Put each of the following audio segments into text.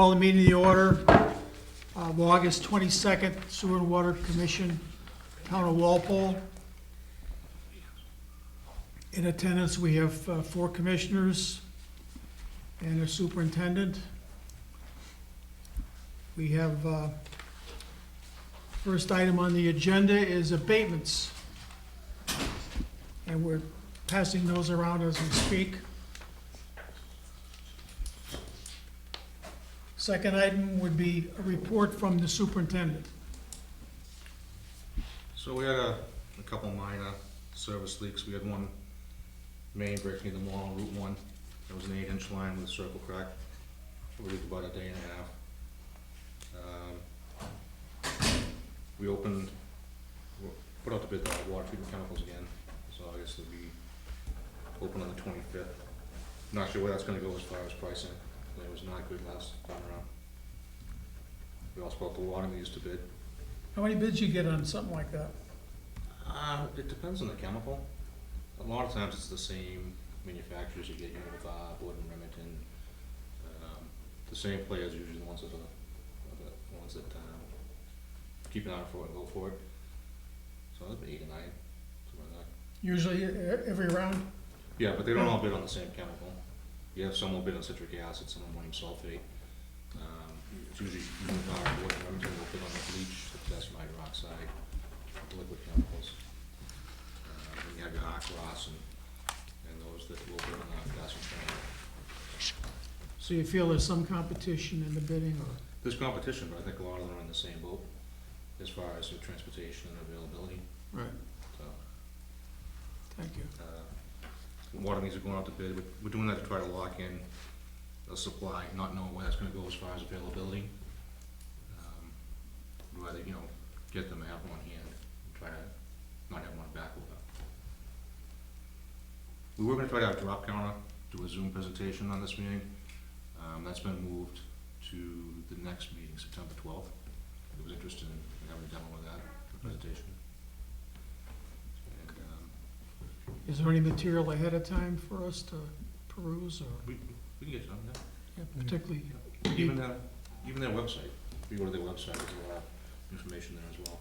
Call the meeting to order of August 22nd, Sewer and Water Commission, Town of Walpole. In attendance, we have 4 commissioners and a superintendent. We have, first item on the agenda is abatements. And we're passing those around as we speak. Second item would be a report from the superintendent. So we had a couple minor service leaks. We had one main break near the mall on Route 1. There was an 8-inch line with a circle crack. We leaked about a day and a half. We put out the bid for water treatment chemicals again. So I guess it'll be open on the 25th. Not sure where that's going to go as far as pricing. It was not good last time around. We also put out the water meters to bid. How many bids you get on something like that? It depends on the chemical. A lot of times it's the same manufacturers you get, with Wood and Remington. The same players are usually the ones that keep an eye for it and go for it. So that's 8 or 9, something like that. Usually every round? Yeah, but they don't all bid on the same chemical. You have some will bid on citric acid, some on ammonium sulfate. It's usually Wood and Remington will bid on the bleach, the potassium hydroxide, the liquid chemicals. Then you have your Aquas and those that will bid on the potassium cyanide. So you feel there's some competition in the bidding, or? There's competition, but I think a lot of them are in the same boat as far as the transportation and availability. Right. So, Thank you. water meters are going out to bid. We're doing that to try to lock in a supply, not knowing where that's going to go as far as availability. We'd rather, get them and have them on hand and try to not have them on back order. We were going to try to have a drop counter, do a Zoom presentation on this meeting. That's been moved to the next meeting, September 12th. I was interested in having a demo of that, the presentation. And, Is there any material ahead of time for us to peruse, or? we can get some, yeah. Yeah, particularly, Even their website. If you go to their website, there's a lot of information there as well.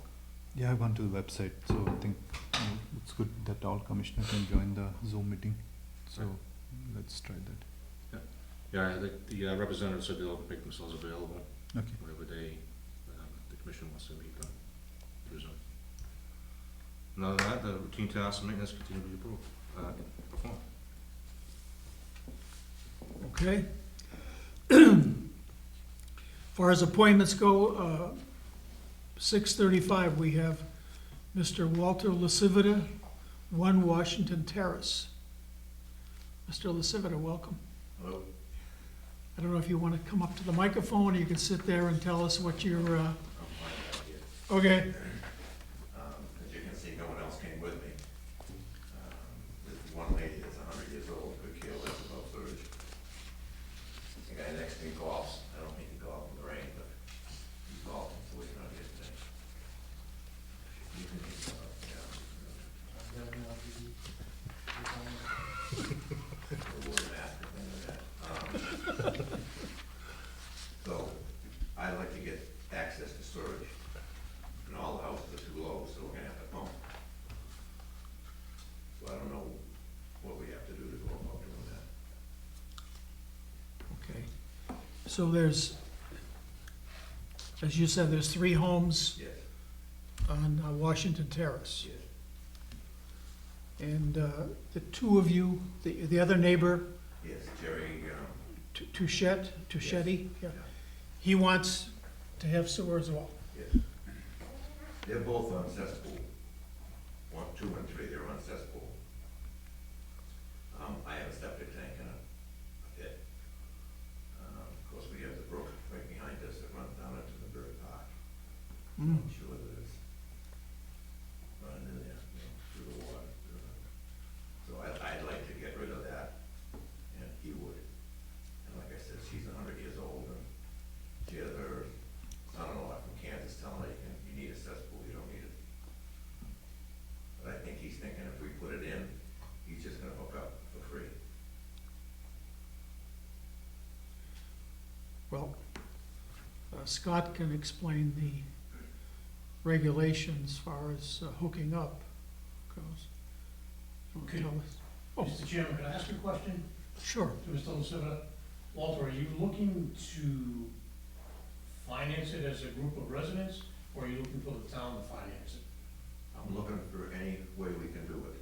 Yeah, I've gone to the website, so I think it's good that all commissioners can join the Zoom meeting. So let's try that. Yeah, the representative said they'll make themselves available Okay. whatever day the commission wants to meet them through Zoom. And other than that, the routine tasks and maintenance continue to be performed. okay. As far as appointments go, 6:35, we have Mr. Walter Lasivita, 1 Washington Terrace. Mr. Lasivita, welcome. Hello. I don't know if you want to come up to the microphone, or you can sit there and tell us what you're, I'm fine here. okay. As you can see, no one else came with me. This one lady that's 100 years old, could care less about footage. The guy next to me golfs. I don't mean to golf in the rain, but he's golfing, so he's not here today. You can, we'll wear a mask or thing like that. So, I'd like to get access to storage. And all the houses are too low, so we're gonna have to pump. So I don't know what we have to do to go about doing that. Okay. So there's, as you said, there's 3 homes Yes, on Washington Terrace. yes, And the 2 of you, the other neighbor, yes, Jerry, Tuchetti, yeah, yeah, he wants to have sewer as well. yes. They're both on cesspool. 1, 2, and 3, they're on cesspool. I have a septic tank and a pit. Of course, we have the brook right behind us that runs down into the bird park. Mm. I'm sure that it's running in there, through the water. So I'd like to get rid of that, and he would. And like I said, she's 100 years old, and she has her son-in-law from Kansas telling her, you need a cesspool, you don't need it. But I think he's thinking if we put it in, he's just gonna hook up for free. Well, Scott can explain the regulations as far as hooking up goes. Okay. Tell us. Oh, Mr. Chairman, can I ask a question sure. to Mr. Lucida? Walter, are you looking to finance it as a group of residents, or are you looking for the town to finance it? I'm looking for any way we can do it.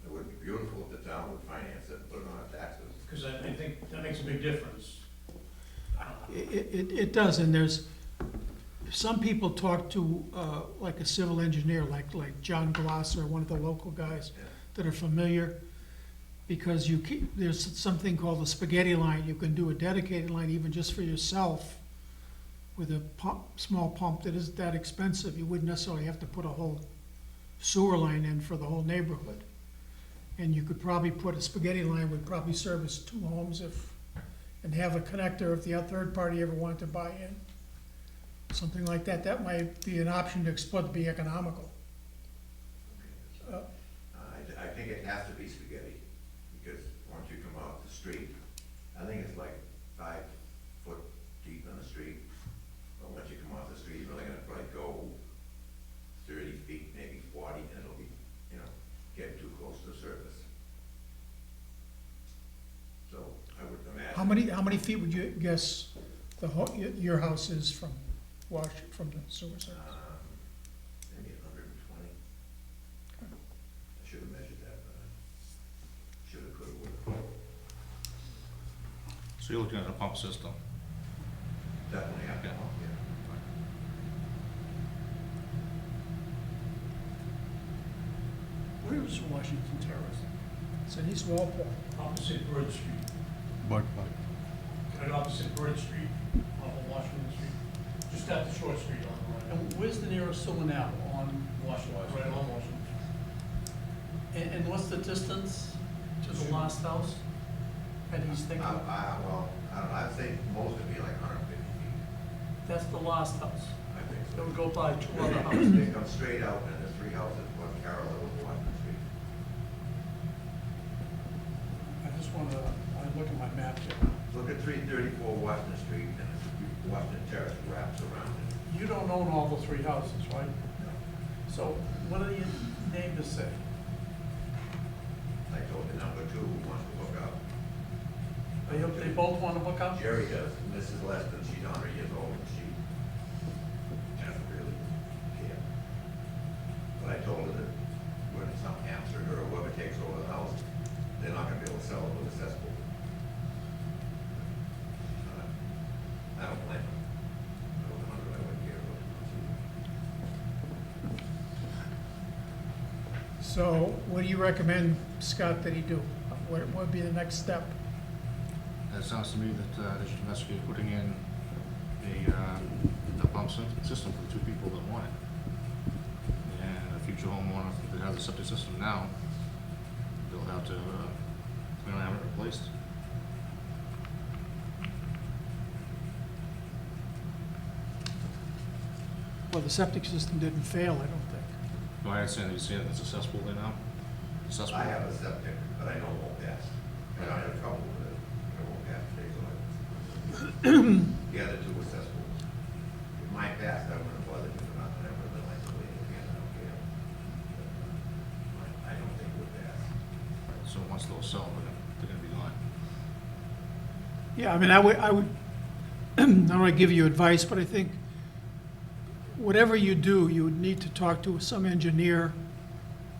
It would be beautiful if the town would finance it and put it on our taxes. Because I think that makes a big difference. It does, and there's, some people talk to, like a civil engineer, like John Glasser, one of the local guys Yeah. that are familiar, because you keep, there's something called the spaghetti line. You can do a dedicated line even just for yourself with a pump, small pump that isn't that expensive. You wouldn't necessarily have to put a whole sewer line in for the whole neighborhood. And you could probably put, a spaghetti line would probably service 2 homes if, and have a connector if the third party ever wanted to buy in. Something like that. That might be an option to explore, to be economical. I think it has to be spaghetti, because once you come off the street, I think it's like 5 foot deep in the street. But once you come off the street, you're really gonna probably go 30 feet, maybe 40, and it'll be, getting too close to the surface. So I would imagine. How many feet would you guess your house is from from the sewer service? Maybe 120. I should have measured that, but I should have, could have, would have. So you're looking at a pump system? Definitely have to, Yeah. yeah. Where is Washington Terrace? It's in East Walpole. Opposite Bird Street. Bird Park. Right opposite Bird Street, off of Washington Street. Just after Short Street on the right. And where's the nearest sewer now? On Washington? Right on Washington. And what's the distance to the last house that he's thinking? Well, I don't know, I'd say most would be like 150 feet, That's the last house. I think It so. would go by 2 other They houses. come straight out, and there's 3 houses, one parallel with Washington Street. I just wanna, I look at my map here. Look at 334 Washington Street, and it's Washington Terrace wraps around it. You don't own all the 3 houses, right? So what do your neighbors say? I told the number 2 who wants to hook up. They both wanna hook up? Jerry does, Mrs. Leston, she's 100 years old, and she doesn't really care. But I told her that when something happens to her, or whoever takes over the house, they're not gonna be able to sell it with a cesspool. I don't blame them. I don't know, I wouldn't care about it. So what do you recommend, Scott, that he do? What would be the next step? It sounds to me that they should investigate putting in a pump system for the 2 people that want it. And a future homeowner that has a septic system now, they'll have to, we don't have it replaced. Well, the septic system didn't fail, I don't think. No, I understand that you're saying it's a cesspool there now? Cesspool? I have a septic, but I know it won't pass. And I have trouble with it, it won't pass today's ordinance. The other 2 were cesspools. If mine passed, I wouldn't have bothered you for nothing, I would have been like, wait, again, I don't care. I don't think it would pass. So once those sell, they're gonna be gone. Yeah, I mean, I would, I don't want to give you advice, but I think whatever you do, you would need to talk to some engineer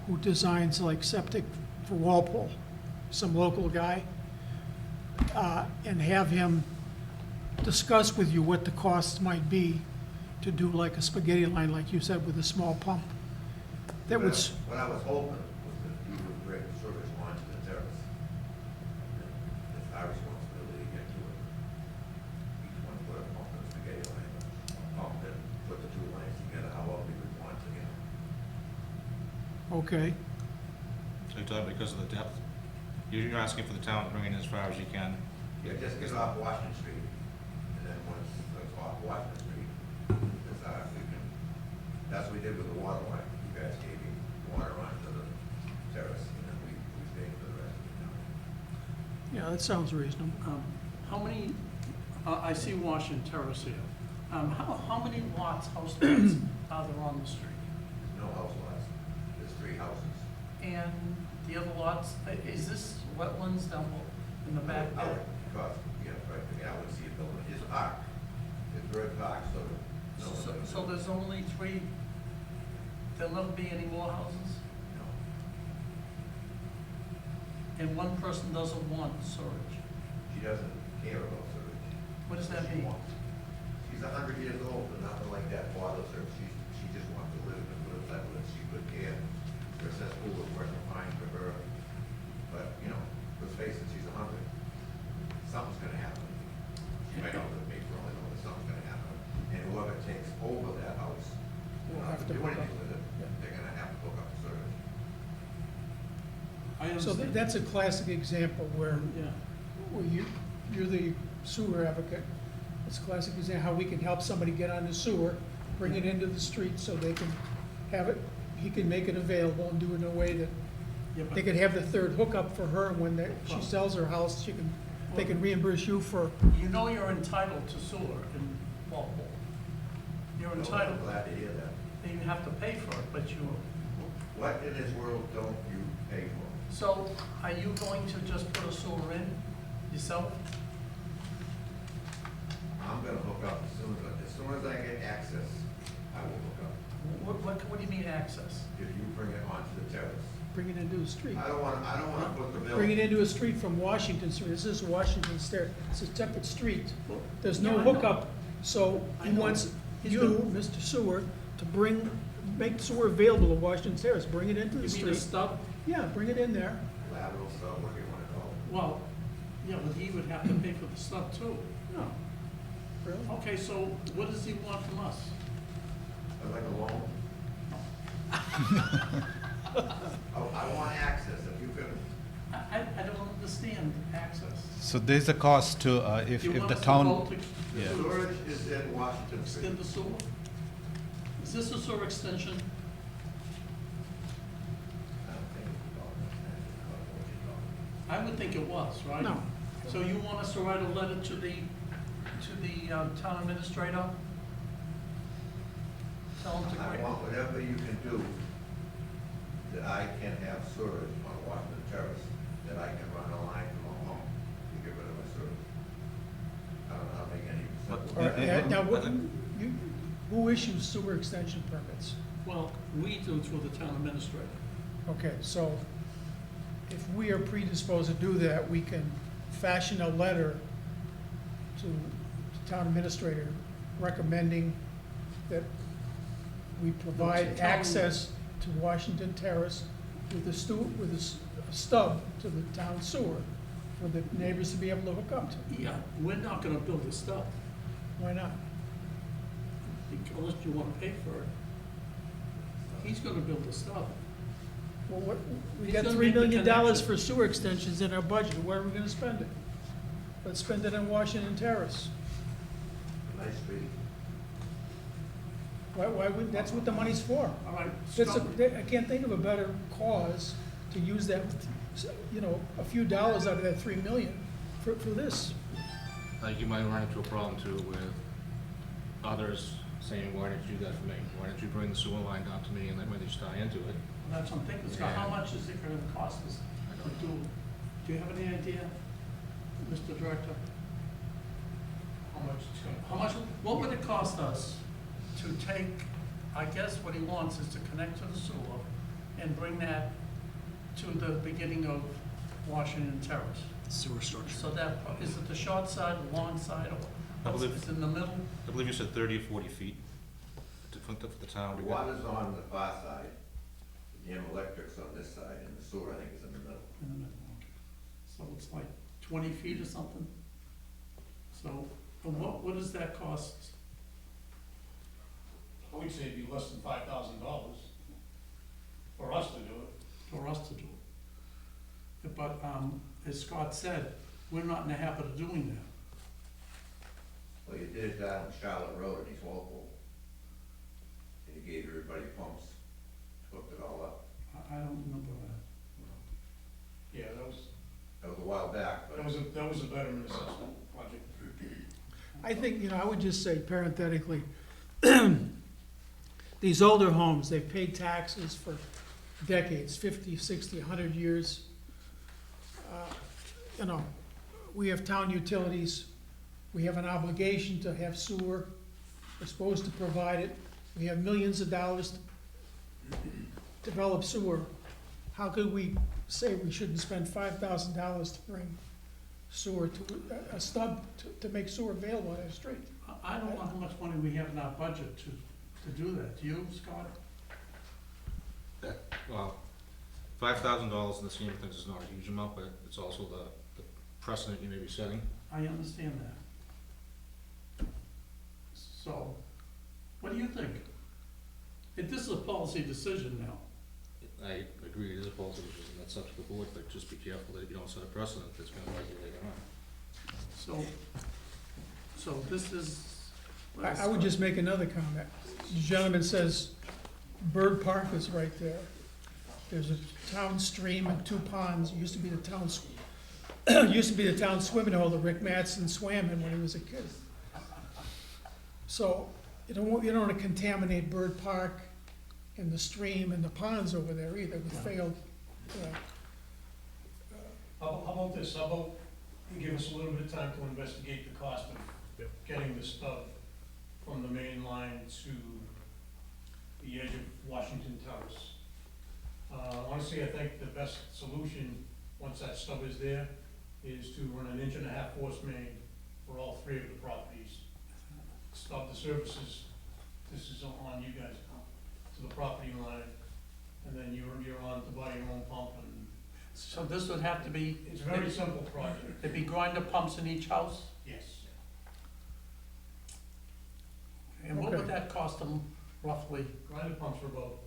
who designs like septic for Walpole, some local guy, and have him discuss with you what the costs might be to do like a spaghetti line, like you said, with a small pump. That would, What I was hoping was that you would bring service on to the terrace. It's our responsibility to get to it. Each one put a pump and a spaghetti line, pump and put the 2 lines together, however we would want to, okay. So you're talking because of the depth? You're asking for the town to bring it as far as you can? Yeah, just get off Washington Street, and then once it's off Washington Street, that's what we did with the water line. You guys gave me water onto the terrace, and then we paid for the rest of it. Yeah, that sounds reasonable. How many I see Washington Terrace here. How many lots, house lots, are there on the street? No house lots, there's 3 houses. And the other lots, is this wetlands down in the back I there? would, because, yeah, right, I would see a building, it's a park, it's Bird Park, so, no. So there's only 3, there'll never be any more houses? No. And one person doesn't want storage? She doesn't care about sewage. What does that She mean? wants- She's 100 years old, and nothing like that bothers her. She just wants to live and live that live. She could care. Her cesspool was working fine for her. But, you know, let's face it, she's 100. Something's gonna happen. She might not live me for all I know, but something's gonna happen. And whoever takes over that house, will Will not have to to do hook up. anything with it. Yeah. They're gonna have to hook up the sewage. I So understand. that's a classic example where Yeah. well, you're the sewer advocate. It's a classic example how we can help somebody get on the sewer, bring it into the street so they can have it, he can make it available and do it in a way that Yeah, but- they could have the third hookup for her, and when she sells her house, they can reimburse you for, You know you're entitled to sewer in Walpole. You're I'm entitled, glad to hear that. you have to pay for it, but you, What in this world don't you pay for? so are you going to just put a sewer in yourself? I'm gonna hook up as soon as I get access, I will hook up. What do you mean access? If you bring it onto the terrace. bring it into a street. I don't wanna put the bill. Bring it into a street from Washington Street. This is Washington Stair. It's a separate street. There's no Yeah, I know. hookup, so I he know. wants He's you, Mr. Sewer, to make sewer available to Washington Terrace. Bring it into the You mean a street. stub? Yeah, bring it in there. Lateral stuff, whatever you wanna call it. Well, yeah, but he would have to pay for the stub too. No, really? Okay, so what does he want from us? I'd like a loan. I want access, if you could, I don't understand access. So there's a cost to, if You want the us to town, vote to Yeah. storage is in Washington Street. extend the sewer? Is this a sewer extension? I don't think it's called an extension, I don't know what you call it. I would think it was, right? No. So you want us to write a letter to the town administrator? Tell him to I write. want whatever you can do that I can have storage on Washington Terrace, that I can run a line from home to get rid of my storage. I don't know how to make any sense. All right, now, who issues sewer extension permits? Well, we do through the town administrator. Okay, so if we are predisposed to do that, we can fashion a letter to the town administrator recommending that we provide tell him- access to Washington Terrace with a stub to the town sewer for the neighbors to be able to hook up to. Yeah, we're not gonna build this stuff, Why not? unless you wanna pay for it. He's gonna build the stuff. Well, we He's got gonna $3 make the million connection. for sewer extensions in our budget. Where are we gonna spend it? Let's spend it on Washington Terrace. Nice street. Why would, that's what the money's for. All right, That's Scott, I can't think of a better cause to use that, a few dollars out of that 3 million for this. Like you might run into a problem too with others saying, why didn't you do that for me? Why didn't you bring the sewer line down to me and let me just tie into it? that's what I'm thinking, Scott, how Yeah. much is it gonna cost us to do? Do you have any idea, Mr. Director? How much it's gonna How much, what would it cost us to take, I guess what he wants is to connect to the sewer and bring that to the beginning of Washington Terrace? Sewer structure. So that, is it the short side, the long side, or I what's, believe- it's in the middle? I believe you said 30 or 40 feet for the town. The to get- water's on the far side, the electric's on this side, and the sewer, I think, is in the middle. In the middle, okay. So it's like 20 feet or something? So, and what does that cost? I would say it'd be less than $5,000 for us to do it. For us to do it. But, as Scott said, we're not in the habit of doing that. Well, you did it down Charlotte Road in East Walpole. And you gave everybody pumps, hooked it all up. I don't remember that. Yeah, that was That was a while back, but a betterment assessment project. I think, you know, I would just say parenthetically, these older homes, they've paid taxes for decades, 50, 60, 100 years. You know, we have town utilities, we have an obligation to have sewer, we're supposed to provide it. We have millions of dollars to develop sewer. How could we say we shouldn't spend $5,000 to bring sewer to, a stub to make sewer available on our street? I don't know how much money we have in our budget to do that. Do you, Scott? Well, $5,000 in the scheme of things is not a huge amount, but it's also the precedent you may be setting. I understand that. So, what do you think? This is a policy decision now. I agree, it is a policy decision, that's up to the board, but just be careful that you don't set a precedent that's gonna bite you later on. So this is. I would just make another comment. The gentleman says Bird Park is right there. There's a town stream and 2 ponds. It used to be the town, used to be the town swimming hole that Rick Mattson swam in when he was a kid. So you don't want to contaminate Bird Park and the stream and the ponds over there either with failed. How about this, how about you give us a little bit of time to investigate the cost of getting the stub from the main line to the edge of Washington Terrace. Honestly, I think the best solution, once that stub is there, is to run an 1.5-inch force main for all 3 of the properties. Stop the services, this is on you guys, to the property line, and then you're on to buy your own pump, and So this would have to be. it's a very simple project. There'd be grinder pumps in each house? Yes. And what would Okay. that cost them roughly? Grinder pumps are about,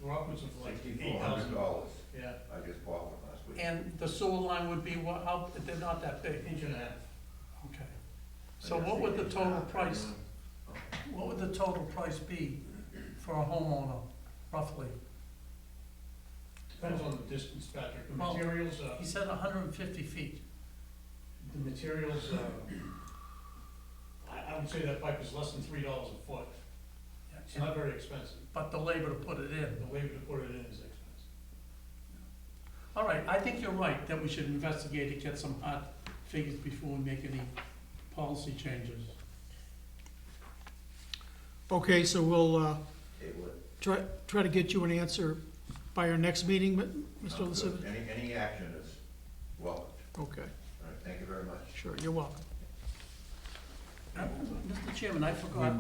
they're upwards of like $6,400. $8,000. Yeah, I just bought one last week. And the sewer line would be what, how, they're not that big? 1.5 inches. Okay. So what would the total price, what would the total price be for a homeowner, roughly? Depends on the distance, Patrick. The Well, materials, He said 150 feet. the materials, I would say that pipe is less than $3 a foot. It's not very expensive. But the labor to put it in. The labor to put it in is expensive. All right, I think you're right, that we should investigate it, get some hard figures before we make any policy changes. Okay, so we'll It would. try to get you an answer by our next meeting, Mr. Good. Lasivich? Any action is welcome. Okay, All right, thank you very much. sure, you're welcome. Mr. Chairman, I forgot,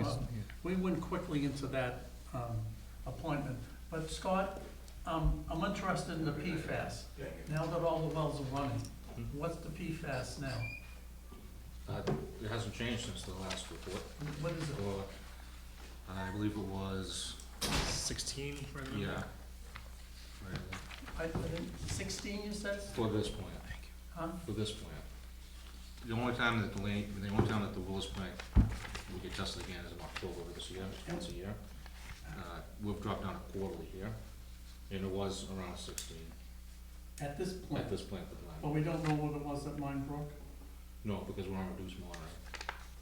we went quickly into that appointment, but Scott, I'm interested in the PFAS. Thank you. Now that all the wells are running, what's the PFAS now? It hasn't changed since the last report, What is it? or, I believe it was, 16, right around yeah. there. Right, I didn't, 16 you said? for this plant, Huh? for this plant. The only time that the Willis plant will get tested again is in October of this year, once a year. We've dropped down to quarterly here, and it was around 16 At this point? at this plant at the But time. we don't know what it was at Mine Brook? No, because we're on reduced monitoring.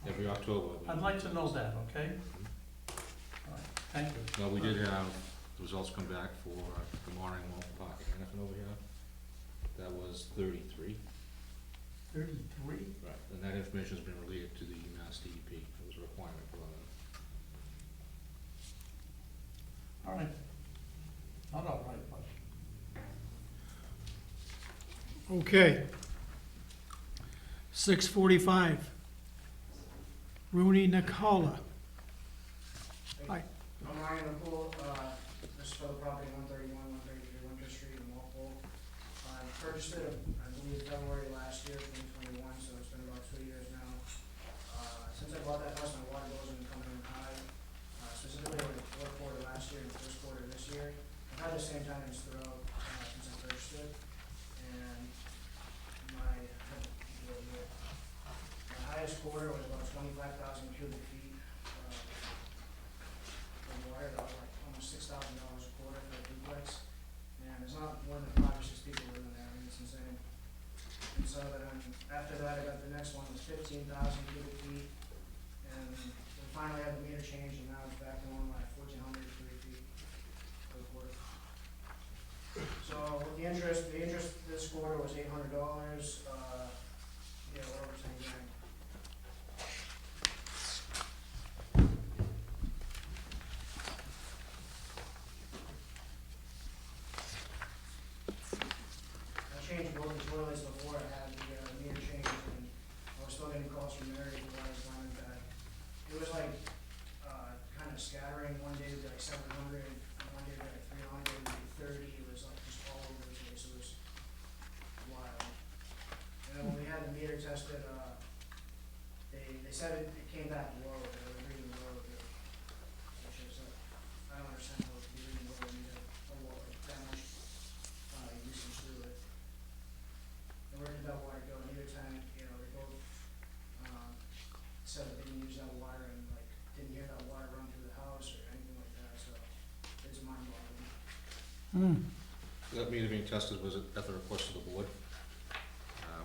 Every October. I'd like to know that, okay? All right, thank you. No, we did have the results come back for the monitoring well for pocket anything over here. That was 33. 33? Right. And that information's been relayed to the Mass DEP. It was a requirement for them. All right. Not all right, but. Okay. 6:45. Rooney Nicola. Hi. I'm Ryan O'Poole, this is for the property 131, 133 Winter Street in Walpole. I purchased it, I believe, February last year, 2021, so it's been about 2 years now. Since I bought that house, my water bills have been coming in high, specifically in the fourth quarter last year and the first quarter this year. I've had the same times throughout, since I purchased it, and the highest quarter was about 25,000 cubic feet. Wired out like almost $6,000 a quarter for a duplex, and there's not more than 5 or 6 people living there. I mean, it's insane. And so then after that, I got the next one was 15,000 cubic feet, meter changed, and now it's back to normal at 1,400 cubic feet per quarter. So with the interest this quarter was $800, yeah, we're over 10 grand. I changed both the toilets before I had the meter change, and I was still getting calls from Mary who I was running that. It was like, kind of scattering, one day it'd be like 700, and one day it'd be like 300, and then 30, it was like just all over the place, it was wild. And then when we had the meter tested, they said it came back low, they were reading low, which is, I don't understand how it could be reading low when you have a low, that much, usage through it. And where did that water go? Neither time, you know, they both, said that they didn't use that water and like, didn't hear that water run through the house or anything like that, so it's mind-boggling. That meter being tested was at the request of the board,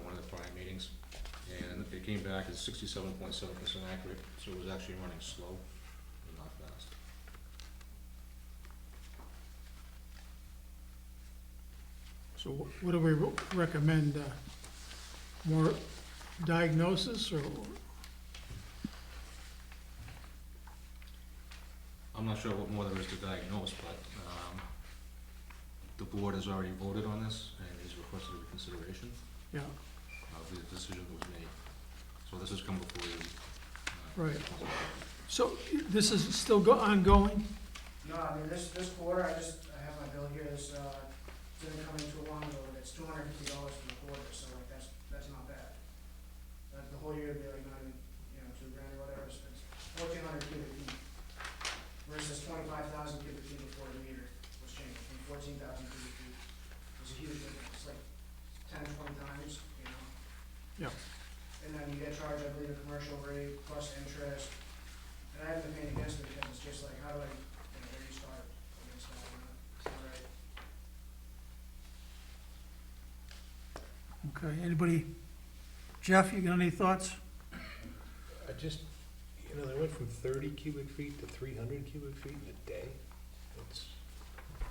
one of the prior meetings, and it came back as 67.7% accurate, so it was actually running slow and not fast. So what do we recommend, more diagnosis, or? I'm not sure what more there is to diagnose, but the board has already voted on this and has requested a reconsideration Yeah, of the decision that was made. So this has come before you. right. So this is still ongoing? No, I mean, this quarter, I have my bill here, this, didn't come in too long ago, but it's $250 for the quarter, so like, that's not bad. The whole year would be like not even, you know, 2 grand or whatever, so it's 1,400 cubic feet. Versus 25,000 cubic feet before the meter was changed, from 14,000 cubic feet. It's a huge difference, it's like 10 or 20 times, you know? Yeah. And then you get charged, I believe, a commercial rate plus interest. And I haven't been paying against it because it's just like, how do I, you know, where do you start against that? You know? It's not right. Okay, anybody? Jeff, you got any thoughts? I just, you know, they went from 30 cubic feet to 300 cubic feet in a day. It's,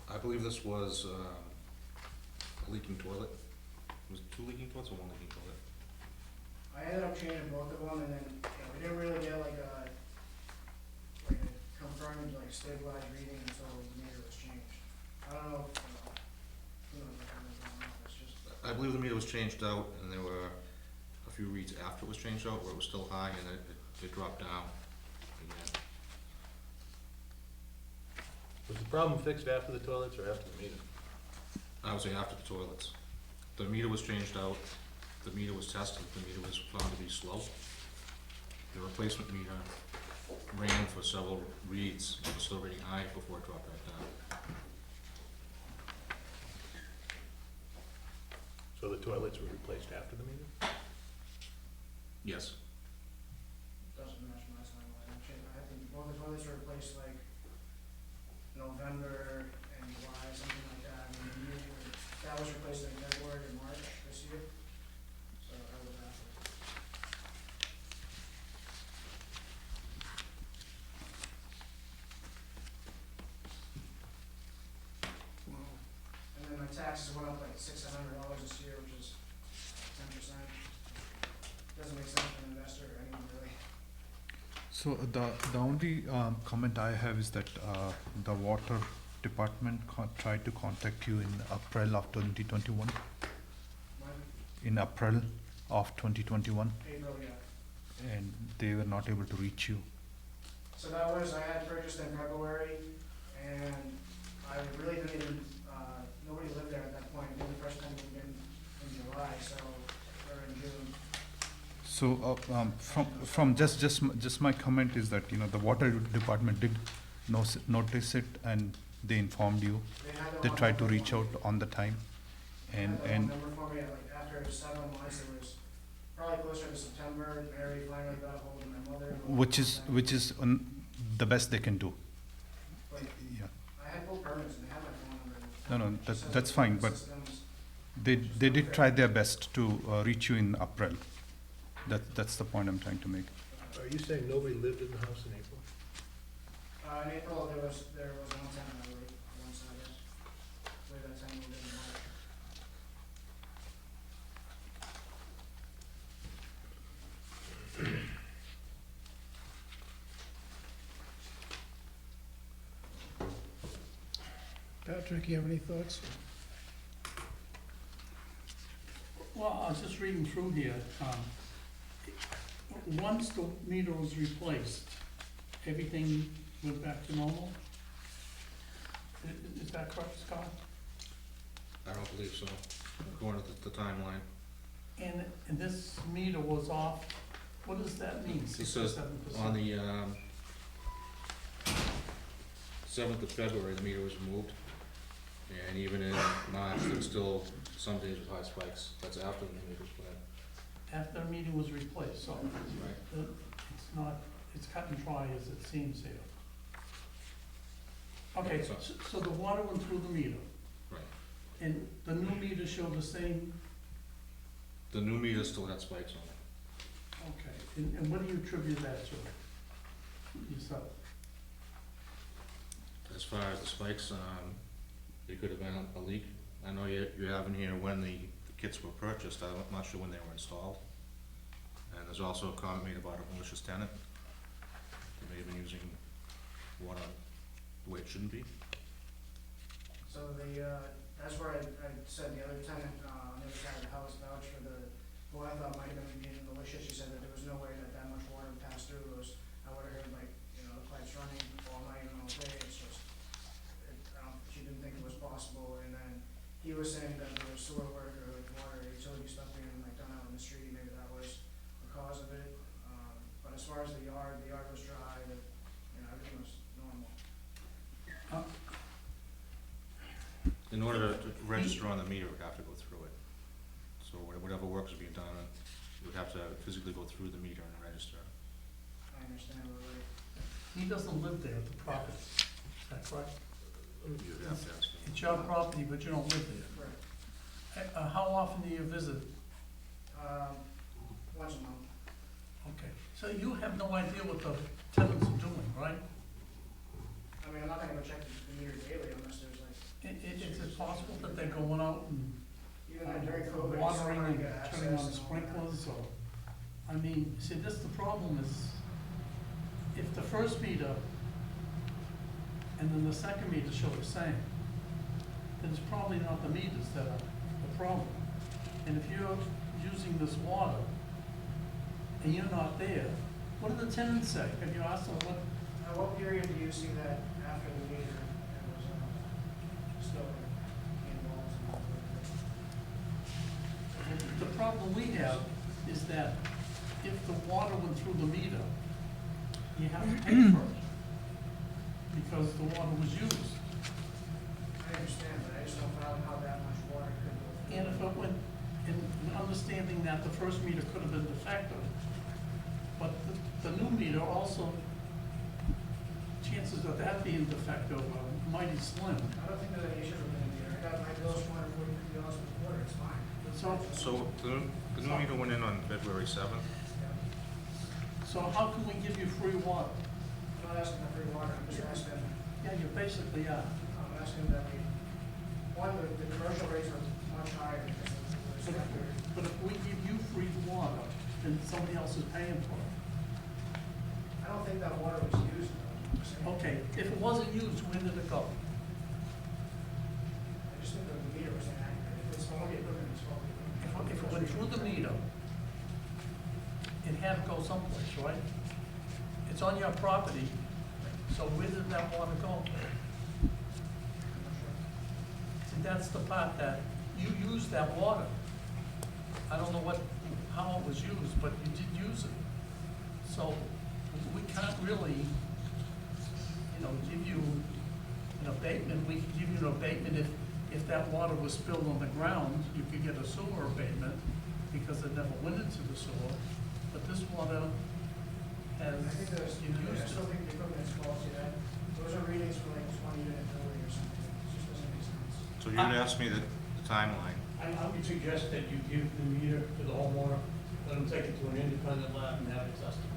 I believe this was a leaking toilet. Was it 2 leaking toilets or 1 leaking toilet? I ended up changing both of them, and then, you know, we didn't really get like a confirmed, like, stabilized reading until the meter was changed. I don't know, who knows what was going on, it's just. I believe the meter was changed out, and there were a few reads after it was changed out where it was still high, and then it dropped down again. was the problem fixed after the toilets or after the meter? I would say after the toilets. The meter was changed out, the meter was tested, the meter was found to be slow. The replacement meter ran for several reads, it was still reading high before it dropped back down. So the toilets were replaced after the meter? Yes. Doesn't match my timeline. I think both the toilets were replaced like November and July, something like that. I mean, that was replaced in February and March this year. So that was after. And then my taxes went up like $600 this year, which is 10%. Doesn't make sense for an investor or anyone really. So the only comment I have is that the water department tried to contact you in April of 2021. When? In April of 2021, April, yeah. and they were not able to reach you. So that was, I had purchased in February, and I really didn't even, nobody lived there at that point. The only first time moved in July, so, or in June. So from just my comment is that, you know, the water department did notice it, and they informed you. They tried to reach out on the time, and They had the number for me, like, after 7 months, it was probably closer to September. Mary finally got a hold of my mother. which is the best they can do. But Yeah. I had full permits, and they had my phone number. No, that's fine, but they did try their best to reach you in April. That's the point I'm trying to make. Are you saying nobody lived in the house in April? In April, there was one tenant, I believe, on one side, yes. I believe that tenant moved in March. Patrick, you have any thoughts? Well, I was just reading through here. Once the meter was replaced, everything went back to normal? Is that correct, Scott? I don't believe so, according to the timeline. And this meter was off, what does that mean, It 6 says 7%? on the, 7th of February, the meter was removed. And even in March, there was still some days with high spikes. That's after the meter was put in. After the meter was replaced, so Right. it's not, it's cut and dry as it seems here. Okay, so the water went through the meter, Right. and the new meter showed the same, The new meter still had spikes on it. okay, and what do you attribute that to? Yourself? As far as the spikes, it could have been a leak. I know you have in here when the kits were purchased, I'm not sure when they were installed. And there's also a comment made about a malicious tenant. They may have been using water the way it shouldn't be. So that's where I said the other tenant, on the other side of the house vouched for who I thought might have been being malicious. She said that there was no way that much water would pass through those. I would've heard the pipes running all night and all day. It's just, she didn't think it was possible. And then he was saying that there was sewer work or water utility stuff being done out in the street. Maybe that was the cause of it. But as far as the yard was dry. Everything was normal. In order to register on the meter, we'd have to go through it. So whatever work is being done, we'd have to physically go through the meter and register. I understand what He doesn't live there at the property, is that correct? You'd have to ask them. It's your property, but you don't live there. Correct. How often do you visit? Once a month. Okay, so you have no idea what the tenants are doing, right? I mean, I'm not gonna go check the meter daily unless there's Is it possible that they're going out and even during COVID. watering summer, and you get turning on the access and all that. sprinklers, or, I mean, see, this, the problem is, if the first meter and then the second meter show the same, then it's probably not the meters that are the problem. And if you're using this water and you're not there, what do the tenants say? Have you asked them what? What period do you see that after the meter, it was, still involved and all that? The problem we have is that if the water went through the meter, you have to pay for it, because the water was used. I understand, but I just don't know how that much water could go through. And if it went, in understanding that the first meter could have been defective, but the new meter also, chances of that being defective are mighty slim. I don't think there's any issues with the meter. I got my bills $240 per quarter, it's fine. So, The new meter went in on February 7th. Yeah. so how can we give you free water? I'm not asking for free water, I'm just asking, Yeah, you basically are. I'm asking that the commercial rates are much higher because of the But sector. but if we give you free water, then somebody else is paying for it. I don't think that water was used, though, I'm saying. Okay, if it wasn't used, where did it go? I just think that the meter was inaccurate. If it's faulty equipment, it's faulty equipment. If it went through the meter, it had to go someplace, right? It's on your property, so where did that water go? See, that's the part that, you used that water. I don't know how it was used, but you did use it. So, we can't really, give you an abatement. We can give you an abatement if that water was spilled on the ground, you could get a sewer abatement, because it never went into the sewer. But this water has, I think there's, you I used still it. think the equipment is faulty. Those are readings for 20-unit building or something. It just doesn't make sense. So you would ask me the timeline. I would suggest that you give the meter to the homeowner, let them take it to an independent lab and have it tested.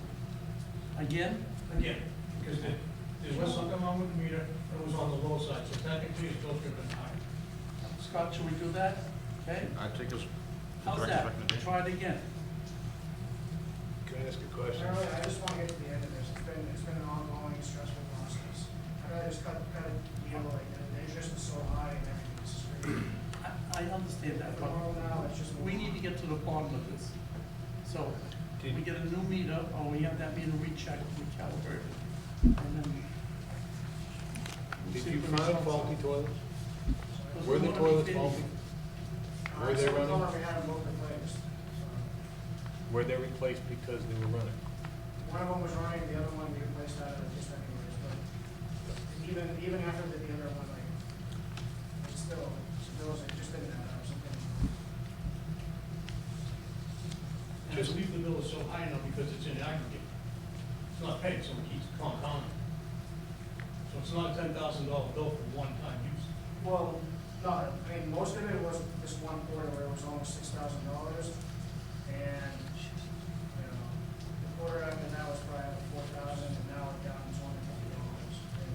Again, Again, because there was something meter, it was on the low side, so technically it still should have been higher. Scott, should we do that? Okay? I'd take his How's director's that? recommendation. Try it again. Can I ask a question? I just wanna get to the end of this, it's been an ongoing stressful process. I'd rather just cut a deal like that, the interest is so high and everything's just crazy. I understand that, The but world now, it's just. we need to get to the bottom of this. So, we get a new meter, or we have that meter rechecked, recalibrated, and then. we'll Did see you what the find results faulty are. toilets? 'Cause Were we the wanna be toilets bidding. faulty? Were they So we running? told them we had them both replaced. So, Were they replaced because they were running? one of them was running, the other one we replaced out of it just anyways, but even after the other one, like, it's still, it just didn't add up, something. And I believe the bill is so high now because it's in aggregate. It's not paid, so it keeps compounding. So it's not a $10,000 bill for one-time use. Well, no, I mean, most of it was this one quarter where it was almost $6,000, and, you know, the quarter after that was probably like 4,000, and now it's down to $250, and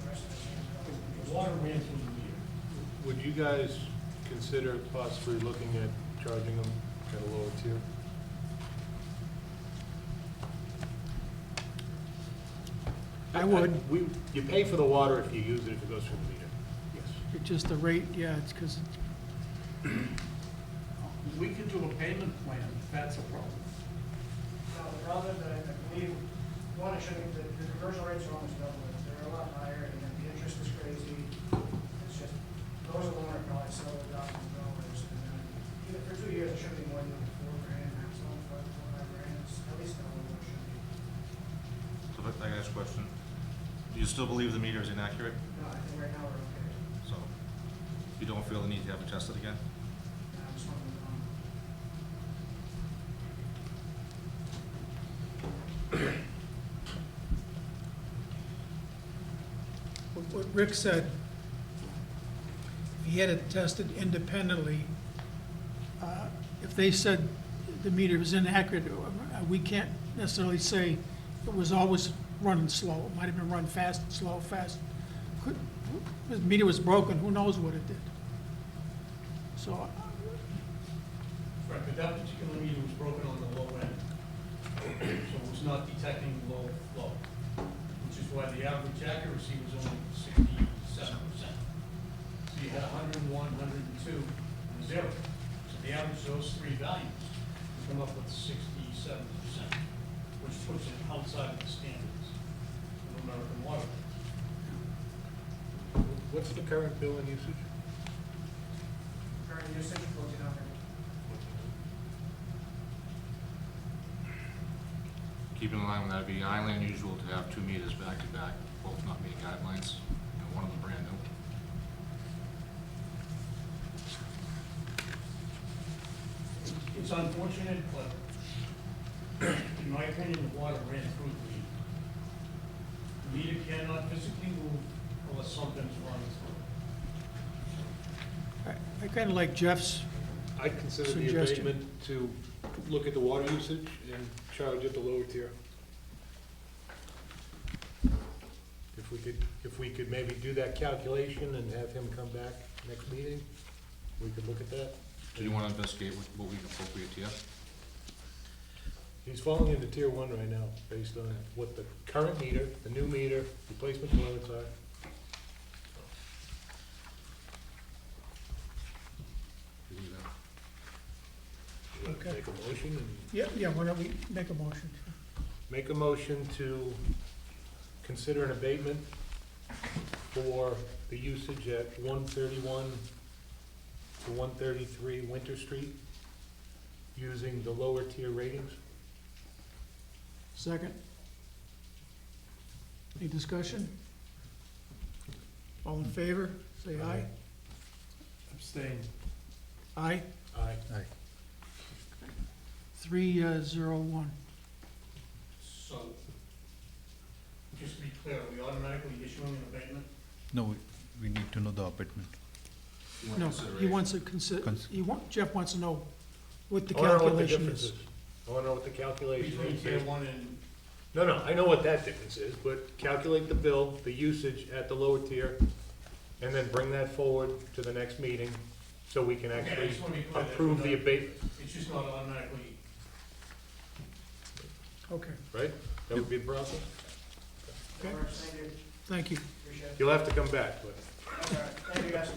the rest of it. The water ran through the meter. Would you guys consider possibly looking at charging them at a lower tier? I would. You pay for the water if you use it, if it goes through the meter. Yes. It's just the rate, yeah, it's because We could do a payment plan, if that's a problem. Now, the problem is that I believe, one, it shouldn't, the commercial rates are almost double, they're a lot higher, and then the interest is crazy. It's just, those alone are probably several thousand dollars, and then, even for 2 years, it should be more than $4,000 maximum, $5,000, it's at least double what it should be. So I got this question. Do you still believe the meter is inaccurate? No, I think right now we're okay. So you don't feel the need to have it tested again? I just want to move on. what Rick said, if he had it tested independently, if they said the meter was inaccurate, we can't necessarily say it was always running slow. It might have been run fast, slow, fast. The meter was broken, who knows what it did? So, Right, but that particular meter was broken on the low end. So it was not detecting low flow, which is why the average accuracy was only 67%. So you had 101, 102, and 0. So the average of those three values, you come up with 67%, which puts it outside of the standards of American water. What's the current bill and usage? Current usage, $1,400. Keep in mind that it'd be highly unusual to have two meters back to back, both not meeting guidelines, and one of them brand new. It's unfortunate, but in my opinion, the water ran through the meter. The meter cannot physically move unless something's running through it. I kind of like Jeff's, I'd consider the Suggestion. abatement to look at the water usage and charge at the lower tier. If we could maybe do that calculation and have him come back next meeting, we could look at that. Do you want to investigate what we can appropriate to you? He's falling into tier one right now, based on what the current meter, the new meter, replacement toilets are. You can do that. You wanna Okay. Make a motion and yeah, why don't we make a motion? make a motion to consider an abatement for the usage at 131 to 133 Winter Street, using the lower tier ratings. Second? Any discussion? All in favor, say aye. Abstain. Aye, Aye. 301. So, just to be clear, are we automatically issuing an abatement? No, we need to know the abatement. You want No, he consideration? wants to consider, Jeff wants to know what the I wanna know what the calculation difference is. I wanna know what the calculation Between is. tier one and No, I know what that difference is, but calculate the bill, the usage at the lower tier, and then bring that forward to the next meeting, so we can Okay, I actually just wanna be clear that approve we're the not- abatement, It's just not automatically, Okay, right? That would be the process? Okay. Works, thank you, thank you. appreciate it. You'll have to come back, but. That's all right, thank you guys.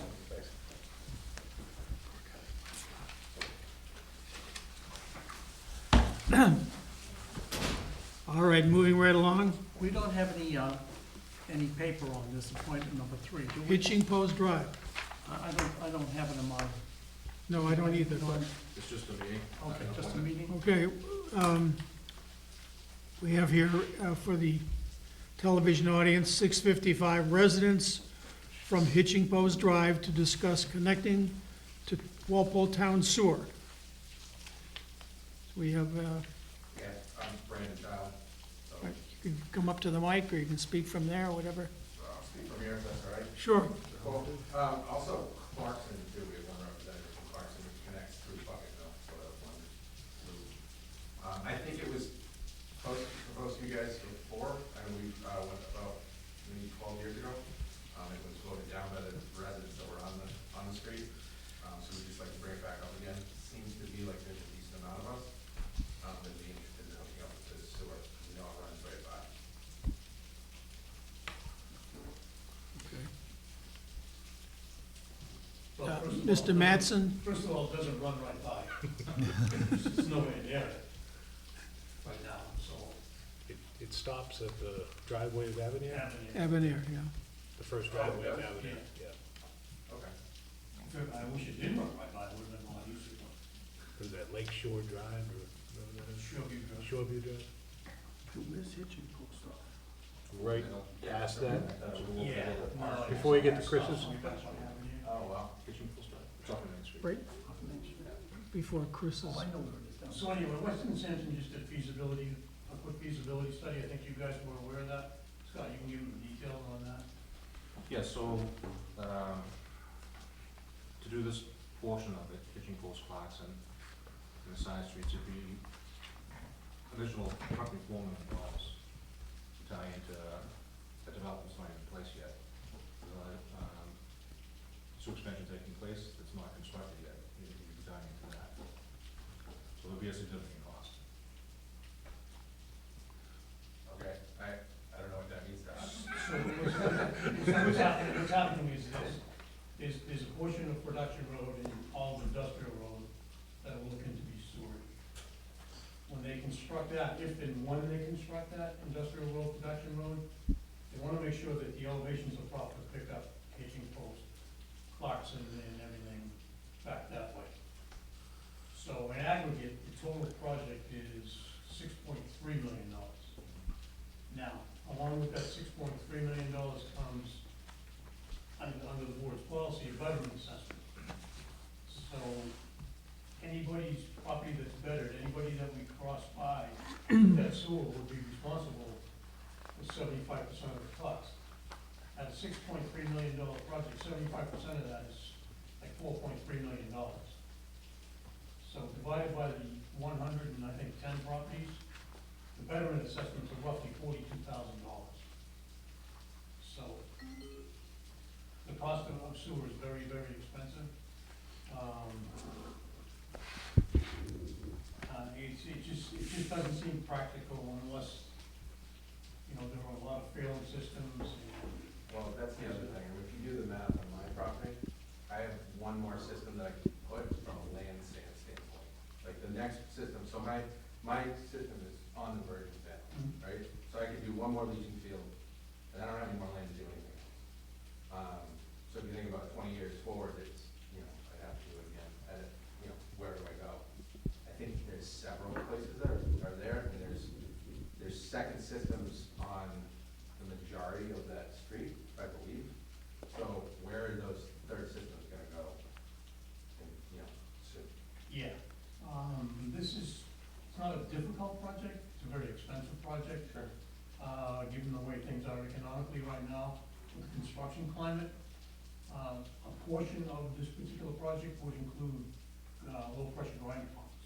All right, moving right along, We don't have any paper on this appointment number 3, do we? Hitching Post Drive. I don't have it in my, No, I don't either, but, It's just a meeting. okay, just a meeting? okay. We have here for the television audience, 6:55 residents from Hitching Post Drive to discuss connecting to Walpole Town Sewer. So we have, Yeah, I'm Brandon Child, so you can come up to the mic, or you can speak from there, or whatever. I'll speak from here if that's all right. Sure. Cool. Also Clarkson too, we have one representative from Clarkson, which connects through Buckettville, so that's one loop. I think it was proposed to you guys before, and we went about maybe 12 years ago. It was voted down by the residents that were on the street, so we'd just like to bring it back up again. Seems to be like there's a decent amount of us that'd be interested in hooking up with this sewer, you know, it runs right by. well, Uh, first of all, Mr. Mattson? First of all, it doesn't run right by. It's nowhere near it right now, so, It stops at the driveway of Avenue, Avenue. Avenir, yeah. the first driveway of yeah. Avenue, yeah. Okay. I wish it didn't run right by, it would've been a lot easier, but What is that, Lake Shore Drive or whatever that I'm is? sure you do. Shoreview Drive? Where's Hitching Post off? Right past that, Yeah. no, before you get to Chris's? Oh, wow. Kitchen Post Drive. It's off of Main Street. Right before Chris's. Oh, I know where it is down So anyway, Weston and Sampson just did feasibility, a quick feasibility study, I think you guys were aware of that. Scott, you can give them the details on that. Yeah, so, to do this portion of it, Kitchen Post Clarkson, and the side streets, it'd be additional property forming walls to tie into a development's not in place yet. Sewer expansion taking place, it's not constructed yet, you'd be tying into that. So there'll be a significant cost. Okay, I don't know what that means to us. So what's happening is this, there's a portion of Production Road and all of Industrial Road that are looking to be sewered. When they construct that, if and when they construct that Industrial Road, Production Road, they wanna make sure that the elevations are proper to pick up Hitching Post, Clarkson and everything back that way. So in aggregate, the total project is $6.3 million. Now, along with that $6.3 million comes, under the board's policy, a betterment assessment. So anybody's property that's bettered, anybody that we cross by, that sewer would be responsible for 75% of the cost. At a $6.3 million project, 75% of that is like $4.3 million. So divided by the 100 and I think 10 properties, the betterment assessments are roughly $42,000. So the cost of sewer is very, very expensive. It just doesn't seem practical unless, you know, there are a lot of failing systems and Well, that's the other thing, if you do the math on my property, I have one more system that I can put from a land standpoint. Like the next system, so my system is on the verge of that, right? So I could do one more leaching field, and I don't have any more land to do anything else. So if you think about 20 years forward, it's, you know, I'd have to do it again, and, you know, where do I go? I think there's several places that are there, and there's second systems on the majority of that street, I believe. So where are those third systems gonna go? And, you know, so, yeah. This is, it's not a difficult project, it's a very expensive project. Sure. Given the way things are economically right now with the construction climate. A portion of this particular project would include, low pressure grinding pumps.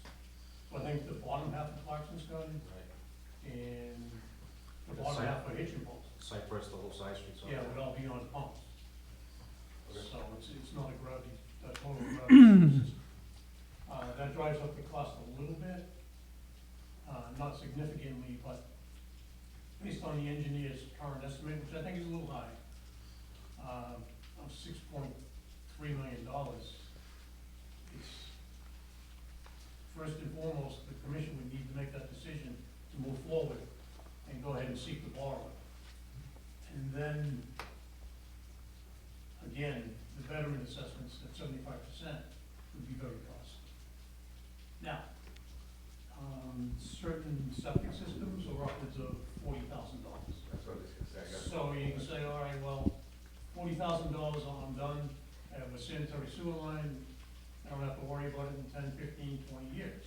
So I think the bottom half of Clarkson's done, right, and the bottom half of hitching post. Cypress, the whole side streets. Yeah, it would all be on pumps. Okay. So it's not a total gravity system. That drives up the cost a little bit, not significantly, but based on the engineer's current estimate, which I think is a little high, of $6.3 million, it's, first and foremost, the commission would need to make that decision to move forward and go ahead and seek the borrower. And then, again, the betterment assessments at 75% would be very costly. Now, certain septic systems are upwards of $40,000. That's what I was gonna say, I got So you can say, all right, well, $40,000, I'm done, I have a sanitary sewer line, I don't have to worry about it in 10, 15, 20 years.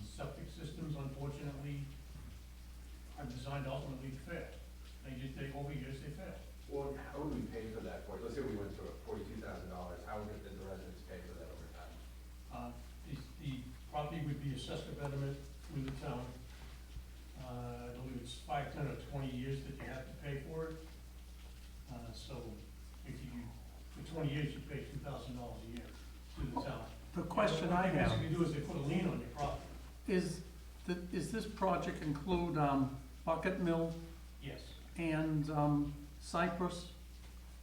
Septic systems, unfortunately, are designed ultimately to fail. Over years, they fail. Well, how would we pay for that for, let's say we went to $42,000, how would the residents pay for that over time? The property would be assessed a betterment through the town. I believe it's 5, 10, or 20 years that you have to pay for it. So if you, for 20 years, you pay $2,000 a year to the town. The question I What they have basically do is they put a lien on your property. is, is this project include Bucket Mill Yes. and Cypress?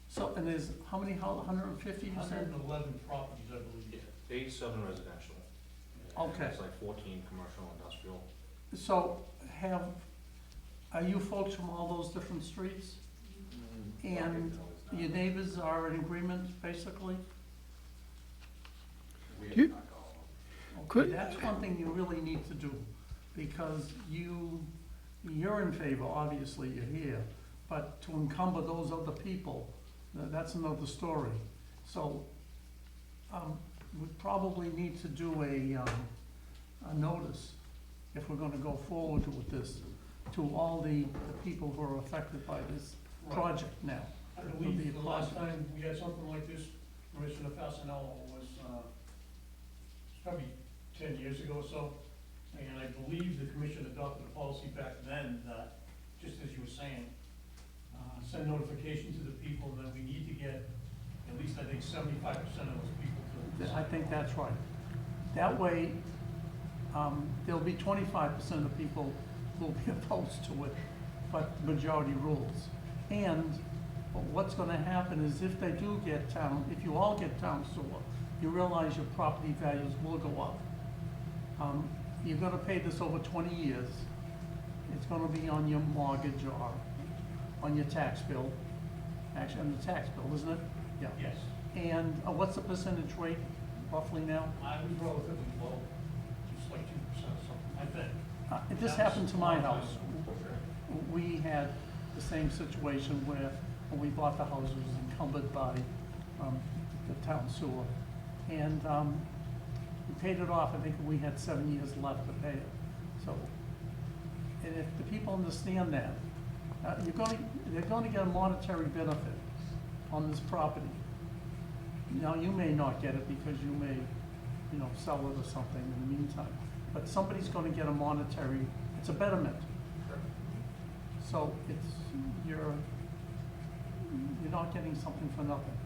So, and there's, how many, 150 you said? 111 properties, I believe. 87 residential. Okay. It's like 14 commercial, industrial. So are you folks from all those different streets? And your neighbors are in agreement, basically? We You- have not called them. Okay, Could- that's one thing you really need to do, because you're in favor, obviously, you're here, but to encumber those other people, that's another story. So, we probably need to do a notice, if we're gonna go forward with this, to all the people who are affected by this Right. project now. I It'll be believe a the last project. time we had something like this, Commissioner Fasenello, was probably 10 years ago or so. And I believe the commission adopted a policy back then that, just as you were saying, send notification to the people that we need to get at least, I think, 75% of those people to. I think that's right. That way, there'll be 25% of people who will be opposed to it, but majority rules. And what's gonna happen is if they do get if you all get town sewer, you realize your property values will go up. You're gonna pay this over 20 years. It's gonna be on your mortgage or on your tax bill. Actually, on the tax bill, isn't it? Yeah. Yes, And what's the percentage rate roughly now? I was relatively low, just like 2% or something, I think. This happened to my house. We had the same situation where when we bought the house, it was encumbered by the town sewer. And we paid it off, I think we had 7 years left to pay it. So, and if the people understand that, they're gonna get a monetary benefit on this property. Now, you may not get it because you may, sell it or something in the meantime, but somebody's gonna get a monetary, it's a betterment. So you're not getting something for nothing.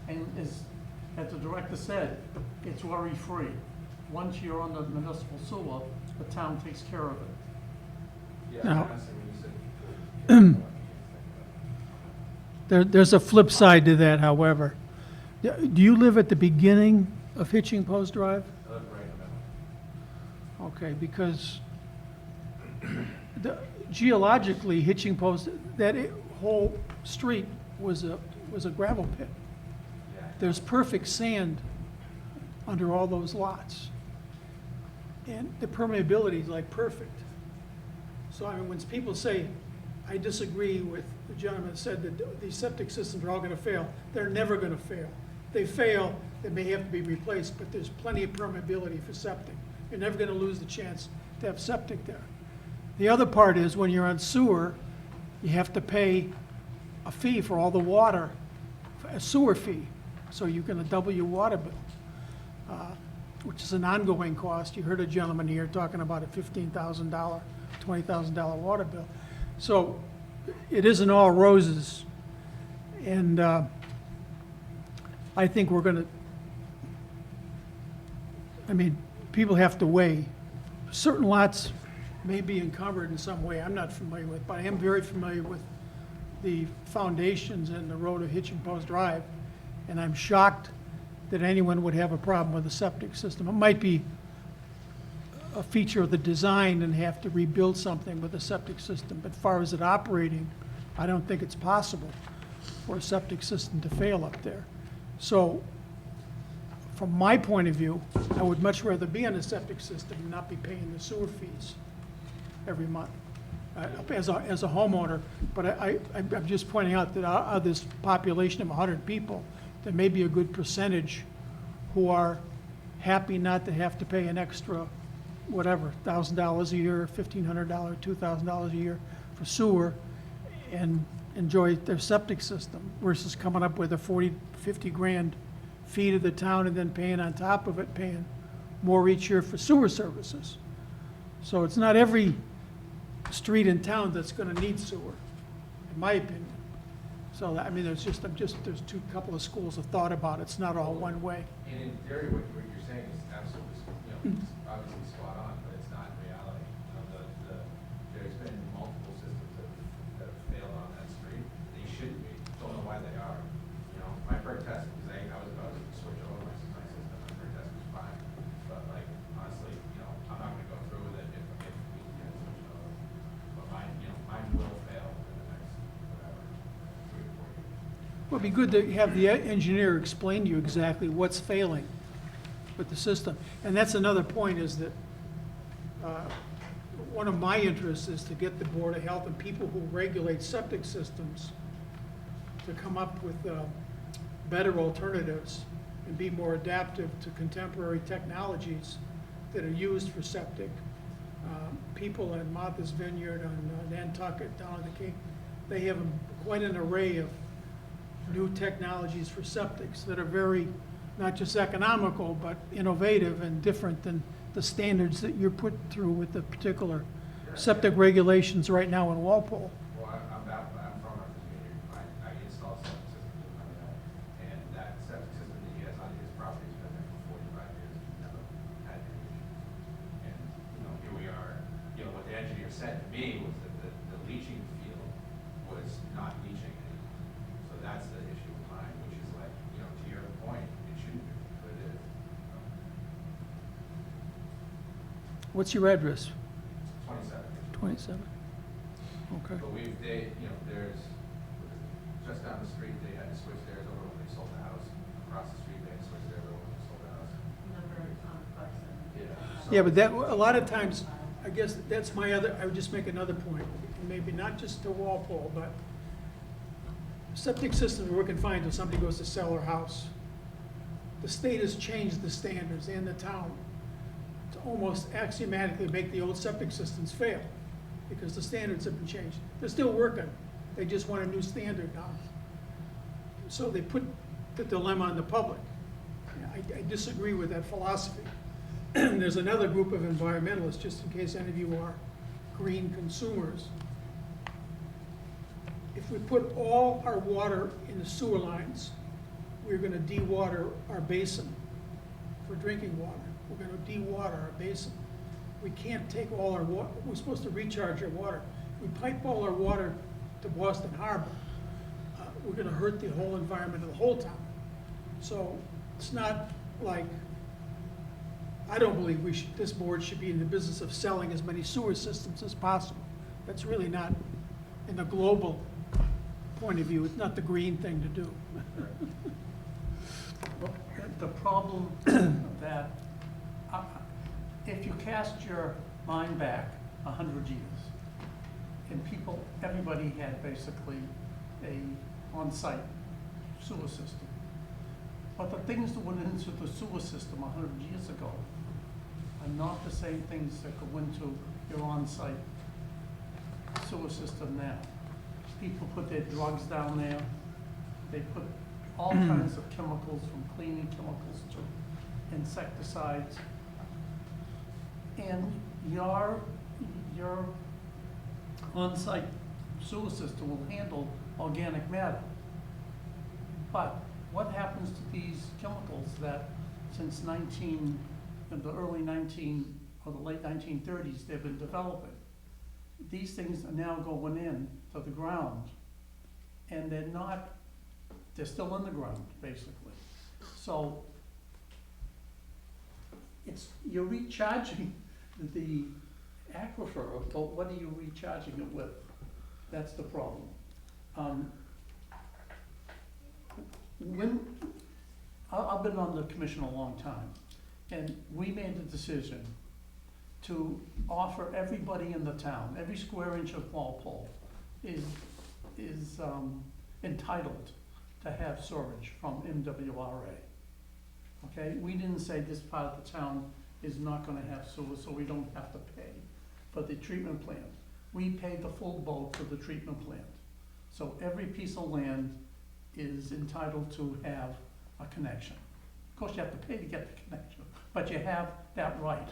And as the director said, it's worry-free. Once you're on the municipal sewer, the town takes care of it. Yeah, No. honestly, when you said. There's a flip side to that, however. Do you live at the beginning of Hitching Post Drive? I live right in the middle. Okay, because geologically, Hitching Post, whole street was a gravel pit. Yeah. There's perfect sand under all those lots. And the permeability is like perfect. So I mean, when people say, I disagree with the gentleman that said that these septic systems are all gonna fail, they're never gonna fail. They fail, they may have to be replaced, but there's plenty of permeability for septic. You're never gonna lose the chance to have septic there. The other part is when you're on sewer, you have to pay a fee for all the water, a sewer fee. So you're gonna double your water bill, which is an ongoing cost. You heard a gentleman here talking about a $15,000, $20,000 water bill. So it isn't all roses. And I think we're gonna, I mean, people have to weigh. Certain lots may be encumbered in some way I'm not familiar with, but I am very familiar with the foundations and the road of Hitching Post Drive. And I'm shocked that anyone would have a problem with a septic system. It might be a feature of the design and have to rebuild something with a septic system. But as far as it operating, I don't think it's possible for a septic system to fail up there. So from my point of view, I would much rather be on a septic system and not be paying the sewer fees every month as a homeowner. But I'm just pointing out that out of this population of 100 people, there may be a good percentage who are happy not to have to pay an extra, whatever, $1,000 a year, $1,500, $2,000 a year for sewer and enjoy their septic system versus coming up with a 40, 50 grand fee to the town and then paying on top of it, paying more each year for sewer services. So it's not every street in town that's gonna need sewer, in my opinion. So, I mean, there's two couple of schools of thought about it. It's not all one way. And in theory, what you're saying is absolutely, obviously spot on, but it's not reality. There's been multiple systems that have failed on that street. They shouldn't be, don't know why they are. My perk test, because I was about to switch over my system, my perk test was fine. But like, honestly, I'm not gonna go through with it if we can switch over. But mine will fail in the next, whatever, 3 or 4 years. Well, it'd be good to have the engineer explain to you exactly what's failing with the system. And that's another point, is that one of my interests is to get the Board of Health and people who regulate septic systems to come up with better alternatives and be more adaptive to contemporary technologies that are used for septic. People in Martha's Vineyard on Nantucket, down at the Cape, they have quite an array of new technologies for septics that are very, not just economical, but innovative and different than the standards that you're put through with the particular septic regulations right now in Walpole. Well, I'm from Martha's Vineyard. I installed septic systems in my yard, and that septic system that he has on his property has been there for 45 years. He's never had any issues. And, here we are, what the engineer said to me was that the leaching field was not leaching anymore. So that's the issue of mine, which is like, to your point, it shouldn't be, but it is. What's your address? 27. 27. Okay. But there's, just down the street, they had to switch theirs over when they sold the house. Across the street, they had to switch theirs over when they sold the house. Yeah, but that, a lot of times, I guess that's my other, I would just make another point, maybe not just to Walpole, but septic systems we can find when somebody goes to sell their house. The state has changed the standards and the town to almost axiomatically make the old septic systems fail because the standards have been changed. They're still working, they just want a new standard now. So they put the dilemma on the public. I disagree with that philosophy. There's another group of environmentalists, just in case any of you are green consumers. If we put all our water in the sewer lines, we're gonna de-water our basin for drinking water. We're gonna de-water our basin. We can't take all our water, we're supposed to recharge our water. We pipe all our water to Boston Harbor, we're gonna hurt the whole environment of the whole town. So it's not like, I don't believe this board should be in the business of selling as many sewer systems as possible. That's really not, in the global point of view, it's not the green thing to do. Well, the problem that, if you cast your mind back 100 years, and everybody had basically a on-site sewer system. But the things that went into the sewer system 100 years ago are not the same things that go into your on-site sewer system now. People put their drugs down there. They put all kinds of chemicals, from cleaning chemicals to insecticides. And your on-site sewer system will handle organic matter. But what happens to these chemicals that since in the early or the late 1930s, they've been developing? These things are now going in to the ground, and they're still in the ground, basically. So you're recharging the aquifer, but what are you recharging it with? That's the problem. I've been on the commission a long time, and we made the decision to offer everybody in the town, every square inch of Walpole is entitled to have storage from MWRA. Okay, we didn't say this part of the town is not gonna have sewer, so we don't have to pay for the treatment plant. We pay the full boat for the treatment plant. So every piece of land is entitled to have a connection. Of course, you have to pay to get the connection, but you have that right.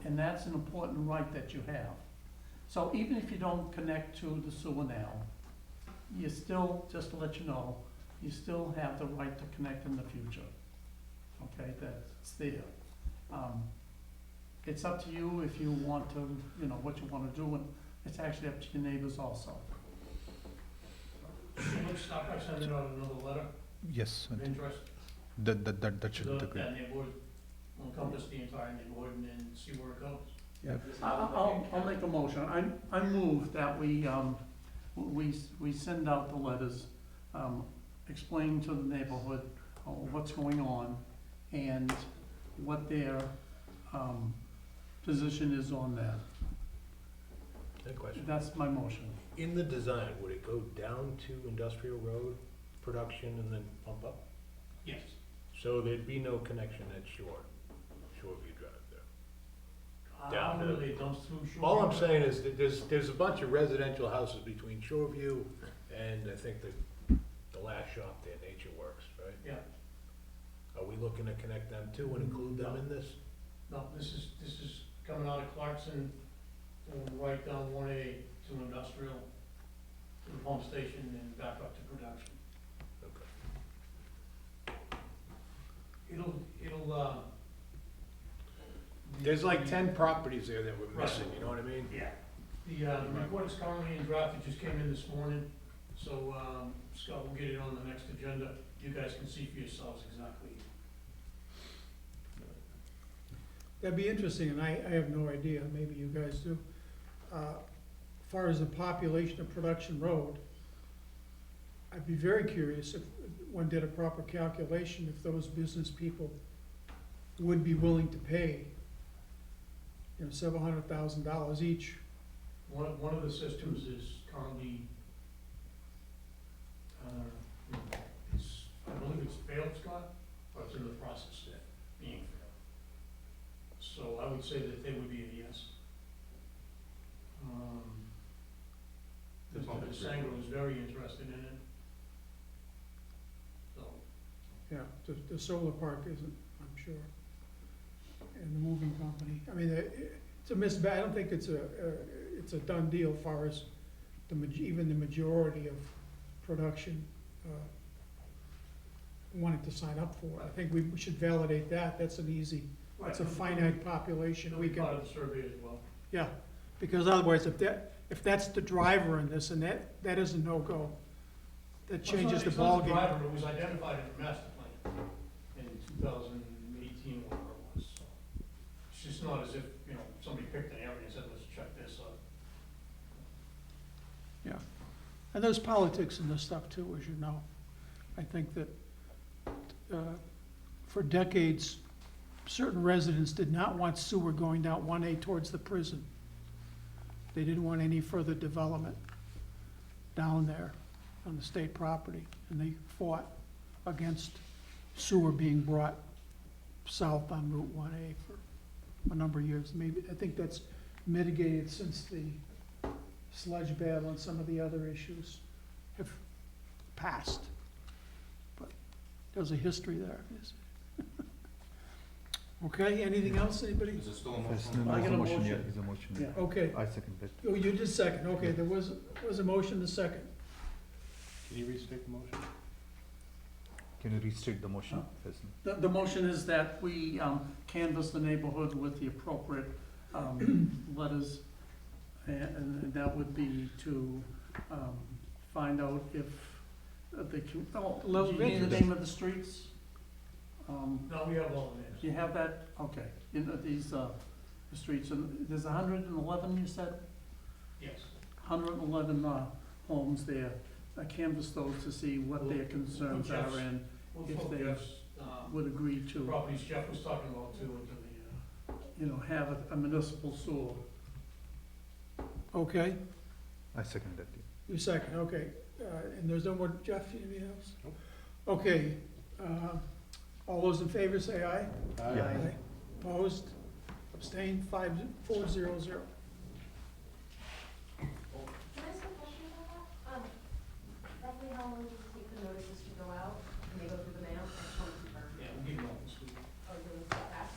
And that's an important right that you have. So even if you don't connect to the sewer now, you still, just to let you know, you still have the right to connect in the future. Okay, that's there. It's up to you if you want to, what you want to do, and it's actually up to your neighbors also. Let's start by sending out another letter Yes, of interest. that should be So good. that neighborhood will encompass the entire neighborhood and then see where it goes. I'll make a motion. I move that we send out the letters, explaining to the neighborhood what's going on and what their position is on that. Good question. That's my motion. In the design, would it go down to Industrial Road production and then pump up? Yes. So there'd be no connection at Shoreview Drive there? Down to- Really, it dumps through Shore. All I'm saying is that there's a bunch of residential houses between Shoreview and I think the last shop there, Nature Works, right? Yeah, Are we looking to connect them too and include them in this? no, this is coming out of Clarkson, going right down 1A to industrial, to the pump station and back up to production. Okay. It'll, There's like 10 properties there that we're missing, you know what I mean? Yeah. The report is currently in draft, it just came in this morning, so, Scott will get it on the next agenda. You guys can see for yourselves exactly. That'd be interesting, and I have no idea, maybe you guys do. As far as the population of Production Road, I'd be very curious if one did a proper calculation, if those business people would be willing to pay, several $100,000 each. One of the systems is currently, I believe it's failed, Scott, or it's in the process of being failed. So I would say that they would be a yes. Mr. DeSango is very interested in it. So, Yeah, the solar park isn't, I'm sure. And the moving company, I mean, it's a I don't think it's a done deal as far as even the majority of production wanted to sign up for. I think we should validate that, that's an easy, it's a finite population, it'll we be can, part of the survey as well. yeah. Because otherwise, if that's the driver in this, and that is a no-go, that changes the It's not the ballgame. driver, it was identified in the master plan in 2018, whatever it was, so. It's just not as if, somebody picked an area and said, let's check this out. Yeah, and there's politics in this stuff too, as you know. I think that for decades, certain residents did not want sewer going down 1A towards the prison. They didn't want any further development down there on the state property, and they fought against sewer being brought south on Route 1A for a number of years. Maybe, I think that's mitigated since the sludge battle and some of the other issues have passed. But there's a history there. Okay, anything else, anybody? Is it still a Yes, motion? I there's got a a motion, yeah, motion. there's a motion. Yeah. Okay, I second it. oh, you did second, okay, there was a motion to second. Can you restate the motion? Can you restate the motion? Yes. The motion is that we canvass the neighborhood with the appropriate letters, and that would be to find out if they can, oh, Level of do you need the interest. name of the streets? No, we have all of Do you have that? Okay, in these, the streets, and there's 111, you said? Yes. 111 homes there. I canvassed those to see what their concerns Well, are Jeff's- and We'll if fill they Jeff's, would agree the to, properties Jeff was talking about too, into the, you know, have a municipal sewer. Okay, I second that. you second, okay, and there's no more, Jeff, anything else? Nope. Okay, all those in favor say aye. Yeah. Opposed, abstained, 4-0-0. Can I ask a question about that? Roughly how long does it take the notices to go out? Can they go through the mail? I just want to confirm. yeah, we'll give you all this week. Oh, you're gonna step back?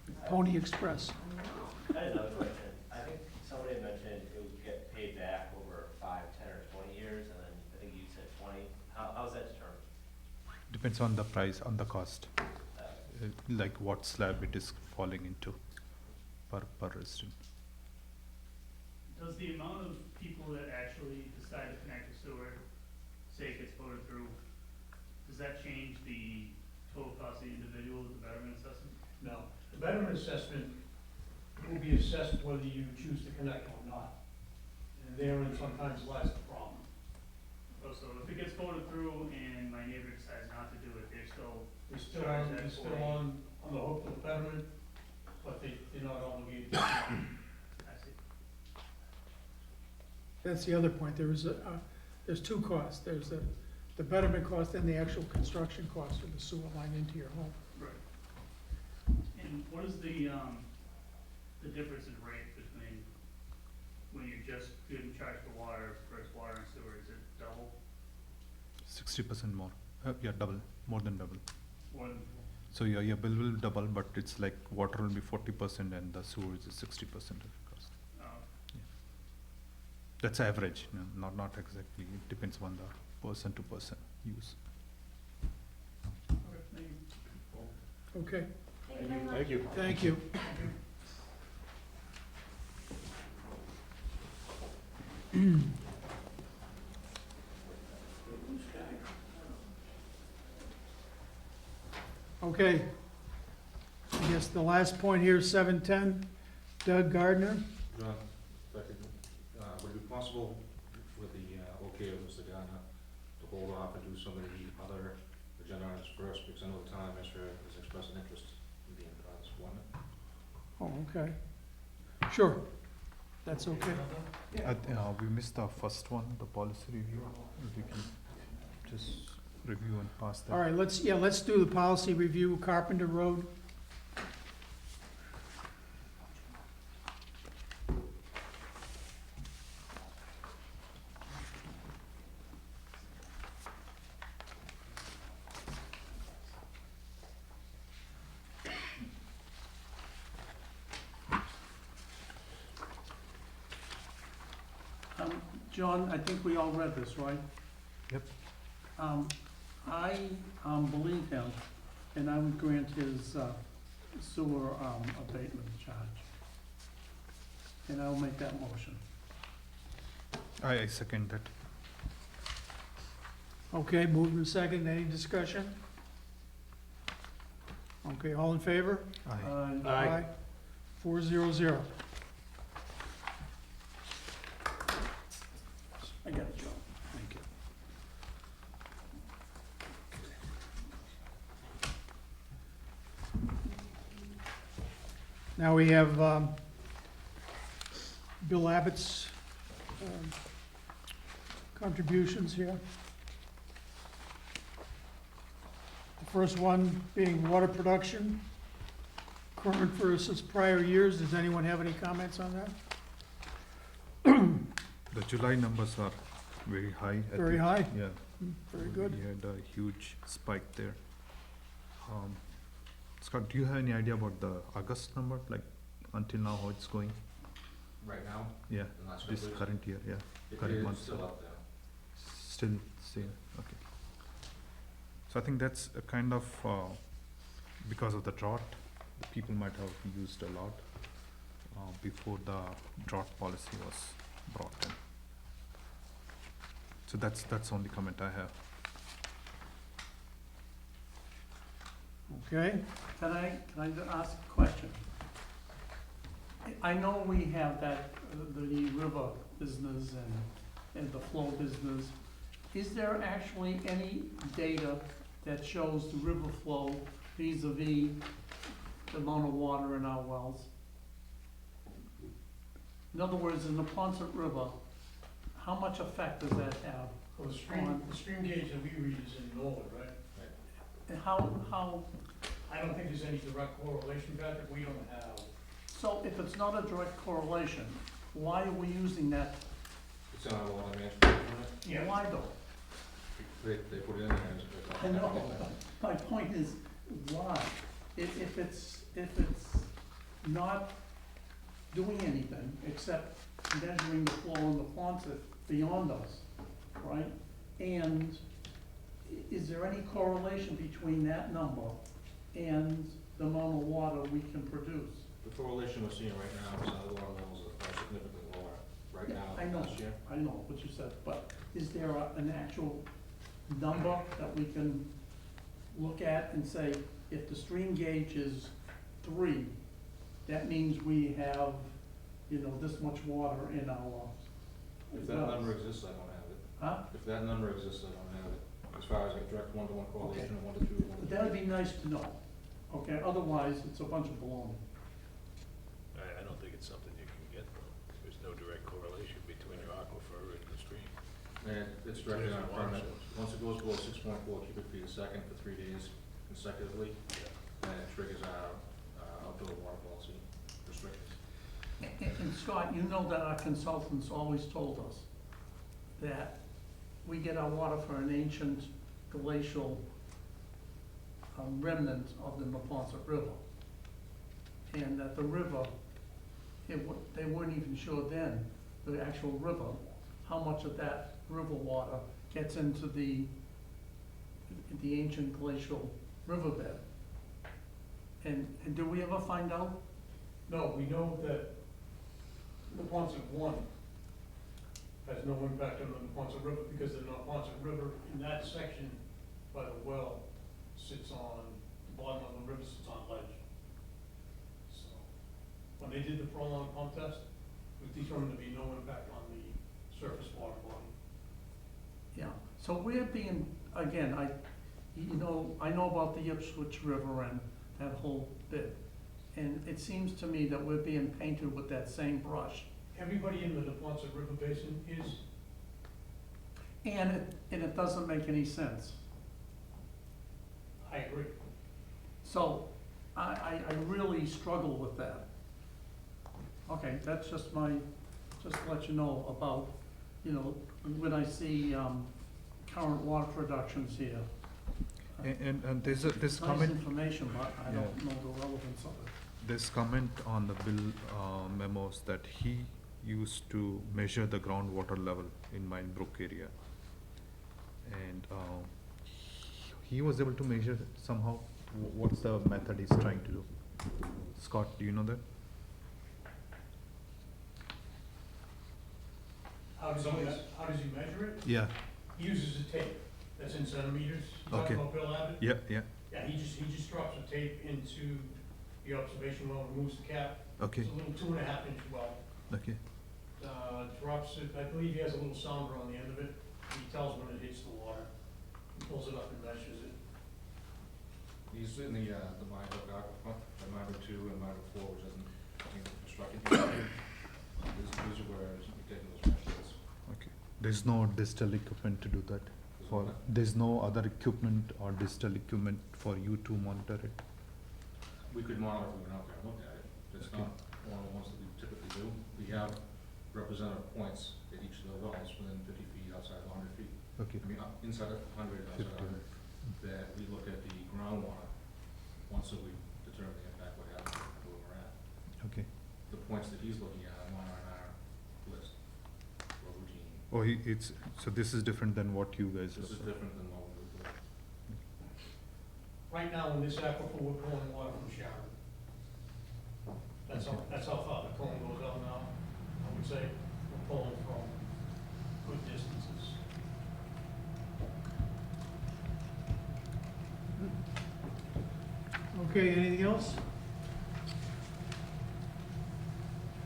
Okay. Pony Express. I had another question. I think somebody had mentioned it would get paid back over 5, 10, or 20 years, and then I think you said 20. How's that determined? Depends on the price, on the cost, Uh, like what slab it is falling into per resident. Does the amount of people that actually decide to connect to sewer, say it gets voted through, does that change the total cost of the individual with the betterment assessment? No, the betterment assessment will be assessed whether you choose to connect or not. And therein sometimes lies the problem. Oh, so if it gets voted through and my neighbor decides not to do it, they're still, They're still on the hook for the betterment, but they're not obligated to. I see. That's the other point, there's two costs, there's the betterment cost and the actual construction cost of the sewer line into your home. Right. And what is the difference in rate between when you just didn't charge for water versus water and sewer? Is it double? 60% more, yeah, double, more than double. More than, So your bill will double, but it's like water will be 40% and the sewer is 60% of the cost. That's average, you know, not exactly, it depends on the person to person use. okay, thank you. Okay, Thank you very much. Thank you. thank you. Okay, I guess the last point here, 710, Doug Gardner. John, if I could, would it be possible with the, okay of Mr. Gardner to hold off and do some of the other agenda items first, because I know the town administrator has expressed an interest in being part of this one. Oh, okay. Sure, that's okay. We missed the first one, the policy review, if we can just review and pass that. All right, let's do the policy review, Carpenter Road. John, I think we all read this, right? Yep. I believe him, and I would grant his sewer abatement charge. And I'll make that motion. I second that. Okay, moved and second, any discussion? Okay, all in favor? Aye. Aye. 4-0-0. I got it, John. Thank you. Now we have Bill Abbott's contributions here. The first one being water production, current versus prior years. Does anyone have any comments on that? The July numbers are very high. Very high? Yeah. Very good. We had a huge spike there. Scott, do you have any idea about the August number, like until now, how it's going? Right now, Yeah, the last this couple of current year, yeah, years, current it is month. still up there. Still same, okay. So I think that's a kind of, because of the drought, the people might have used a lot, before the drought policy was brought in. So that's the only comment I have. Okay? Can I ask a question? I know we have that, the river business and the flow business. Is there actually any data that shows the river flow vis-a-vis the amount of water in our wells? In other words, in the Ponset River, how much effect does that have? Well, the stream gauge that we read is in Norwood, right? And how, I don't think there's any direct correlation, Patrick, we don't have. so if it's not a direct correlation, why are we using that? It's in our water management permit. Why though? They put it in there as. I know, my point is, why? If it's not doing anything except measuring the flow in the Quonset beyond us, right? And is there any correlation between that number and the amount of water we can produce? The correlation we're seeing right now is our water levels are significantly lower right Yeah, now I than know, last year. I know what you said, but is there an actual number that we can look at and say, if the stream gauge is 3, that means we have, this much water in our If that wells? number exists, I don't have it. Huh? If that number exists, I don't have it. As far as a direct one-to-one correlation, or 1 to 2, 1 to 3. But that would be nice to know, okay, otherwise it's a bunch of baloney. I don't think it's something you can get, though. There's no direct correlation between your aquifer and the stream. And it's directly on a Water permit. source. Once it goes below 6.4 cubic feet a second for 3 days consecutively, then it triggers our outdoor water policy restrictions. And Scott, you know that our consultants always told us that we get our water for an ancient glacial remnant of the Neponset River. And that the river, they weren't even sure then, the actual river, how much of that river water gets into the ancient glacial riverbed. And do we ever find out? No, we know that the Ponset One has no impact on the Neponset River because the Neponset River in that section by the well sits on, the bottom of the river sits on ledge. So, when they did the prolonged pump test, it was determined to be no impact on the surface water body. Yeah, so we're being, again, I know about the Ipswich River and that whole bit. And it seems to me that we're being painted with that same brush. Everybody in the Neponset River Basin is, And it doesn't make any sense. I agree. So I really struggle with that. Okay, that's just just to let you know about, when I see current water productions here. And there's this It's nice comment, information, but I don't Yeah. know the relevance of it. this comment on the bill memos that he used to measure the groundwater level in Mine Brook area. And he was able to measure somehow. What's the method he's trying to do? Scott, do you know that? How does he measure it? Yeah, He uses a tape that's in centimeters. You talking Okay. about Bill Abbott? yeah, yeah, Yeah, he just drops a tape into the observation well, removes the cap. okay, It's a little 2.5-inch well. okay, Drops it, I believe he has a little sounder on the end of it. He tells when it hits the water. He pulls it up and measures it. He's in the Mine Brook Aquifer, the Mine Brook 2 and Mine Brook 4, which isn't, I think, constructed yet. These are where he's taking those measurements. okay. There's no digital equipment to do that? For, there's no other equipment or digital equipment for you to monitor it? We could monitor if we went out there and looked at it. It's Okay. not one of the ones that we typically do. We have representative points at each of the wells within 50 feet, outside 100 feet. Okay, I mean, inside of 100, outside 50. 100, that we look at the groundwater once a week determine the impact would have where we're at. Okay. The points that he's looking at are not on our list for routine. Oh, so this is different than what you guys This is have. different than what we do. Right now, in this aquifer, we're pulling water from Sharon. That's how far the cone goes out now. I would say we're pulling from good distances. Okay, anything else?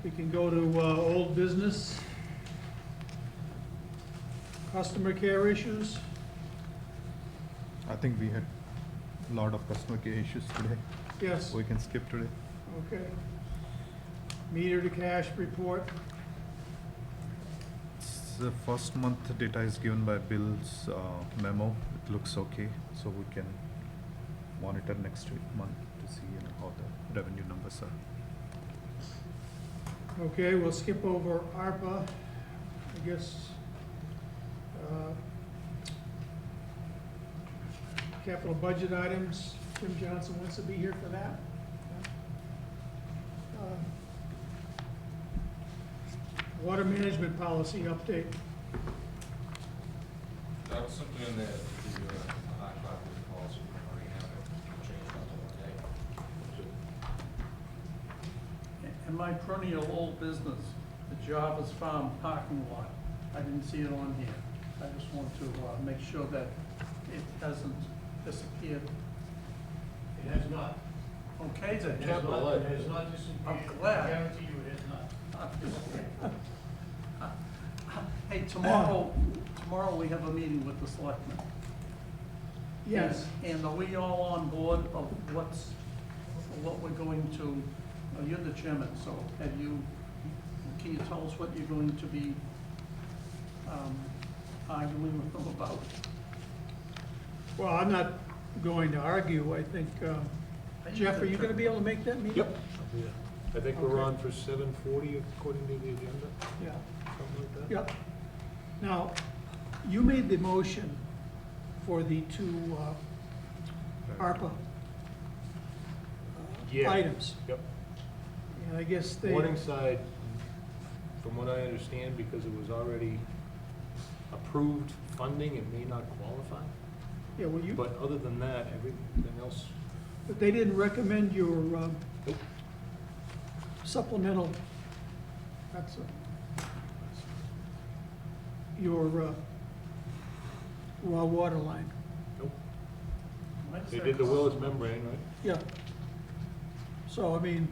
We can go to old business. Customer care issues. I think we had a lot of customer care issues today. Yes, We can skip today. okay. Meter to cash report. The first month data is given by Bill's memo. It looks okay, so we can monitor next month to see how the revenue numbers are. Okay, we'll skip over ARPA, I guess. Capital budget items, Jim Johnson wants to be here for that. Water management policy update. That was something in there, to give you a hot copy of the policy, we already have it, changed on the day. In my perennial old business, the Jarvis Farm parking lot, I didn't see it on here. I just want to make sure that it hasn't disappeared. It has not. Okay, then. It has not, it has not disappeared. I'm glad. I guarantee you it has not. Hey, tomorrow we have a meeting with the selectmen. Yes, And are we all on board of what we're going to, you're the chairman, so can you tell us what you're going to be arguing with them about? well, I'm not going to argue, I think, Jeff, are you gonna be able to make that meeting? Yep. I think we're Okay. on for 7:40 according to the agenda, Yeah, something like that. yeah. Now, you made the motion for the two ARPA Yeah. items. Yep. And I guess they, Morningside, from what I understand, because it was already approved funding, it may not qualify. yeah, well, But other than that, everything else, but they didn't recommend your Nope. supplemental, your raw water line. nope. Why does They that did the cost Willis so much? membrane, right? Yeah. So, I mean,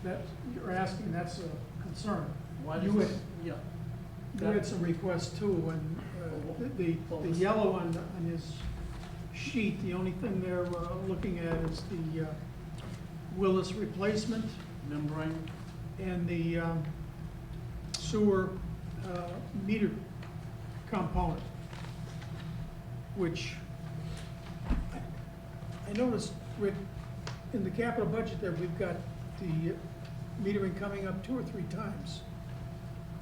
that, you're asking, that's a concern. Why You does had, it, yeah. you had some requests too, and the yellow on his sheet, the only thing they're looking at is the Willis replacement Membrane, and the sewer meter component, which I noticed, Rick, in the capital budget there, we've got the metering coming up 2 or 3 times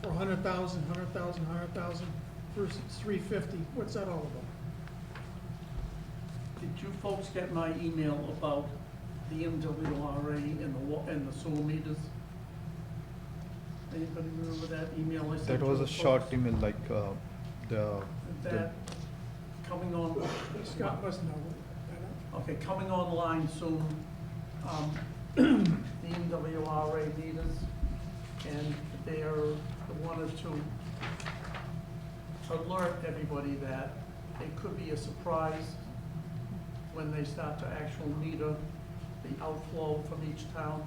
for 100,000, 100,000, 100,000 versus 350. What's that all about? did you folks get my email about the MWRA and the sewer meters? Anybody remember that email I sent? That to was the a short folks? email, like the That coming on, Scott must know. okay, coming online soon, the MWRA meters, and they're wanted to alert everybody that it could be a surprise when they start to actually meter the outflow from each town,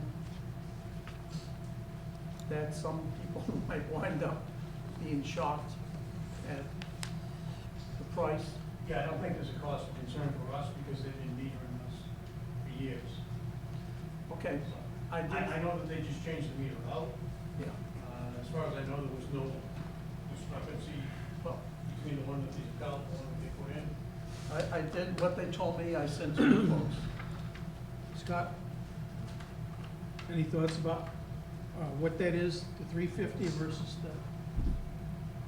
that some people might wind up being shocked at the price. Yeah, I don't think there's a cause for concern for us because they've been metering us for years. Okay, I did. I know that they just changed the meter out. Yeah, As far as I know, there was no discrepancy well, between the one that they got and the one that they put in. I did what they told me, I sent to you folks. Scott, any thoughts about what that is, the 350 versus the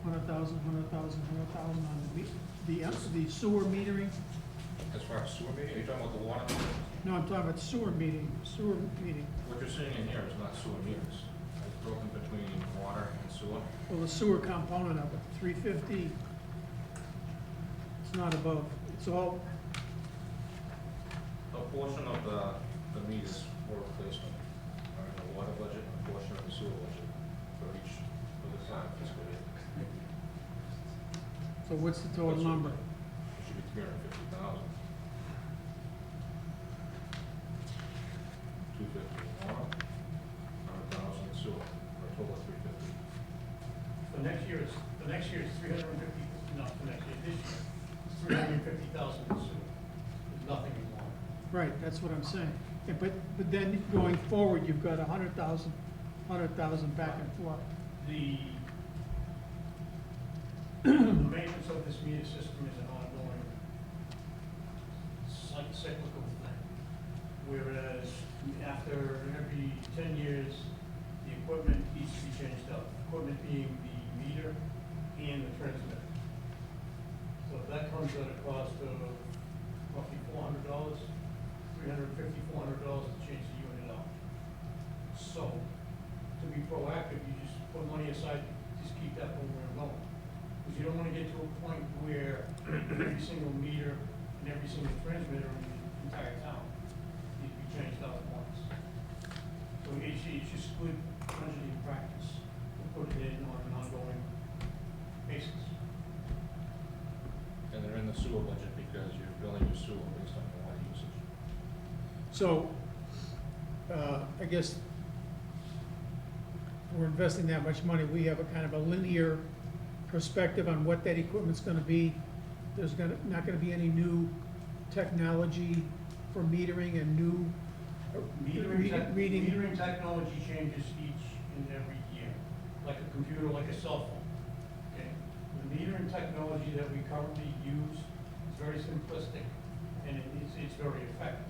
100,000, 100,000, 100,000 on the sewer metering? As far as sewer meeting, are you talking about the water? No, I'm talking about sewer meeting. What you're seeing in here is not sewer meters. It's broken between water and sewer. Well, the sewer component of it, 350, it's not above, it's all, A portion of the meters for replacement are in the water budget, and a portion of the sewer budget for each of the five fiscal year. so what's the total number? It should be 350,000. 250 in water, 100,000 in sewer, for a total of 350. For next year, it's 350, not for next year, this year, it's 350,000 in sewer. There's nothing in water. Right, that's what I'm saying. Yeah, but then going forward, you've got 100,000 back and forth. The maintenance of this meter system is an ongoing cyclical thing. Whereas after every 10 years, the equipment needs to be changed out. Equipment being the meter and the transmitter. So that comes at a cost of roughly $400, $350, $400 to change the unit out. So, to be proactive, you just put money aside, just keep that program going. Because you don't wanna get to a point where every single meter and every single transmitter in the entire town needs to be changed out at once. So it's just good budgeting practice to put it in on an ongoing basis. And they're in the sewer budget because you're billing your sewer based on the water usage. So, I guess we're investing that much money, we have a kind of a linear perspective on what that equipment's gonna be. There's not gonna be any new technology for metering and new reading. Metering technology changes each and every year, like a computer, like a cell phone. Okay? The metering technology that we currently use is very simplistic and it's very effective,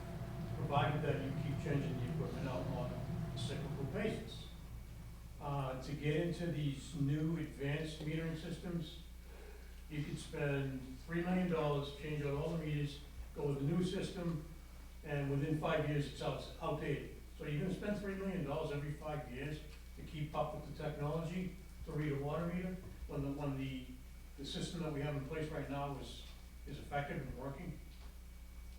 provided that you keep changing the equipment out on a cyclical basis. To get into these new advanced metering systems, you could spend $3 million, change out all the meters, go with the new system, and within 5 years, it's outdated. So you're gonna spend $3 million every 5 years to keep up with the technology to read a water meter, when the system that we have in place right now is effective and working.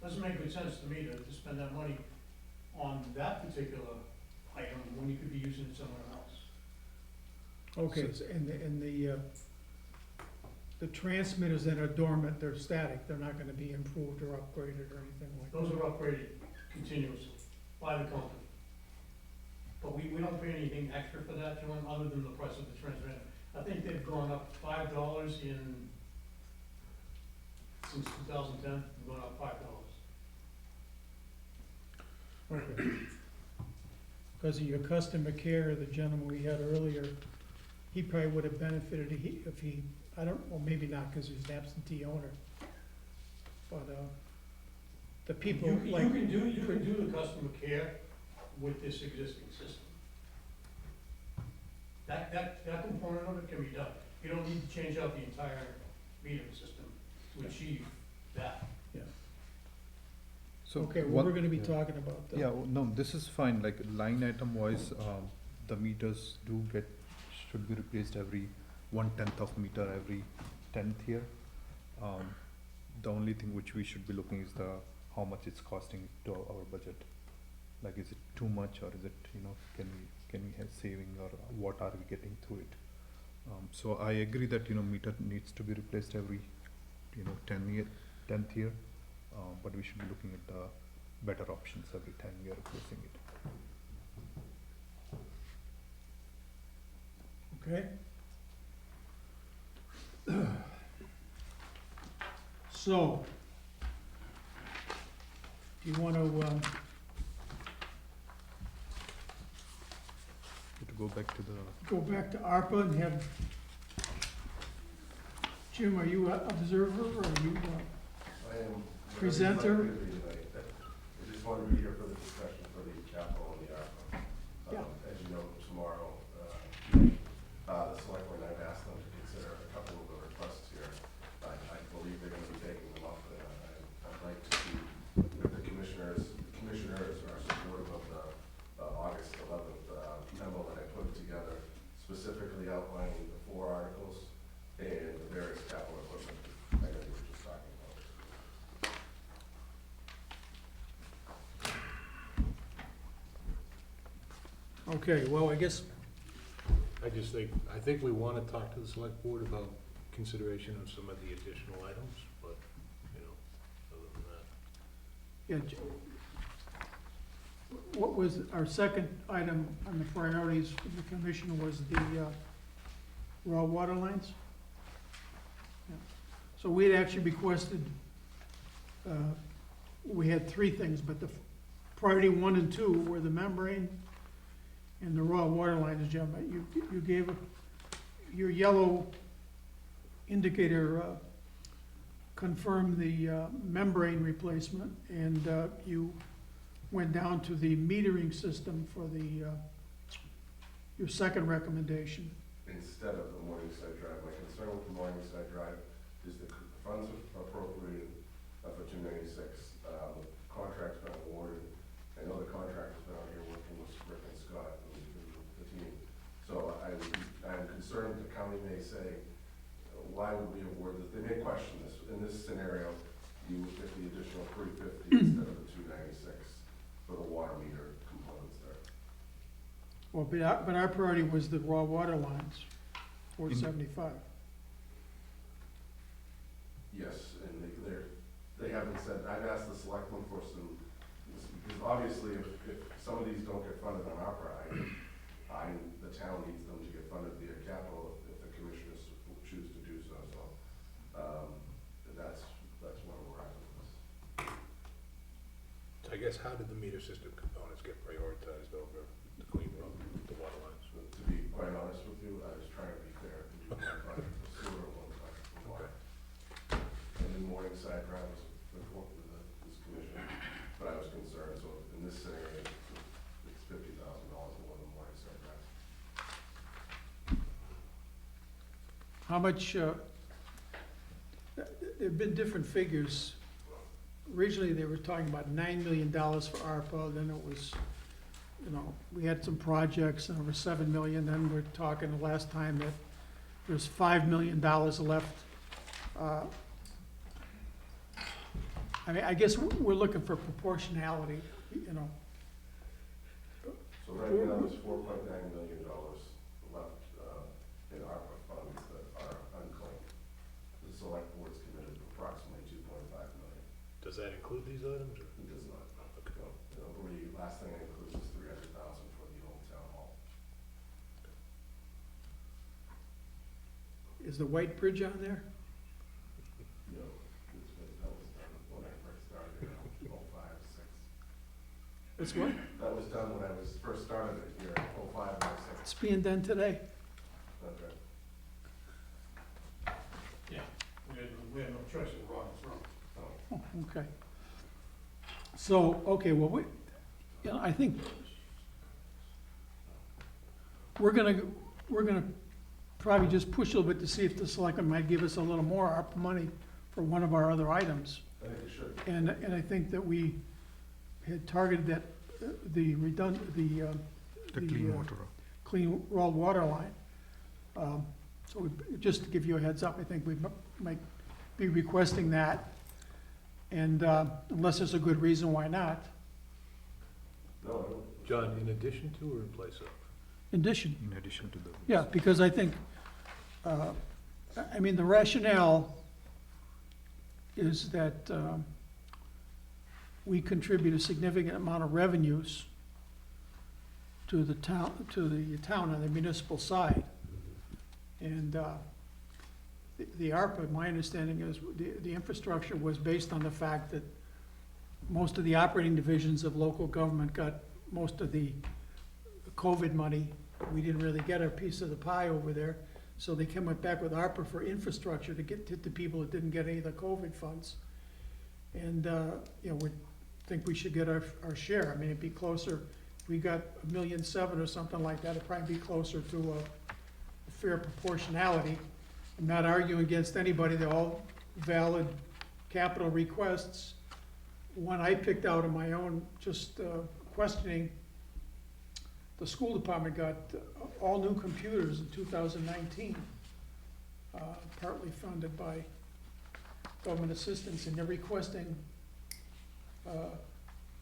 Doesn't make good sense to me to spend that money on that particular item when you could be using it somewhere else. Okay, and the transmitters that are dormant, they're static, they're not gonna be improved or upgraded or anything like that? Those are upgraded continuously by the company. But we don't pay anything extra for that, John, other than the price of the transmitter. I think they've gone up $5 since 2010, they've gone up $5. Okay. Because of your customer care, the gentleman we had earlier, he probably would have benefited if he, I don't, well, maybe not because he's an absentee owner. But, the people You like. can do the customer care with this existing system. That component of it can be done. You don't need to change out the entire metering system to achieve that. So Okay, well, what- we're gonna be yeah. talking about that. Yeah, no, this is fine, like line item wise, the meters should be replaced every 1/10 of meter every 10th year. The only thing which we should be looking is how much it's costing to our budget. Like, is it too much or is it, can we have saving or what are we getting through it? So I agree that, meter needs to be replaced every, 10th year. But we should be looking at the better options every time we are replacing it. Okay. So, do you want to, To go back to the, go back to ARPA and have, Jim, are you an observer or are you, I am. Presenter. I just wanted to be here for the discussion for the capital and the ARPA. Yeah. As you know, tomorrow, the selectmen, I've asked them to consider a couple of the requests here. I believe they're gonna be taking them up, and I'd like to Okay, well, I guess, I just think, I think we wanna talk to the select board about consideration of some of the additional items, but, you know, other than that. yeah, what was, our second item on the priorities for the commission was the raw water lines? Yeah. So we had actually requested, we had three things, but the priority 1 and 2 were the membrane and the raw water lines, Jim. You gave, your yellow indicator confirmed the membrane replacement, and you went down to the metering system for the, your second recommendation. Instead of the Morningside Drive. My concern with the Morningside Drive is the funds are appropriated for 296. The contract's been awarded. I know the contractor's been out here working with Rick and Scott and the team. So I'm concerned the county may say, why would we award this? They may question this. In this scenario, you would get the additional 350 instead of the 296 for the water meter components there. Well, but our priority was the raw water lines, 475. Yes, and they haven't said, I've asked the selectmen for some, because obviously if some of these don't get funded on ARPA, the town needs them to get funded via capital if the commissioners choose to do so, that's where we're at with this. So I guess how did the meter system components get prioritized over the clean run, the water lines? But to be quite honest with you, I was trying to be fair and do one project for sewer and one project for water. And then Morningside Drive was before this commission, but I was concerned, so in this scenario, it's $50,000 more than Morningside Drive. How much, there've been different figures. Originally, they were talking about $9 million for ARPA, then it was, you know, we had some projects, and over $7 million, then we're talking the last time that there's $5 million left. I mean, I guess we're looking for proportionality, you know. So right now, there's $4.9 million left in ARPA funds that are unclaimed. The select board's committed approximately $2.5 million. Does that include these items, or? It does not. Okay. No, the last thing I included was $300,000 for the old town hall. Is the White Bridge on there? No, that was done when I first started here, 05, 06. That's what? That was done when I was first started it here, 05 and 06. It's being done today. That's right. Yeah, we had no choice in Ron's room. Oh, okay. So, okay, well, you know, I think we're gonna probably just push a little bit to see if the selectmen might give us a little more ARPA money for one of our other items. I think it should. And I think that we had targeted that, the clean water. clean raw water line. So just to give you a heads up, I think we might be requesting that. And unless there's a good reason why not. No, I don't. John, in addition to or in place of? In addition, In addition to the. yeah, because I think, I mean, the rationale is that we contribute a significant amount of revenues to the town on the municipal side. And the ARPA, my understanding is, the infrastructure was based on the fact that most of the operating divisions of local government got most of the COVID money. We didn't really get our piece of the pie over there, so they came back with ARPA for infrastructure to get to the people that didn't get any of the COVID funds. And, you know, we think we should get our share. I mean, it'd be closer, if we got $1.7 million or something like that, it'd probably be closer to a fair proportionality. I'm not arguing against anybody, they're all valid capital requests. One I picked out on my own, just questioning, the school department got all new computers in 2019, partly funded by government assistance, and they're requesting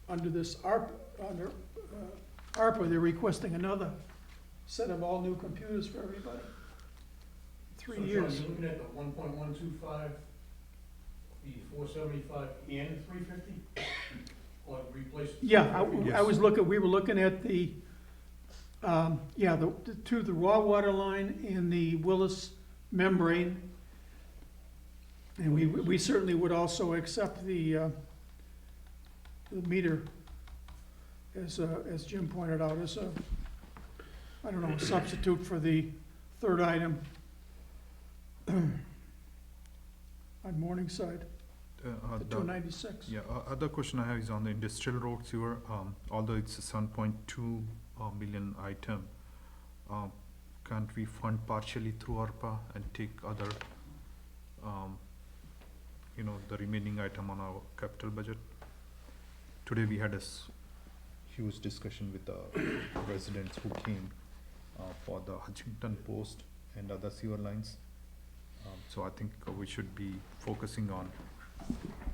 under this ARPA, ARPA, they're requesting another set of all new computers for everybody. 3 years. So John, you're looking at the 1.125, the 475, and the 350? Or replace? Yeah, Yes. we were looking at the the raw water line and the Willis membrane. And we certainly would also accept the meter, as Jim pointed out, as a, I don't know, substitute for the third item on Morningside, the 296. Yeah, other question I have is on the industrial road sewer, although it's a 7.2 million item, can't we fund partially through ARPA and take other, the remaining item on our capital budget? Today we had a huge discussion with the residents who came for the Hutchington Post and other sewer lines. So I think we should be focusing on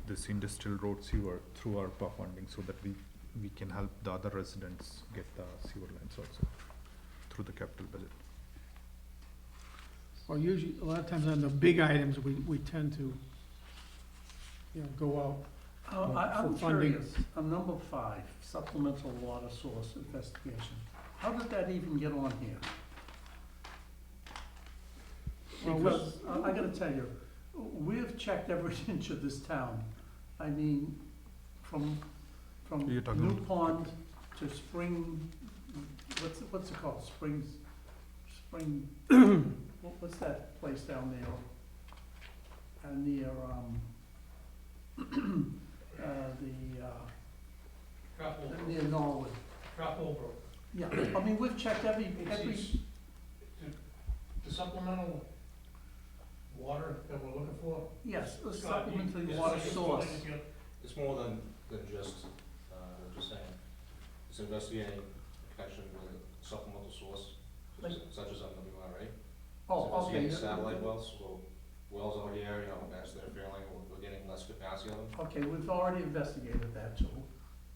this industrial road sewer through ARPA funding so that we can help the other residents get the sewer lines also through the capital budget. Well, usually, a lot of times on the big items, we tend to, go out. I'm For funding. curious, on number 5, supplemental water source investigation, how did that even get on here? Well, Because, I gotta tell you, we've checked every inch of this town. I mean, from You're talking New about- Pond to Spring, what's it called, Spring, what's that place down there? Near, near Norwood. Crapple. Yeah, I mean, we've checked every, The supplemental water that we're looking for? yes, the Scott, you- supplementary is water this source. something that It's more than just, saying, it's investigating connection with a supplemental source, such as MWRA. Oh, It's okay. investigating satellite wells, so wells out here, as they're failing, we're getting less capacity of them. Okay, we've already investigated that too.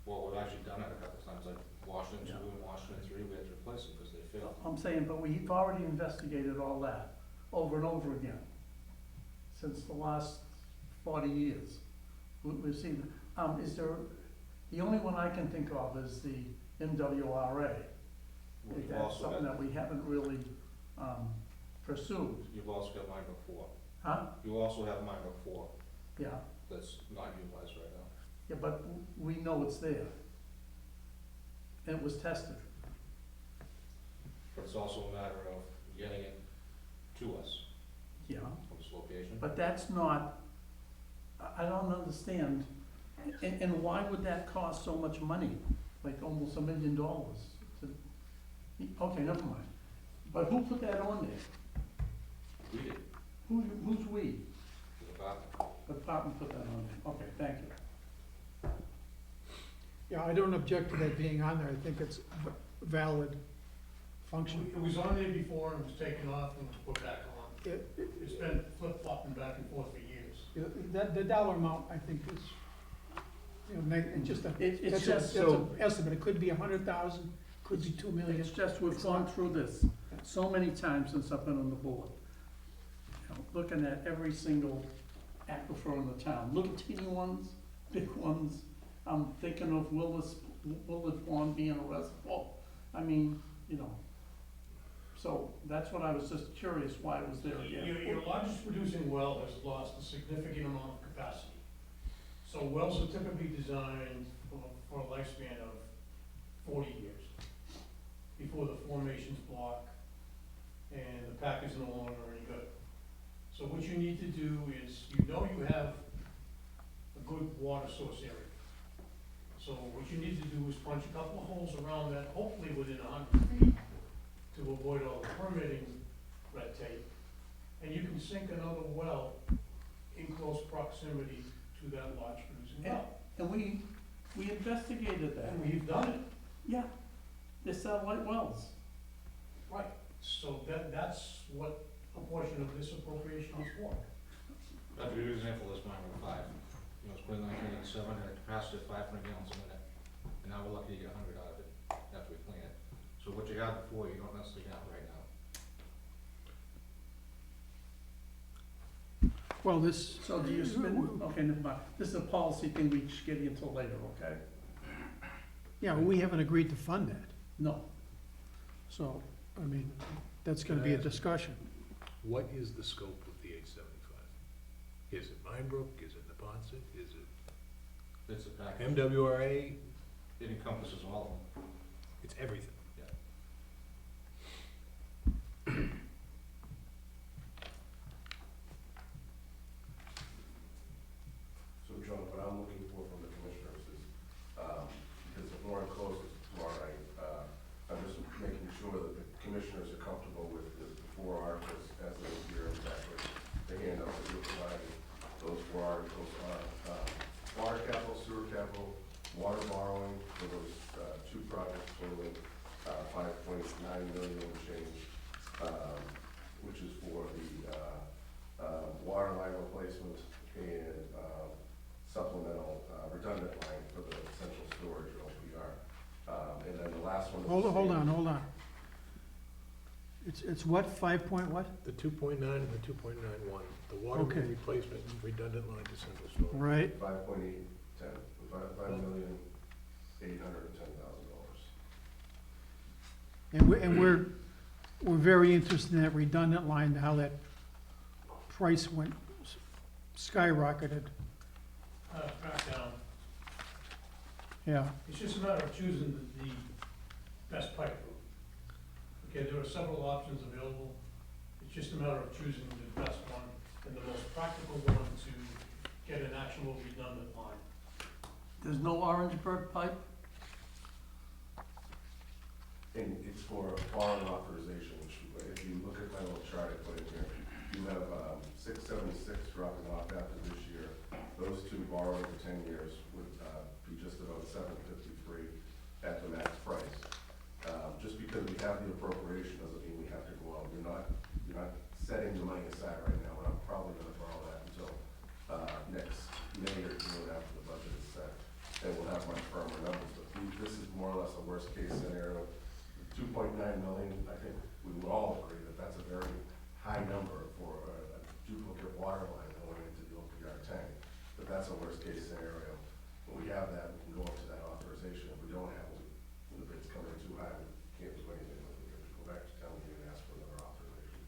Well, we've actually done it a couple times, like Washington 2 Yeah. and Washington 3, we had to replace them because they failed. I'm saying, but we've already investigated all that over and over again, since the last 40 years. We've seen, is there, the only one I can think of is the MWRA. You've That's also something got, that we haven't really pursued. you've also got Minebrook 4. Huh? You also have Minebrook 4 Yeah, that's not utilized right now. yeah, but we know it's there. And it was tested. But it's also a matter of getting it to us Yeah. from this location. But that's not, I don't understand, and why would that cost so much money? Like almost $1 million to, okay, never mind. But who put that on there? We did, Who's we? the department. The department put that on there, okay, thank you. Yeah, I don't object to that being on there, I think it's a valid function. It was on there before and it was taken off and was put back on. It's been flip-flopping back and forth for years. The dollar amount, I think, is, it's just a, It's it's just an estimate, it could be 100,000, could be 2 million. It's just, we've gone through this so many times since I've been on the board. Looking at every single aquifer in the town, little teeny ones, big ones. I'm thinking of Willis Pond being a reservoir. I mean, so that's what I was just curious why it was there again. Your largest producing well has lost a significant amount of capacity. So wells are typically designed for a lifespan of 40 years before the formations block and the pack is no longer any good. So what you need to do is, you have a good water source area. So what you need to do is punch a couple of holes around that, hopefully within 100 feet, to avoid all the permitting red tape. And you can sink another well in close proximity to that large producing well. And we investigated that. And we've done it, Yeah, they're satellite wells. right. So that's what a portion of this appropriation is for. I'll give you an example, this Minebrook 5. It's put in 1987, had a capacity of 500 gallons a minute, and now we're lucky to get 100 out of it after we clean it. So what you had before, you don't necessarily have right now. Well, this, So do you spend, okay, never mind. This is a policy thing we should get into later, okay? yeah, we haven't agreed to fund that, No. so, I mean, that's gonna be a discussion. What is the scope of the 875? Is it Minebrook, is it Neponset, is it It's a package. MWRA? It encompasses all of them. It's everything. So John, what I'm looking for from the commissioners is, because the warrant closes tomorrow night, I'm just making sure that the commissioners are comfortable with the 4 articles as they appear exactly. The handout that you're providing, those 4 articles are, water capital, sewer capital, water borrowing for those, 2 projects totaling, 5.9 million and change, which is for the, water line replacement and, supplemental, redundant line for the central storage or OPR. And then the last one is. Hold on. It's what, 5 point what? The 2.9 and the 2.91, the water Okay. main replacement and redundant line to central storage. Right, 5.810, $5,810,000. and we're very interested in that redundant line, how that price went, skyrocketed, Back down. yeah. It's just a matter of choosing the best pipe route. Okay, there are several options available. It's just a matter of choosing the best one and the most practical one to get an actual redundant line. There's no Orangeburg pipe? And it's for foreign authorization, which, if you look at my little chart I put in here, you have 676 dropping off after this year. Those 2 borrowed for 10 years would be just about 753 at the max price. Just because we have the appropriation doesn't mean we have to go out. You're not setting the money aside right now, and I'm probably gonna borrow that until next May or June after the budget is set. And we'll have much firmer numbers, but this is more or less a worst case scenario. 2.9 million, I think we would all agree that that's a very high number for a duplicate water line going into the OPR tank. But that's a worst case scenario. When we have that, we can go up to that authorization. If we don't have it, when the bid's coming in too high, we can't do anything with it. We have to go back to town meeting and ask for another authorization.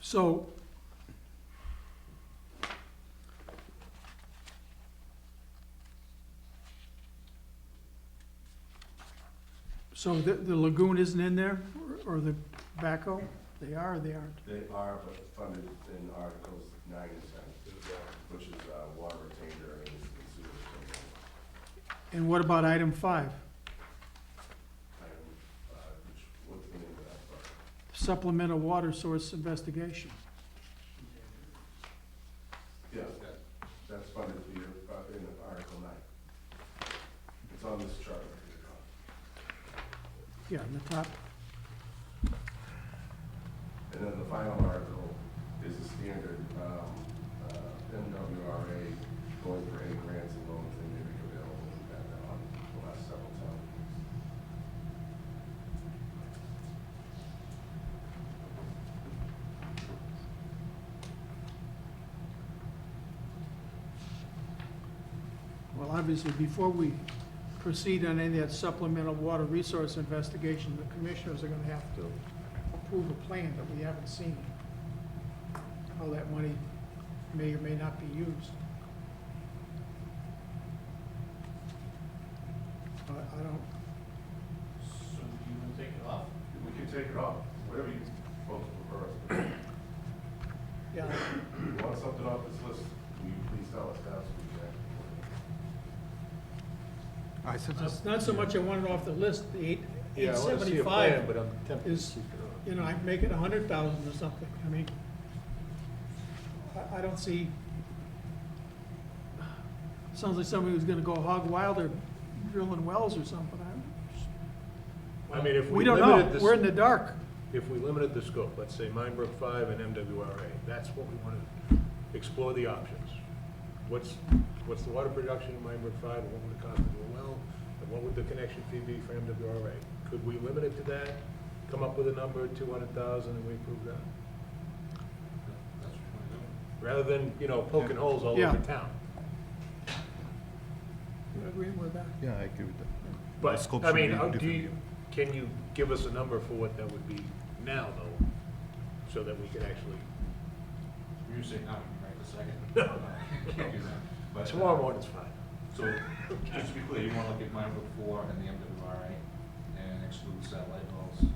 So, So the lagoon isn't in there, or the backhoe? They are or they aren't? they are but funded in Articles 9 and 10, which is water retainer and sewer retainer. And what about item 5, What's the name of that part? supplemental water source investigation? Yeah, that's funded in Article 9. It's on this chart right Yeah, in the top, here. And then the final article is the standard MWRA going for any grants and loans they may make available. We've had that on the last several times. well, obviously, before we proceed on any of that supplemental water resource investigation, the commissioners are gonna have to approve a plan that we haven't seen, how that money may or may not be used. I don't, So do you want to take it off? We can take it off, whatever you folks prefer. yeah, If you want something off this list, will you please tell us now so we can? I suggest. it's not so much I want it off the list, the Yeah, I wanna see a plan, 875, but I'm tempted to is- keep it on. you know, I'd make it 100,000 or something, I mean, I don't see, sounds like somebody who's gonna go hog wild or drilling wells or something, I mean, if we we don't limited know, we're in the the, dark. if we limited the scope, let's say Minebrook 5 and MWRA, that's what we want to explore the options. What's the water production in Minebrook 5, and what would it cost to do a well? And what would the connection fee be for MWRA? Could we limit it to that, come up with a number, 200,000, and we approve that? That's what you wanna do. Rather than, you know, poking holes all Yeah. over town. You agree with that? Yeah, I agree with that. The But, scope I should mean, be do different, you, can you give us a number for what that would be now, though? So that we can actually, You say no, right this second? You can't do that. But, tomorrow morning's fine. So, just to be clear, you wanna look at Minebrook 4 and the MWRA and exclude satellite wells?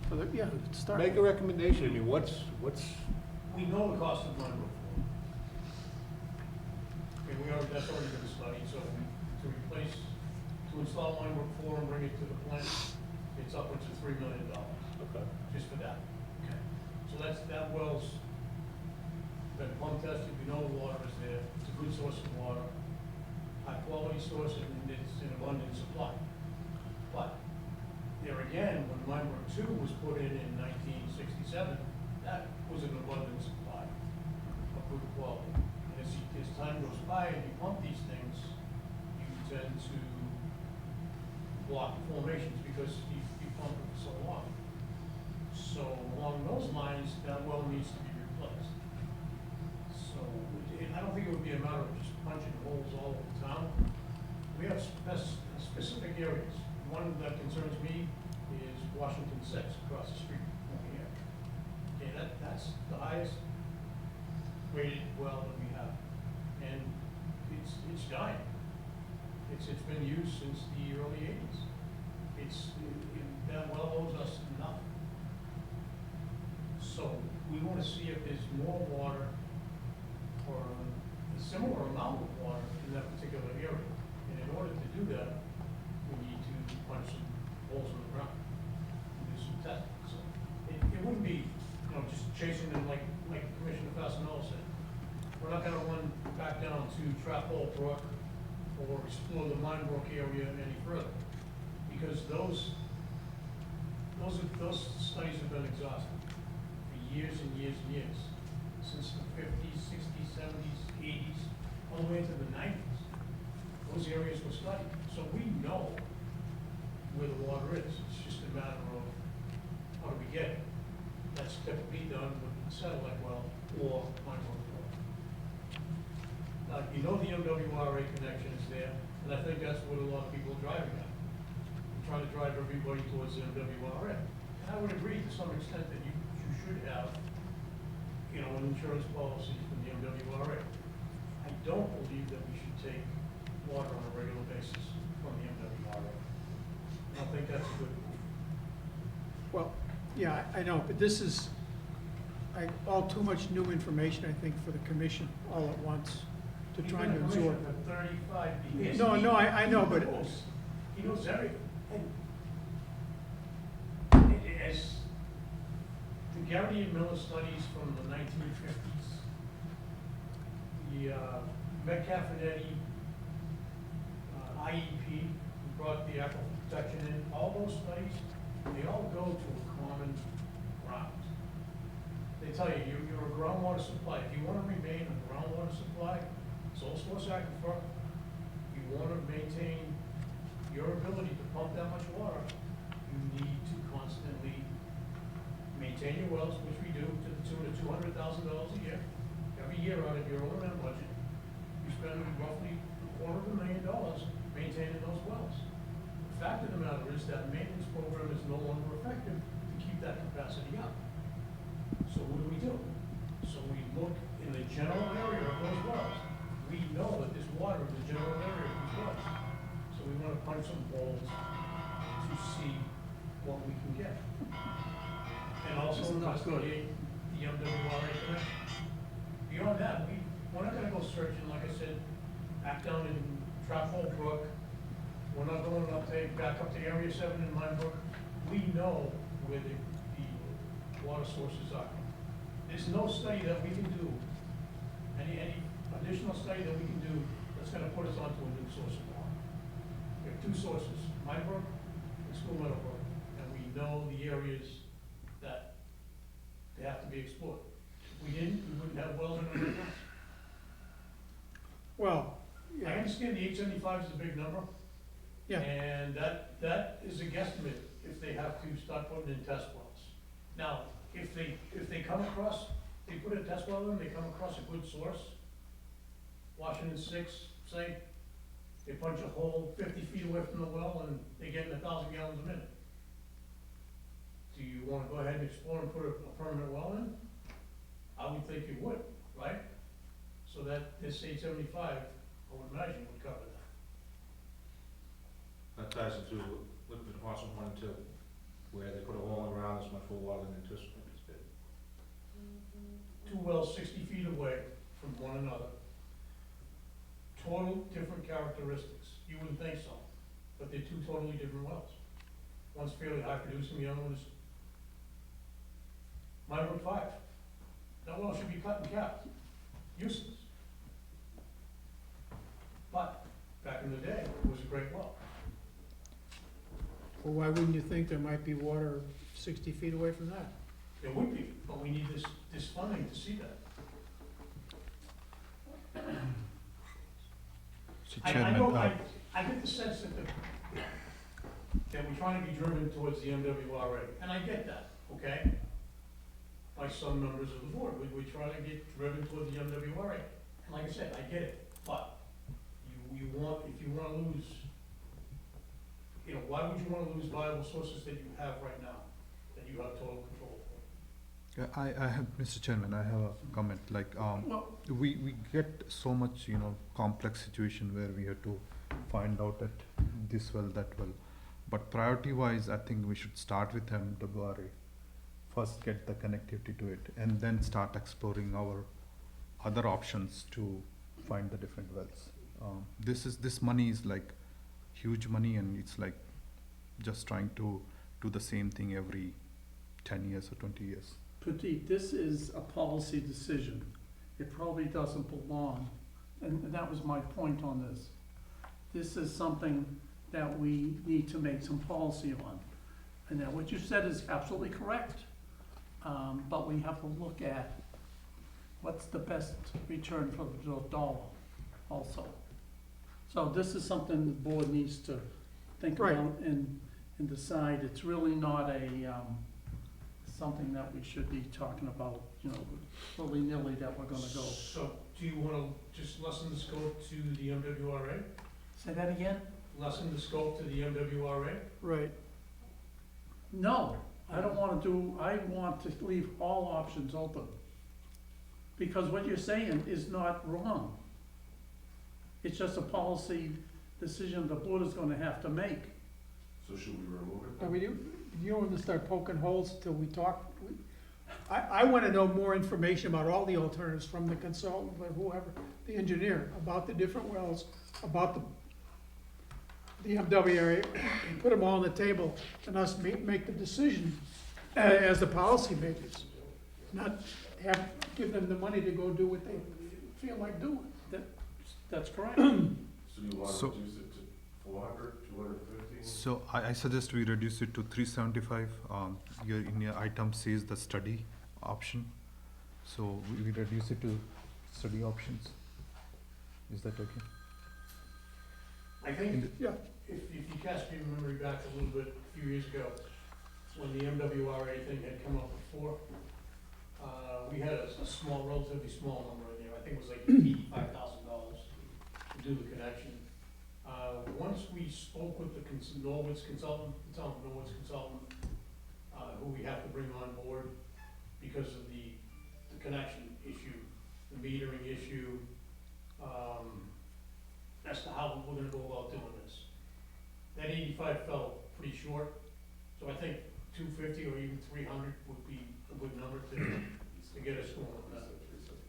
For the, yeah, start. Make a recommendation, I mean, what's, We know the cost of line work for. Okay, that's already been studied, so to replace, to install line work 4 and bring it to the plant, it's upwards of $3 million, okay. just for that. Okay. So that well's been pump tested, we know the water is there, it's a good source of water, high quality source, and it's in abundant supply. But, there again, when line work 2 was put in 1967, that was an abundant supply of good quality. And as time goes by and you pump these things, you tend to block formations because you pump it for so long. So along those lines, that well needs to be replaced. So I don't think it would be a matter of just punching holes all over town. We have specific areas. One that concerns me is Washington 6 across the street from here. Okay, that's the highest rated well that we have. And it's dying. It's been used since the early 80s. That well owes us nothing. So we want to see if there's more water or a similar amount of water in that particular area. And in order to do that, we need to punch some holes in the ground and do some testing. So it wouldn't be, just chasing them like Commissioner Fasenello said. We're not gonna run back down to Trap Hole Brook or explore the Minebrook area any further. Because those studies have been exhausted for years and years and years. Since the 50s, 60s, 70s, 80s, all the way into the 90s. Those areas were studied. So we know where the water is. It's just a matter of how do we get it. That's typically done with satellite well or Minebrook well. Now, you know the MWRA connection is there, and I think that's what a lot of people are driving at. They're trying to drive everybody towards the MWRA. And I would agree to some extent that you should have, an insurance policy from the MWRA. I don't believe that we should take water on a regular basis from the MWRA. I don't think that's a good move. Well, yeah, I know, but this is all too much new information, I think, for the commission all at once to try to absorb. For 35 years. No, I know, but He knows everything. As the Garrity and Miller studies from the 1950s, the Metcalf and Eddy IEP, who brought the aquifer protection in, all those studies, they all go to a common ground. They tell you, you're a groundwater supply. If you want to remain a groundwater supply, sole source aquifer, you want to maintain your ability to pump that much water, you need to constantly maintain your wells, which we do to the tune of $200,000 a year. Every year out of your O&M budget, you spend roughly $250,000 maintaining those wells. The fact of the matter is that maintenance program is no longer effective to keep that capacity up. So what do? So we look in the general area of those wells. We know that there's water in the general area of these wells. So we want to punch some holes to see what we can get. And also investigate the MWRA connection. Beyond that, we're not gonna go searching, like I said, back down in Trap Hole Brook. We're not going back up to Area 7 in Minebrook. We know where the water sources are. There's no study that we can do, any additional study that we can do that's gonna put us onto a new source of water. We have two sources, Minebrook and School Meadowbrook, and we know the areas that they have to be explored. If we didn't, we wouldn't have wells in our house. well, I yeah, understand the 875 is a big number, Yeah. And that is a guesstimate if they have to start putting in test wells. Now, if they come across, they put a test well in, they come across a good source, Washington 6, say, they punch a hole 50 feet away from the well and they get 1,000 gallons a minute. Do you wanna go ahead and explore and put a permanent well in? I would think you would, right? So that this 875, I would imagine, would cover that. That ties into what the Department wanted to, where they put a hole in the ground that's much more water than anticipated. Two wells 60 feet away from one another. Total different characteristics. You wouldn't think so, but they're two totally different wells. One's fairly high producing, the other one is mine were 5. That well should be cut and capped, useless. But back in the day, it was a great well. Well, why wouldn't you think there might be water 60 feet away from that? There would be, but we need this funding to see that. So I Chairman, know, I get the sense that that we're trying to be driven towards the MWRA, and I get that, okay? By some members of the board, we try to get driven towards the MWRA, and like I said, I get it, but you want, if you wanna lose, you know, why would you wanna lose viable sources that you have right now, that you have total control over? I have, Mr. Chairman, I have a comment, like, Well, we get so much, complex situation where we have to find out at this well, that well. But priority wise, I think we should start with MWRA. First get the connectivity to it and then start exploring our other options to find the different wells. This money is like huge money, and it's like just trying to do the same thing every 10 years or 20 years. Pradeep, this is a policy decision. It probably doesn't belong, and that was my point on this. This is something that we need to make some policy on. And that what you said is absolutely correct. But we have to look at what's the best return for the dollar also. So this is something the board needs to think Right. about and decide. It's really not a, something that we should be talking about, willy-nilly that we're gonna go. So, do you wanna just lessen the scope to the MWRA? Say that again? Lessen the scope to the MWRA? Right. No, I don't wanna I want to leave all options open. Because what you're saying is not wrong. It's just a policy decision the board is gonna have to make. So should we remove it? I mean, you don't want to start poking holes till we talk. I want to know more information about all the alternatives from the consultant, or whoever, the engineer, about the different wells, about the MW area, and put them all on the table, and us make the decision as the policymakers. Not give them the money to go do what they feel like doing. That's correct. So you want So- to reduce it to 400, 250? So I suggest we reduce it to 375. In your item says the study option. So we reduce it to study options. Is that okay? I think, Yeah. if you cast your memory back a little bit, a few years ago, when the MWRA thing had come up before, we had a small, relatively small number in there, I think it was like $85,000 to do the connection. Once we spoke with the Norwood's consultant, who we have to bring on board because of the connection issue, the metering issue, as to how we're gonna go about doing this. That 85 fell pretty short, so I think 250 or even 300 would be a good number to get us going with that.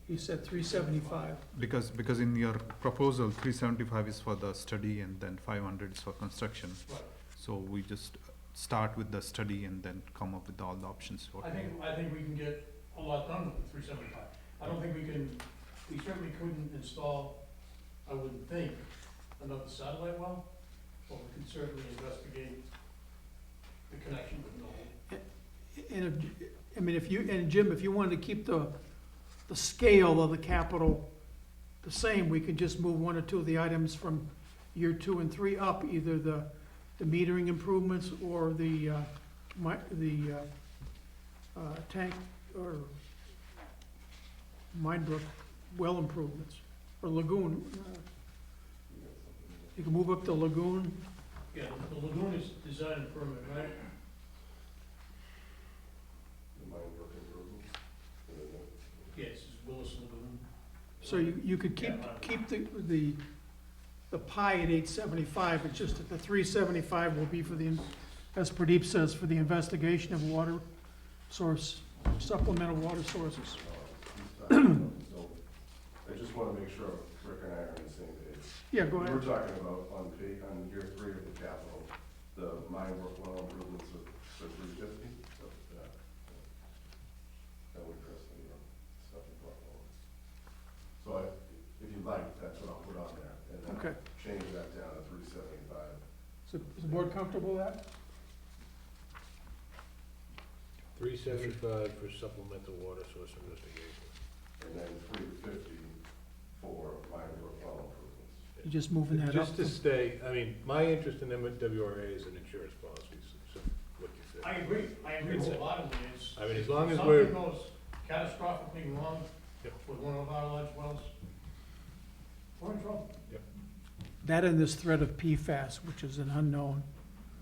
He said 375. Because in your proposal, 375 is for the study and then 500 is for construction. Right. So we just start with the study and then come up with all the options. I think we can get a lot done with the 375. I don't think we certainly couldn't install, I wouldn't think, another satellite well, but we can certainly investigate the connection with Noel. And Jim, if you wanted to keep the scale of the capital the same, we could just move one or two of the items from year 2 and 3 up, either the metering improvements or the tank or Minebrook well improvements, or lagoon. You can move up the lagoon. Yeah, the lagoon is design and permit, right? The Minebrook improvements. And then Yes, it's Willis Lagoon. So you could keep the pie at 875, it's just that the 375 will be for the, as Pradeep says, for the investigation of water source, supplemental water sources. So I just wanna make sure Rick and I are on the same page. Yeah, go We ahead. were talking about on year 3 of the capital, the Minebrook well improvements of 350, so, that would address the stuff you brought forward. So if you'd like, that's what I'll put on there, and then Okay. change that down to 375. So is the board comfortable with that? 375 for supplemental water source investigation. And then 350 for Minebrook well improvements. You're just moving that up? Just to stay, I mean, my interest in MWRA is in insurance policies, so what you said. I agree wholeheartedly, it's. I mean, as long as if we're- something goes catastrophically wrong Yep. with one of our large wells, we're in trouble. That and this threat of PFAS, which is an unknown.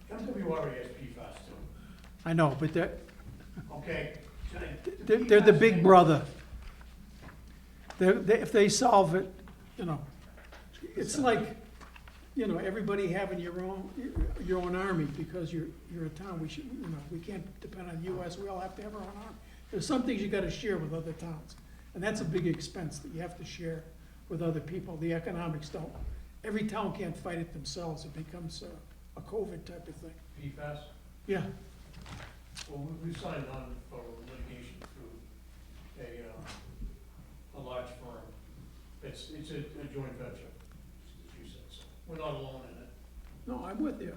MWRA has PFAS too, I know, but okay? they're the big brother. If they solve it, it's like, everybody having your own army, because you're a town, we can't depend on the US, we all have to have our own army. There's some things you gotta share with other towns, and that's a big expense that you have to share with other people. The economics don't, every town can't fight it themselves, it becomes a COVID type of thing. PFAS, Yeah, well, we signed on for litigation through a large firm. It's a joint venture, as you said, so we're not alone in it. no, I'm with you.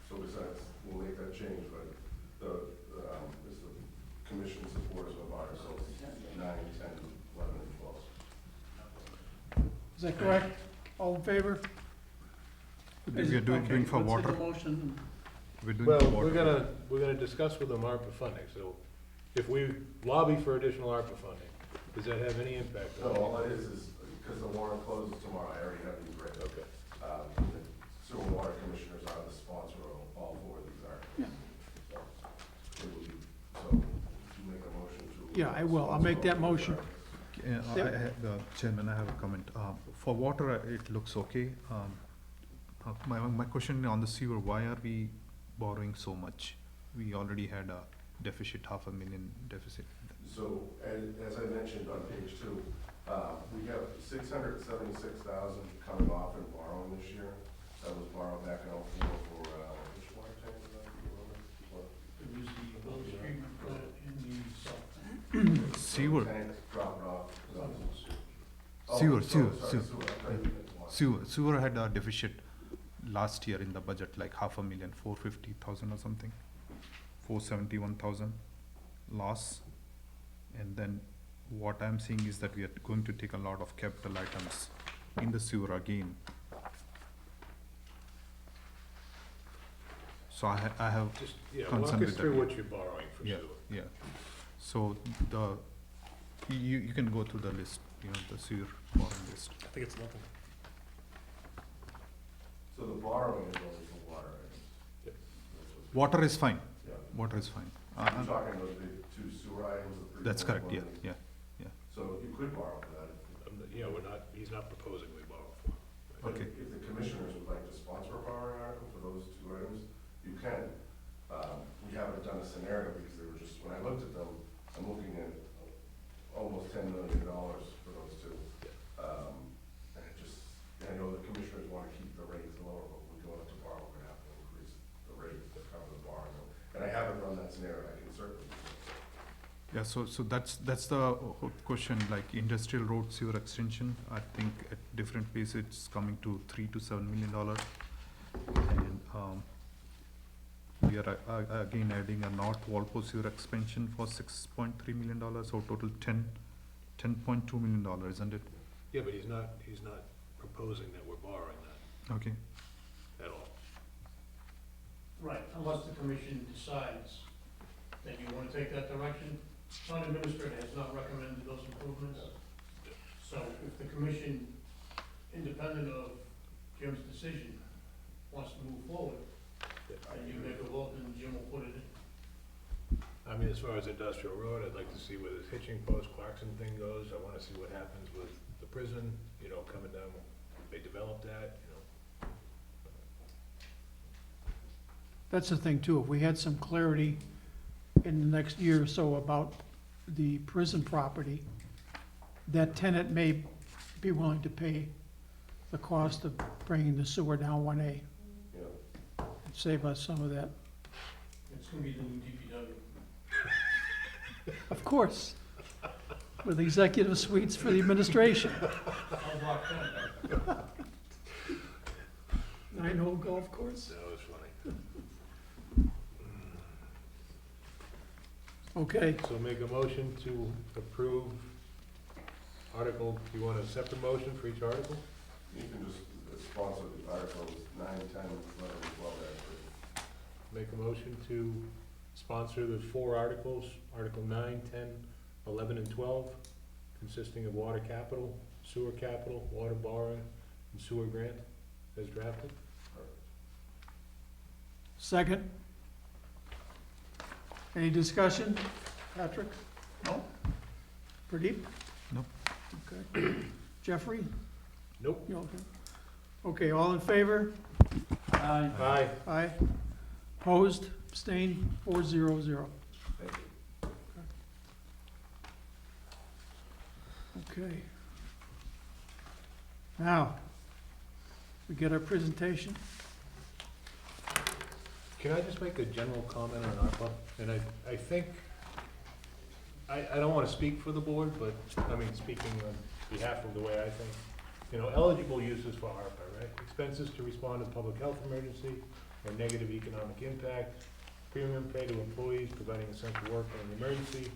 So besides, we'll make that change, but is the commission supporters of Articles 9, 10, 11, and 12? Is that correct? All in favor? We are doing for Okay, water, let's take a motion. we're doing Well, for water. we're gonna discuss with them ARPA funding, so if we lobby for additional ARPA funding, does that have any impact No, on all it is because the warrant closes tomorrow, I already have these written. Okay. The sewer and water commissioners are the sponsor of all 4 of these articles. Yeah. So, it will be, so, you make a motion to. Yeah, I will. I'll make that motion. Chairman, I have a comment. For water, it looks okay. My question on the sewer, why are we borrowing so much? We already had a deficit, $500,000 deficit. So, as I mentioned on page 2, we have 676,000 coming off in borrowing this year. That was borrowed back in '04 for, which water tank was that? It was the village treatment plant in the south. Sewer. Tanks dropped off. Sewer, Oh, sewer, sorry, sewer. I thought you meant water. Sewer had a deficit last year in the budget, like $500,000, 450,000 or something, 471,000 loss. And then what I'm seeing is that we are going to take a lot of capital items in the sewer again. So I have Just, yeah, concern walk us with that, through yeah. what you're borrowing for Yeah, sewer. yeah. So you can go through the list, the sewer borrowing list. I think it's nothing. So the borrowing is only for water items? Yep. That's what's- Water is fine, Yeah. water is fine. You're talking those big 2 sewer items? the That's 3.1 correct, yeah, million. yeah. So you could borrow for that. Yeah, he's not proposing we borrow for. But Okay. if the commissioners would like to sponsor a borrowing article for those 2 items, you can. We haven't done a scenario because they were just, when I looked at them, I'm looking at almost $10 million for those 2. And it just, I know the commissioners want to keep the rates lower, but when we go out to borrow, we're gonna have to increase the rate to cover the borrowing. And I haven't run that scenario, I can certainly. Yeah, so that's the question, like industrial road sewer extension, I think at different pace it's coming to $3 to $7 million. And we are again adding a North Walpole sewer expansion for $6.3 million, so total $10.2 million, isn't it? Yeah, but he's not proposing that we're borrowing that Okay. at all. Right, unless the commission decides that you wanna take that direction. Town administrator has not recommended those improvements. So if the commission, independent of Jim's decision, wants to move forward, and you make a vote, and Jim will put it in. I mean, as far as industrial road, I'd like to see where this hitching post Clarkson thing goes. I wanna see what happens with the prison, you know, coming down, they develop that, you know. That's the thing too, if we had some clarity in the next year or so about the prison property, that tenant may be willing to pay the cost of bringing the sewer down 1A, Yeah. and save us some of that. It's gonna be the new DPW. Of course, with executive suites for the administration. I'll block that. 9-hole golf course. That was funny. Okay, So make a motion to approve article, you want a separate motion for each article? You can just sponsor the articles 9, 10, 11, and 12, actually. Make a motion to sponsor the 4 articles, Article 9, 10, 11, and 12, consisting of water capital, sewer capital, water borrowing, and sewer grant as drafted. second. Any discussion? Patrick? No? Pradeep? Nope. Okay. Jeffrey? Nope. You okay? Okay, all in favor? Aye. Aye. Aye. Opposed? Abstained? 400. Thank you. Okay. Now, we get our presentation. Can I just make a general comment on ARPA? And I think, I don't wanna speak for the board, but, I mean, speaking on behalf of the way I think, you know, eligible uses for ARPA, right? Expenses to respond to public health emergency or negative economic impact, premium pay to employees providing essential work in an emergency,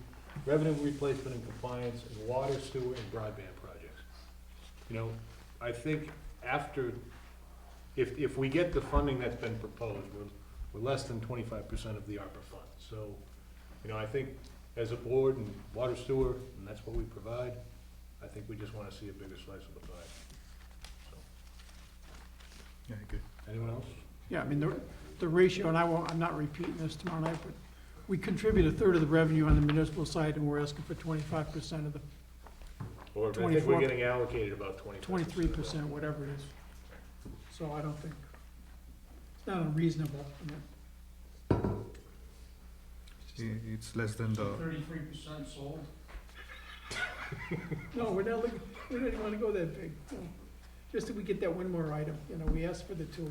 revenue replacement and compliance, and water, sewer, and broadband projects. You know, I think after, if we get the funding that's been proposed, we're less than 25% of the ARPA funds. So, you know, I think as a board and water sewer, and that's what we provide, I think we just wanna see a bigger slice of the pie. So, Yeah, I agree. anyone else? Yeah, I mean, the ratio, and I'm not repeating this tomorrow night, but we contribute a third of the revenue on the municipal side, and we're asking for 25% of the, Or I think 24. we're getting allocated about 25%. 23%, whatever it is. So I don't think, it's not unreasonable. I mean, It's less than the, 33% sold. No, we don't even wanna go that big. No. Just that we get that one more item, you know, we asked for the 2.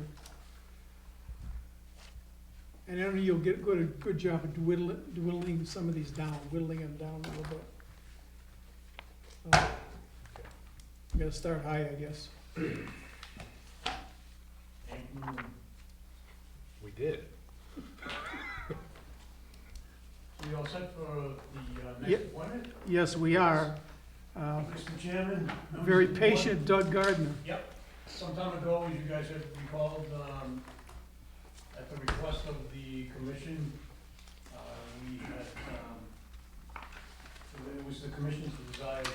And I know you'll get a good job of whittling some of these down, whittling them down a little bit. We gotta start high, I guess. We did. We all set for the Yep. next appointment? Yes, we are. Mr. Chairman? Very members of the board. patient Doug Gardner. Yep. Some time ago, as you guys have recalled, at the request of the commission, we had, it was the commission's desire to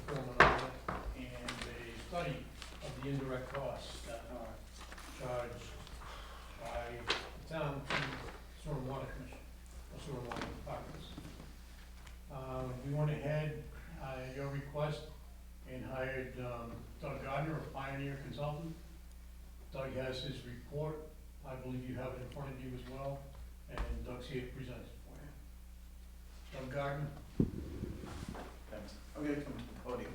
perform an audit and a study of the indirect costs that are charged by the town to sewer and water commission, or sewer and water departments. We went ahead, at your request, and hired Doug Gardner, a Pioneer consultant. Doug has his report, I believe you have it in front of you as well, and Doug's here to present it for you. Doug Gardner? Thanks. I'm gonna come to the podium.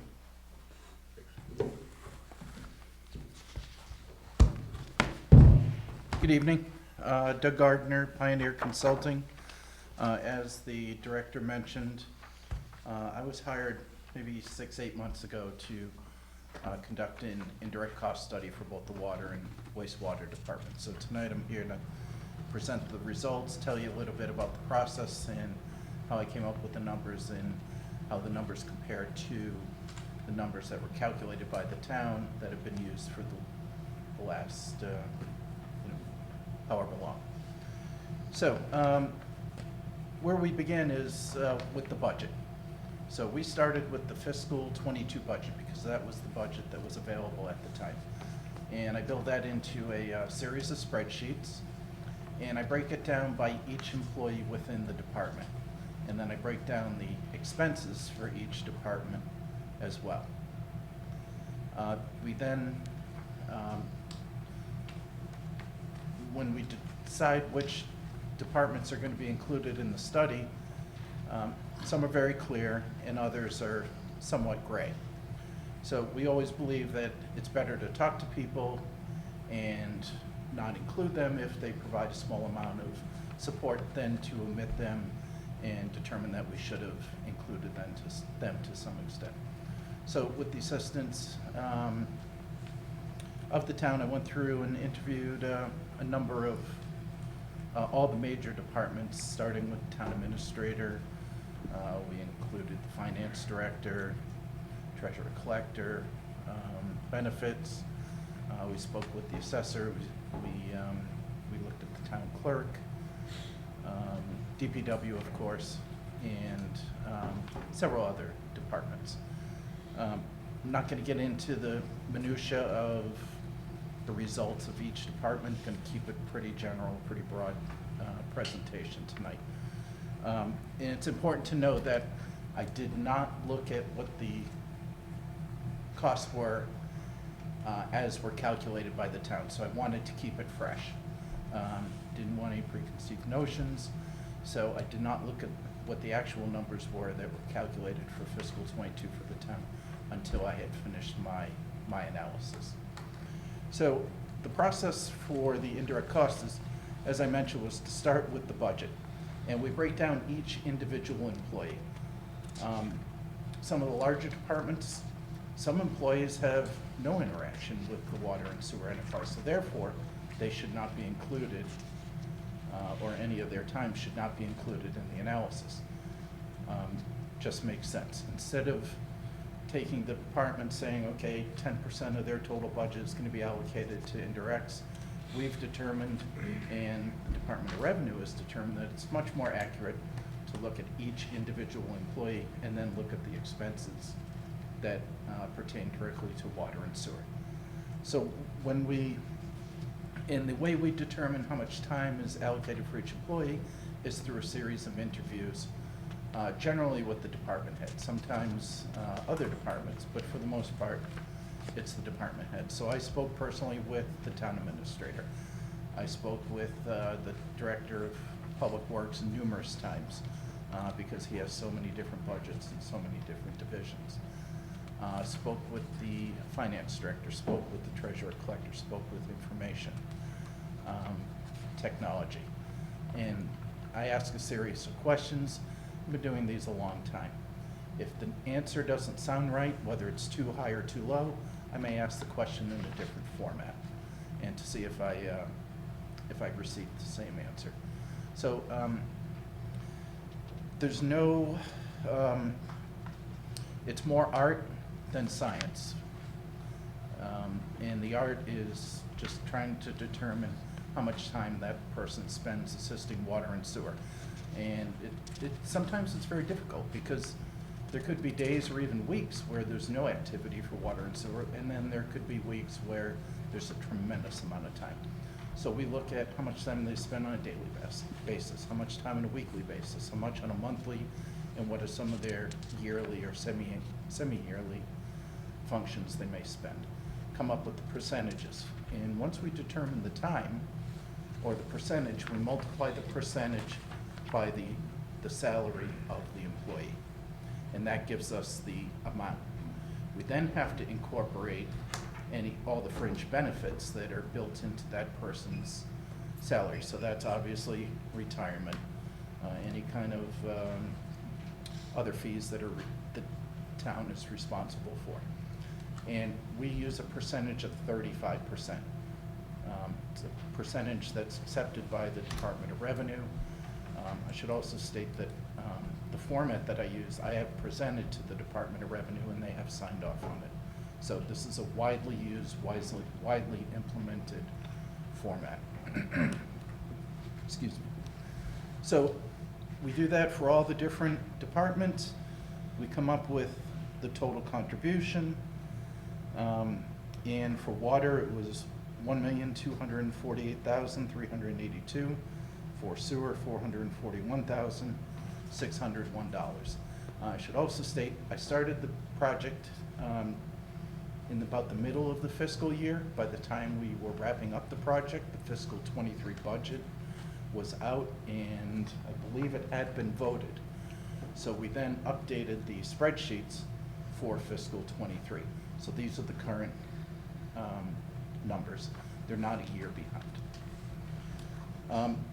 Good evening. Doug Gardner, Pioneer Consulting. As the director mentioned, I was hired maybe 6-8 months ago to conduct an indirect cost study for both the water and wastewater department. So tonight I'm here to present the results, tell you a little bit about the process and how I came up with the numbers and how the numbers compare to the numbers that were calculated by the town that have been used for the last, however long. So, where we begin is with the budget. So we started with the fiscal '22 budget because that was the budget that was available at the time. And I built that into a series of spreadsheets, and I break it down by each employee within the department. And then I break down the expenses for each department as well. We then, when we decide which departments are going to be included in the study, some are very clear and others are somewhat gray. So we always believe that it's better to talk to people and not include them if they provide a small amount of support than to omit them and determine that we should have included them to some extent. So with the assistance of the town, I went through and interviewed a number of all the major departments, starting with town administrator. We included the finance director, treasurer collector, benefits. We spoke with the assessor. We looked at the town clerk, DPW, of course, and several other departments. I'm not going to get into the minutia of the results of each department. Going to keep it pretty general, pretty broad presentation tonight. And it's important to know that I did not look at what the costs were as were calculated by the town, so I wanted to keep it fresh. Didn't want any preconceived notions, so I did not look at what the actual numbers were that were calculated for fiscal '22 for the town until I had finished my analysis. So the process for the indirect costs is, as I mentioned, was to start with the budget. And we break down each individual employee. Some of the larger departments, some employees have no interaction with the water and sewer enterprise, so therefore they should not be included, or any of their time should not be included in the analysis. Just makes sense. Instead of taking the department saying, okay, 10% of their total budget is going to be allocated to indirects, we've determined, and the Department of Revenue has determined, that it's much more accurate to look at each individual employee and then look at the expenses that pertain directly to water and sewer. So when the way we determine how much time is allocated for each employee is through a series of interviews, generally with the department head, sometimes other departments, but for the most part, it's the department head. So I spoke personally with the town administrator. I spoke with the director of public works numerous times because he has so many different budgets and so many different divisions. Spoke with the finance director, spoke with the treasurer collector, spoke with information technology. And I ask a series of questions. I've been doing these a long time. If the answer doesn't sound right, whether it's too high or too low, I may ask the question in a different format and to see if I've received the same answer. So there's no, it's more art than science. And the art is just trying to determine how much time that person spends assisting water and sewer. And sometimes it's very difficult because there could be days or even weeks where there's no activity for water and sewer, and then there could be weeks where there's a tremendous amount of time. So we look at how much time they spend on a daily basis, how much time on a weekly basis, how much on a monthly, and what are some of their yearly or semi-yearly functions they may spend. Come up with the percentages. And once we determine the time or the percentage, we multiply the percentage by the salary of the employee. And that gives us the amount. We then have to incorporate all the fringe benefits that are built into that person's salary. So that's obviously retirement, any kind of other fees that the town is responsible for. And we use a percentage of 35%. It's a percentage that's accepted by the Department of Revenue. I should also state that the format that I use, I have presented to the Department of Revenue and they have signed off on it. So this is a widely used, widely implemented format. Excuse me. So we do that for all the different departments. We come up with the total contribution. And for water, it was $1,248,382. For sewer, $441,601. I should also state, I started the project in about the middle of the fiscal year. By the time we were wrapping up the project, the fiscal '23 budget was out, and I believe it had been voted. So we then updated the spreadsheets for fiscal '23. So these are the current numbers. They're not a year behind.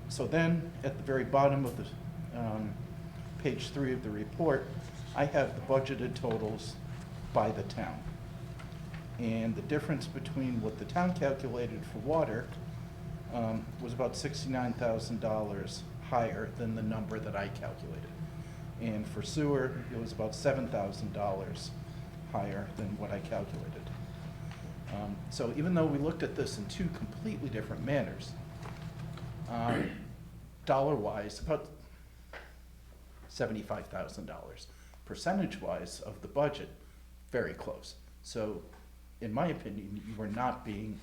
So then, at the very bottom of the page 3 of the report, I have the budgeted totals by the town. And the difference between what the town calculated for water was about $69,000 higher than the number that I calculated. And for sewer, it was about $7,000 higher than what I calculated. So even though we looked at this in two completely different manners, dollar-wise, about $75,000. Percentage-wise of the budget, very close. So, in my opinion, you were not being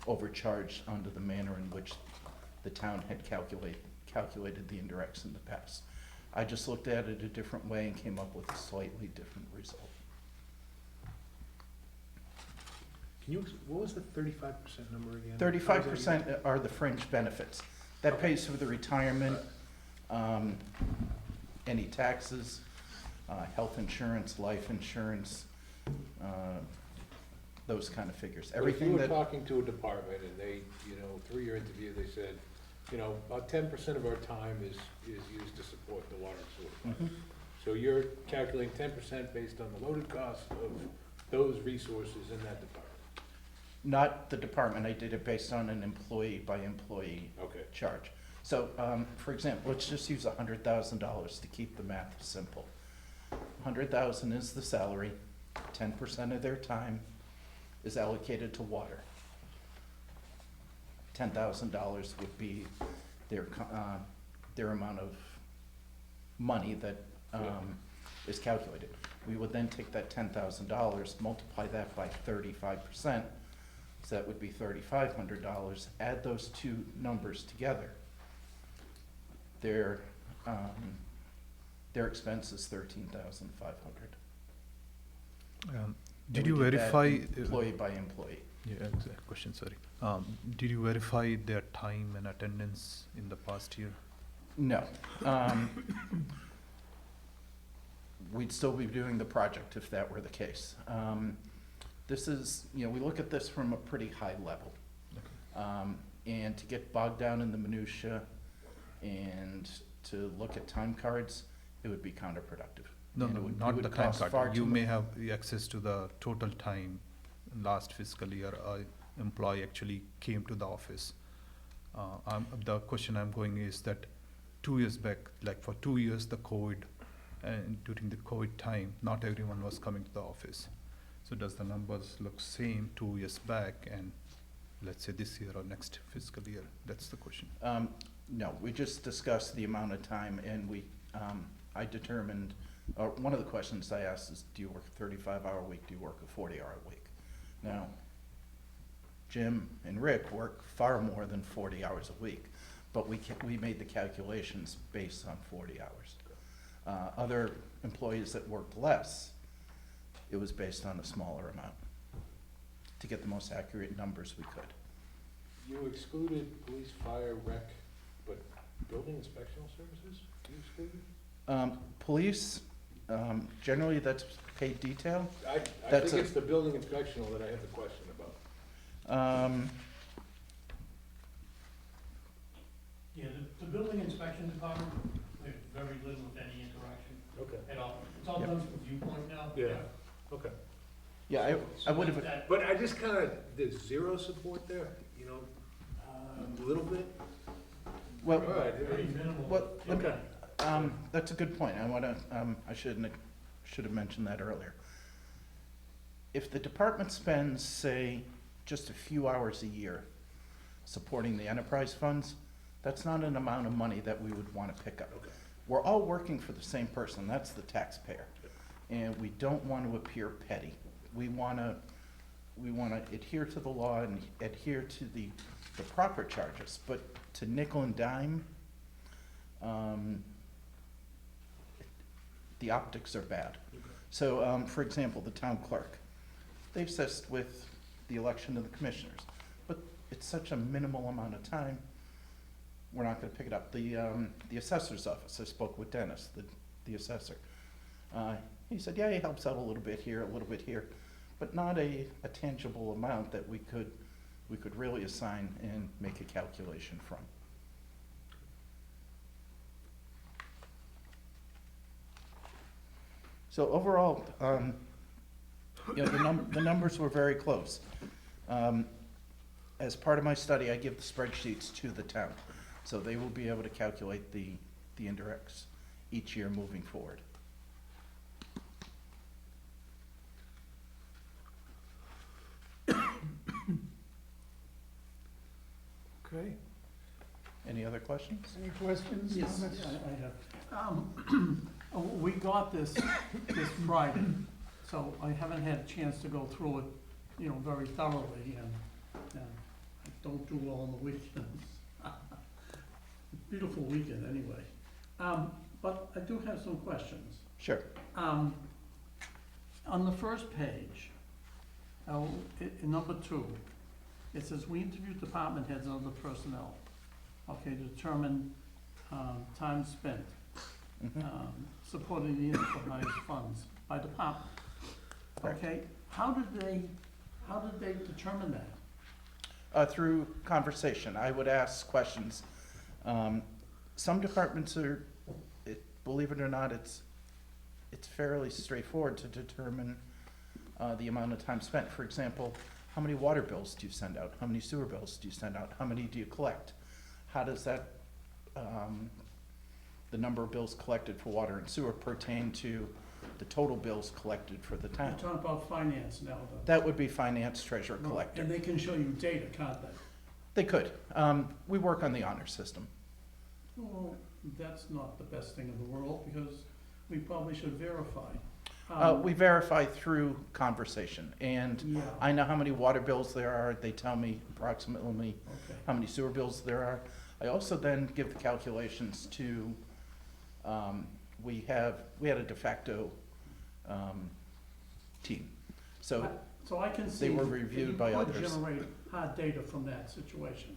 overcharged under the manner in which the town had calculated the indirects in the past. I just looked at it a different way and came up with a slightly different result. What was the 35% number again? 35% are the fringe benefits. That pays for the retirement, any taxes, health insurance, life insurance, those kind of figures. Everything If you that. were talking to a department and they, through your interview, they said, about 10% of our time is used to support the water and sewer department. So you're calculating 10% based on the loaded cost of those resources in that department. Not the department, I did it based on an employee by employee Okay. charge. So, for example, let's just use $100,000 to keep the math simple. 100,000 is the salary, 10% of their time is allocated to water. $10,000 would be their amount of money that is calculated. We would then take that $10,000, multiply that by 35%, so that would be $3,500. Add those two numbers together. Their expense is $13,500. Did you verify? Employee by employee. Yeah, exact question, sorry. Did you verify their time and attendance in the past year? No. We'd still be doing the project if that were the case. This is, we look at this from a pretty high level. Okay. And to get bogged down in the minutia and to look at time cards, it would be counterproductive. No, And it no, would- it not would the time cost far card. You too may much. have access to the total time last fiscal year a employee actually came to the office. The question I'm going is that 2 years back, like for 2 years, the COVID, and during the COVID time, not everyone was coming to the office. So does the numbers look same 2 years back and let's say this year or next fiscal year? That's the question. No, we just discussed the amount of time, and I determined, one of the questions I asked is, do you work a 35-hour week, do you work a 40-hour week? Now, Jim and Rick work far more than 40 hours a week, but we made the calculations based on 40 hours. Other employees that worked less, it was based on a smaller amount to get the most accurate numbers we could. You excluded police, fire, rec, but building inspectional services, you excluded? Police, generally that's paid detail. I That's think a- it's the building inspectional that I have the question about. Yeah, the building inspection department, we have very little, if any, interaction Okay. at all. It's all done from viewpoint now. Yeah, okay. Yeah, I would have, That- But I just there's zero support there, a little bit? well, All right, Very minimal. well, Okay. That's a good point. I wanna, I should have mentioned that earlier. If the department spends, say, just a few hours a year supporting the enterprise funds, that's not an amount of money that we would wanna pick up. Okay. We're all working for the same person, that's the taxpayer. And we don't want to appear petty. We wanna adhere to the law and adhere to the proper charges, but to nickel and dime, the optics are bad. So, for example, the town clerk, they assist with the election of the commissioners, but it's such a minimal amount of time, we're not gonna pick it up. The assessor's office, I spoke with Dennis, the assessor. He said, yeah, he helps out a little bit here, but not a tangible amount that we could really assign and make a calculation from. So overall, you know, the numbers were very close. As part of my study, I give the spreadsheets to the town, so they will be able to calculate the indirects each year moving forward. Okay, Any other questions? any questions, Yes, comments? I have. We got this Friday, so I haven't had a chance to go through it, you know, very thoroughly, and I don't do well on the weekends. Beautiful weekend, anyway. But I do have some questions. Sure. On the first page, in number 2, it says, we interviewed department heads and other personnel, okay, to determine time spent supporting the enterprise funds by department. Correct. Okay, how did they determine that? Through conversation, I would ask questions. Some departments are, believe it or not, it's fairly straightforward to determine the amount of time spent. For example, how many water bills do you send out? How many sewer bills do you send out? How many do you collect? How does that, the number of bills collected for water and sewer pertain to the total bills collected for the You're town? talking about finance now, though. That would be finance, treasurer, collector. And they can show you data, can't they? They could. We work on the honor system. Well, that's not the best thing in the world, because we probably should verify. We verify through conversation, and Yeah, I know how many water bills there are. They tell me approximately okay. how many sewer bills there are. I also then give the calculations to, we had a de facto team. So So I can see. they were that reviewed by You others. could generate hard data from that situation.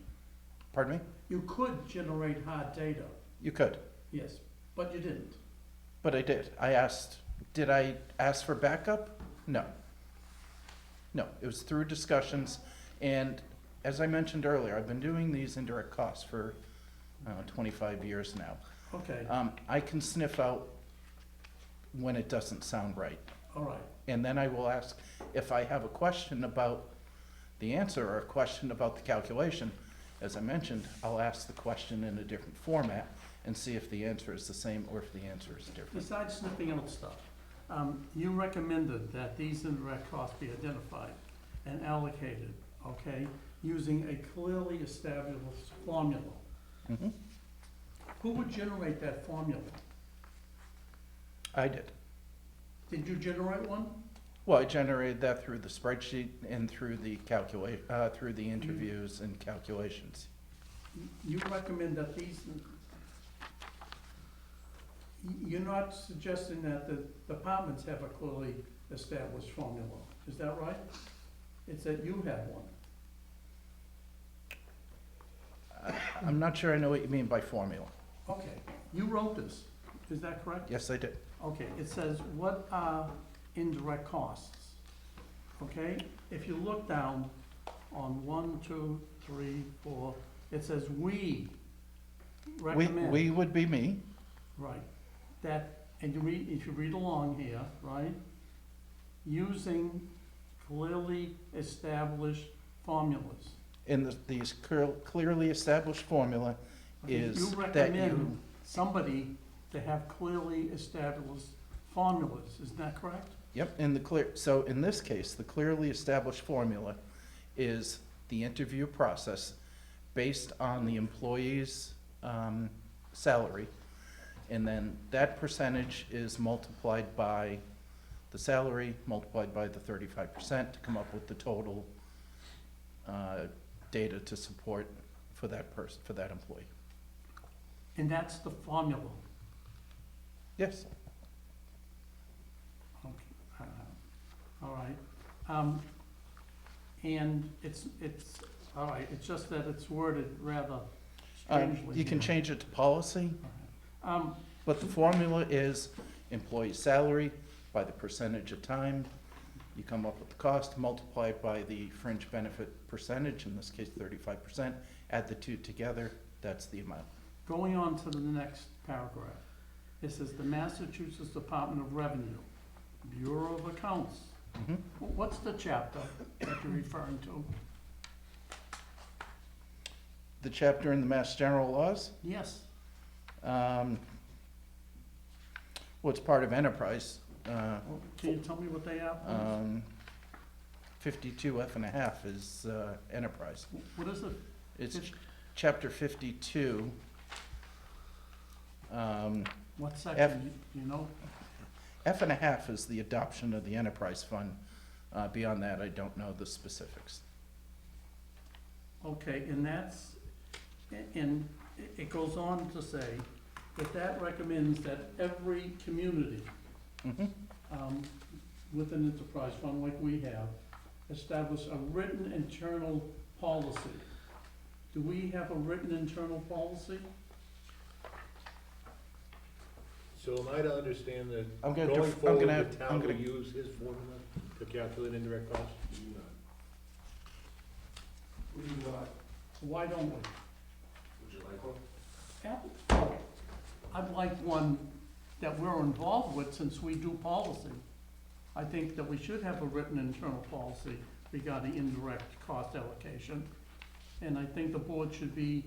Pardon me? You could generate hard data, You could, yes, but you didn't. but I did. Did I ask for backup? No. No, it was through discussions, and as I mentioned earlier, I've been doing these indirect costs for 25 years now. Okay, I can sniff out when it doesn't sound right. all right. And then I will ask, if I have a question about the answer or a question about the calculation, as I mentioned, I'll ask the question in a different format and see if the answer is the same or if the answer is different. Besides snipping out stuff, you recommended that these indirect costs be identified and allocated, okay, using a clearly established formula. Mhm. Who would generate that formula? I did. Did you generate one? Well, I generated that through the spreadsheet and through the through the interviews and calculations. You recommend that these, you're not suggesting that the departments have a clearly established formula, is that right? It's that you have one. I'm not sure I know what you mean by formula. Okay, you wrote this, is that correct? Yes, I did. Okay, it says, what are indirect costs? Okay, if you look down on 1, 2, 3, 4, it says we recommend. We would be me. Right, that, and you read, if you read along here, right, using clearly established formulas. And clearly established formula Okay, is you that recommend somebody to have clearly established formulas, isn't that correct? Yep, and so in this case, the clearly established formula is the interview process based on the employee's salary. And then that percentage is multiplied by the salary, multiplied by the 35% to come up with the total data to support for that person, for that employee. And that's the formula. Yes. Okay, all right. And it's, all right, it's just that it's worded rather strangely. You can here. change it to policy, All right. but the formula is employee salary by the percentage of time. You come up with the cost, multiply it by the fringe benefit percentage, in this case 35%, add the two together, that's the amount. Going on to the next paragraph, it says the Massachusetts Department of Revenue, Bureau of Accounts. Mhm. What's the chapter that you're referring to? The chapter in the Mass General Laws, Yes, well, it's part of enterprise. well, can you tell me what they are, please? 52F&a-half is enterprise. What is it? It's chapter 52. What F- section, you know? F&a-half is the adoption of the enterprise fund. Beyond that, I don't know the specifics. Okay, and that's, and it goes on to say that that recommends that every community Mhm. with an enterprise fund like we have, establish a written internal policy. Do we have a written internal policy? So am I to understand that I'm gonna going def- I'm forward, gonna- the I'm town will gonna- use his formula to calculate indirect costs? We do not. Why don't we? Would you like one? Yeah. I'd like one that we're involved with since we do policy. I think that we should have a written internal policy regarding indirect cost allocation. And I think the board should be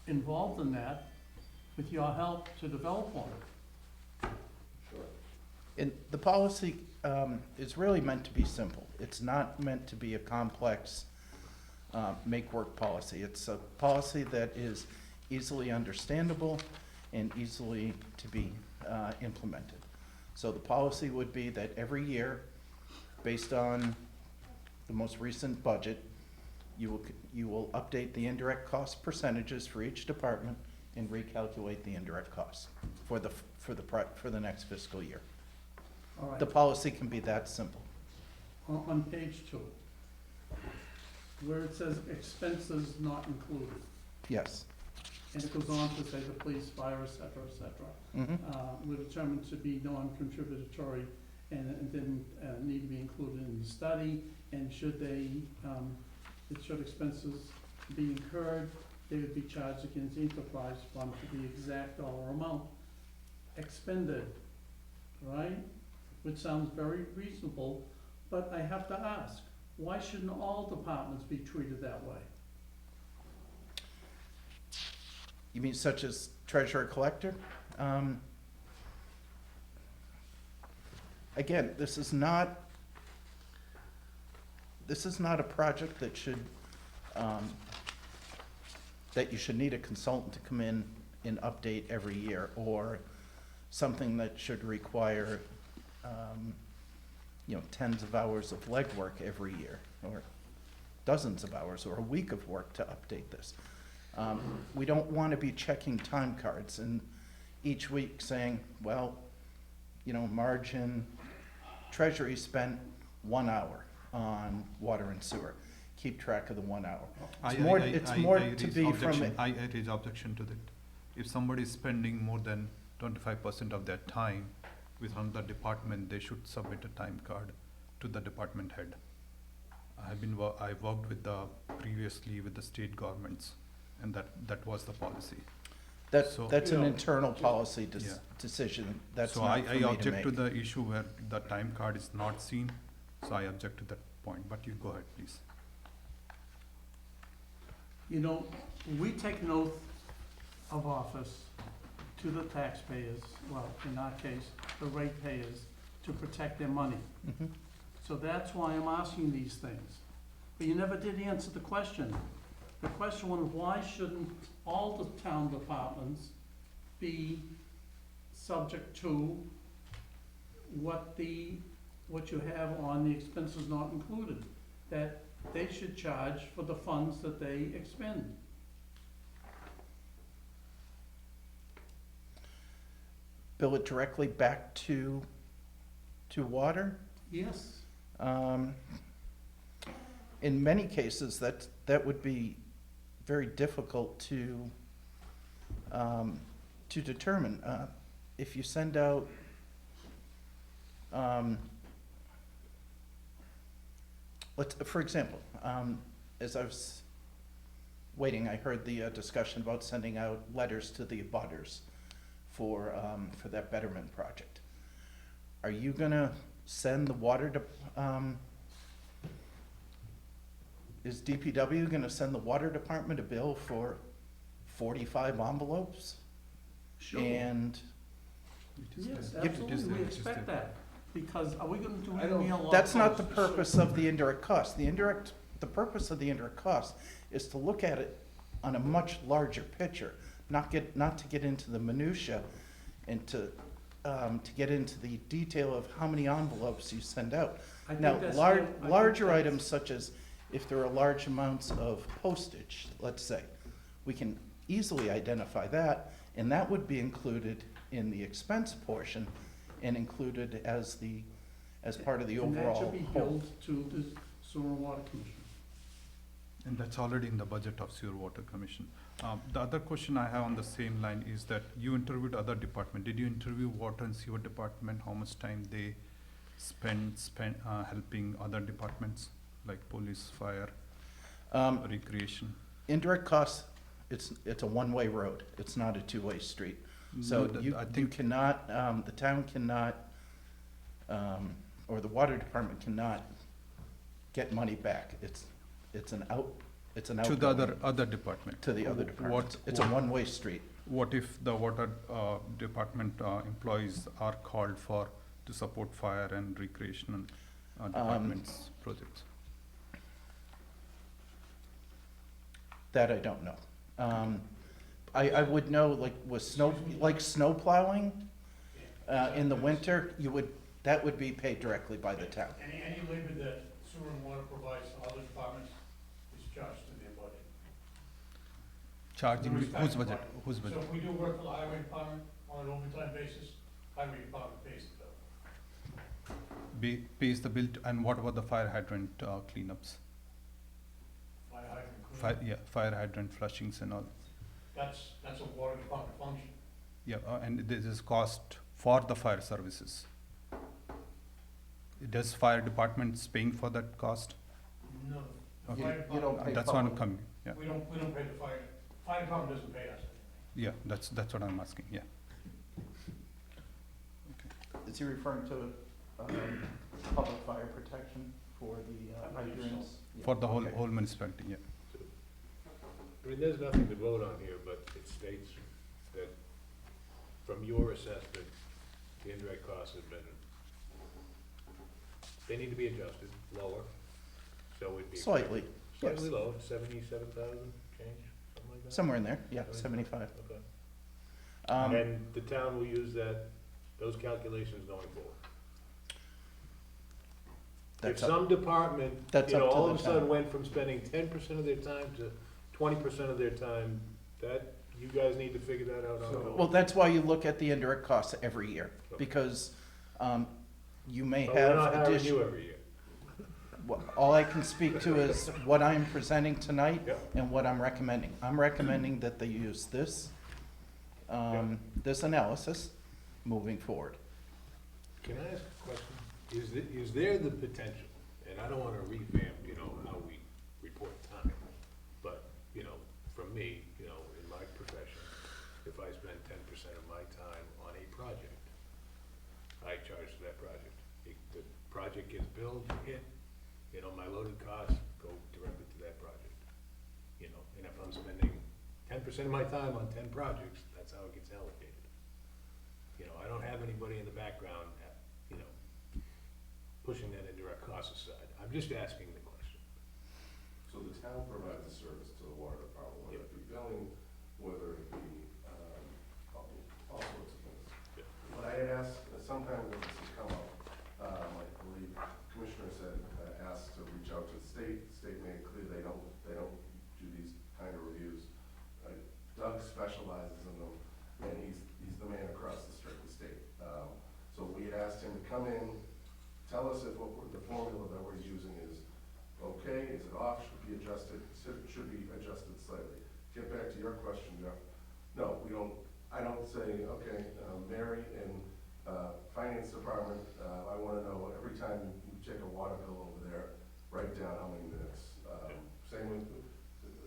involved in that with your help to develop one. Sure. And the policy is really meant to be simple. It's not meant to be a complex make-work policy. It's a policy that is easily understandable and easily to be implemented. So the policy would be that every year, based on the most recent budget, you will update the indirect cost percentages for each department and recalculate the indirect costs for the next fiscal year. All right. The policy can be that simple. On page 2, where it says expenses not included, Yes. and it goes on to say the police, fire, et cetera, Mhm. were determined to be non-contributory and didn't need to be included in the study, and should expenses be incurred, they would be charged against the enterprise fund for the exact dollar amount expended, right? Which sounds very reasonable, but I have to ask, why shouldn't all departments be treated that way? You mean such as treasurer collector? Again, this is not a project that should, that you should need a consultant to come in and update every year, or something that should require, tens of hours of legwork every year, or dozens of hours, or a week of work to update this. We don't want to be checking time cards and each week saying, well, Marge in Treasury spent 1 hour on water and sewer. Keep track of the 1 hour. It's more to be from it. I raise objection to that. If somebody is spending more than 25% of their time with another department, they should submit a time card to the department head. I worked previously with the state governments, and that was the policy. So- That's an Yeah. internal policy Yeah. decision. That's So not for I me to object to make. the issue where the time card is not seen, so I object to that point, but you go ahead, please. We take an oath of office to the taxpayers, well, in our case, the ratepayers, to protect their money. Mhm. So that's why I'm asking these things. But you never did answer the question. The question was, why shouldn't all the town departments be subject to what you have on the expenses not included? That they should charge for the funds that they expend. Bill it directly back to water? Yes. In many cases, that would be very difficult to determine. If you send out, for example, as I was waiting, I heard the discussion about sending out letters to the abutters for that betterment project. Are you gonna send the water is DPW gonna send the water department a bill for 45 envelopes? Sure. And Yes, It is absolutely, there, we it is expect there. that, because are we gonna do I don't- email? that's not laws? the purpose of the indirect cost. The purpose of the indirect cost is to look at it on a much larger picture, not to get into the minutia and to get into the detail of how many envelopes you send out. I think Now, that's large, the- I think larger that's- items such as if there are large amounts of postage, let's say, we can easily identify that, and that would be included in the expense portion and included as part of the And that overall should be whole. billed to the Sewer and Water Commission. And that's already in the budget of Sewer Water Commission. The other question I have on the same line is that you interviewed other department. Did you interview Water and Sewer Department, how much time they spend helping other departments like police, fire, recreation? Indirect costs, it's a one-way road. It's not a two-way street. So No, you I think cannot, the town cannot, or the water department cannot get money back. It's an outgoing. to the other department. To the other What- departments. It's a what- one-way street. What if the water department employees are called to support fire and recreational departments projects? That I don't know. I would know, like, with snow plowing, in the winter, that would be paid directly by the town. Any labor that sewer and water provides to other departments is charged to their budget. Charging, The whose respective budget, budget. whose So budget? if we do work for the highway department on an overtime basis, highway department pays the bill. Pays the bill, and what about the fire hydrant cleanups? Fire hydrant cleaning. Fire hydrant flushings and all. That's a water department function. Yeah, and this is cost for the fire services. Does fire departments paying for that cost? No. The Okay. fire You don't department, pay That's what I'm public. coming, yeah, we don't pay the fire department doesn't pay us anything. yeah, that's what I'm asking, yeah. Is he referring to, public fire protection for the I believe so. hydrants? For the Okay. whole municipality, yeah. I mean, there's nothing to vote on here, but it states that from your assessment, the indirect costs have been, they need to be adjusted lower, so it'd be. Slightly, Slightly yes. lower, 77,000 change, something like that? Somewhere in there, yeah, 75. Okay. Um, And the town will use those calculations going forward. If That's up, some department, that's you know, up to all the of a sudden town. went from spending 10% of their time to 20% of their time, you guys need to figure that out on your own. Well, that's why you look at the indirect costs every year, because, you may But we're have not hiring additional. you every year. All I can speak to is what I'm presenting tonight Yep. and what I'm recommending. I'm recommending that they use this, this analysis moving forward. Can I ask a question? Is there the potential, and I don't wanna revamp, you know, how we report time, but, you know, from me, you know, in my profession, if I spend 10% of my time on a project, I charge for that project. The project gets billed, hit, you know, my loaded costs go directly to that project. You know, and if I'm spending 10% of my time on 10 projects, that's how it gets allocated. You know, I don't have anybody in the background, you know, pushing that indirect cost aside. I'm just asking the question. So the town provides a service to the water department, whether it be billing, whether it be, all sorts of things. Yeah. What I had asked, sometimes when this has come up, I believe Commissioner said, asked to reach out to the state made it clear they don't do these kind of reviews. Doug specializes in them, and he's the man across the state. So we had asked him to come in, tell us if the formula that we're using is okay, is it off, should be adjusted, should be adjusted slightly. Get back to your question, Jeff. No, we don't, I don't say, okay, Mary in Finance Department, I wanna know every time you take a water bill over there, write down how many minutes. Same with,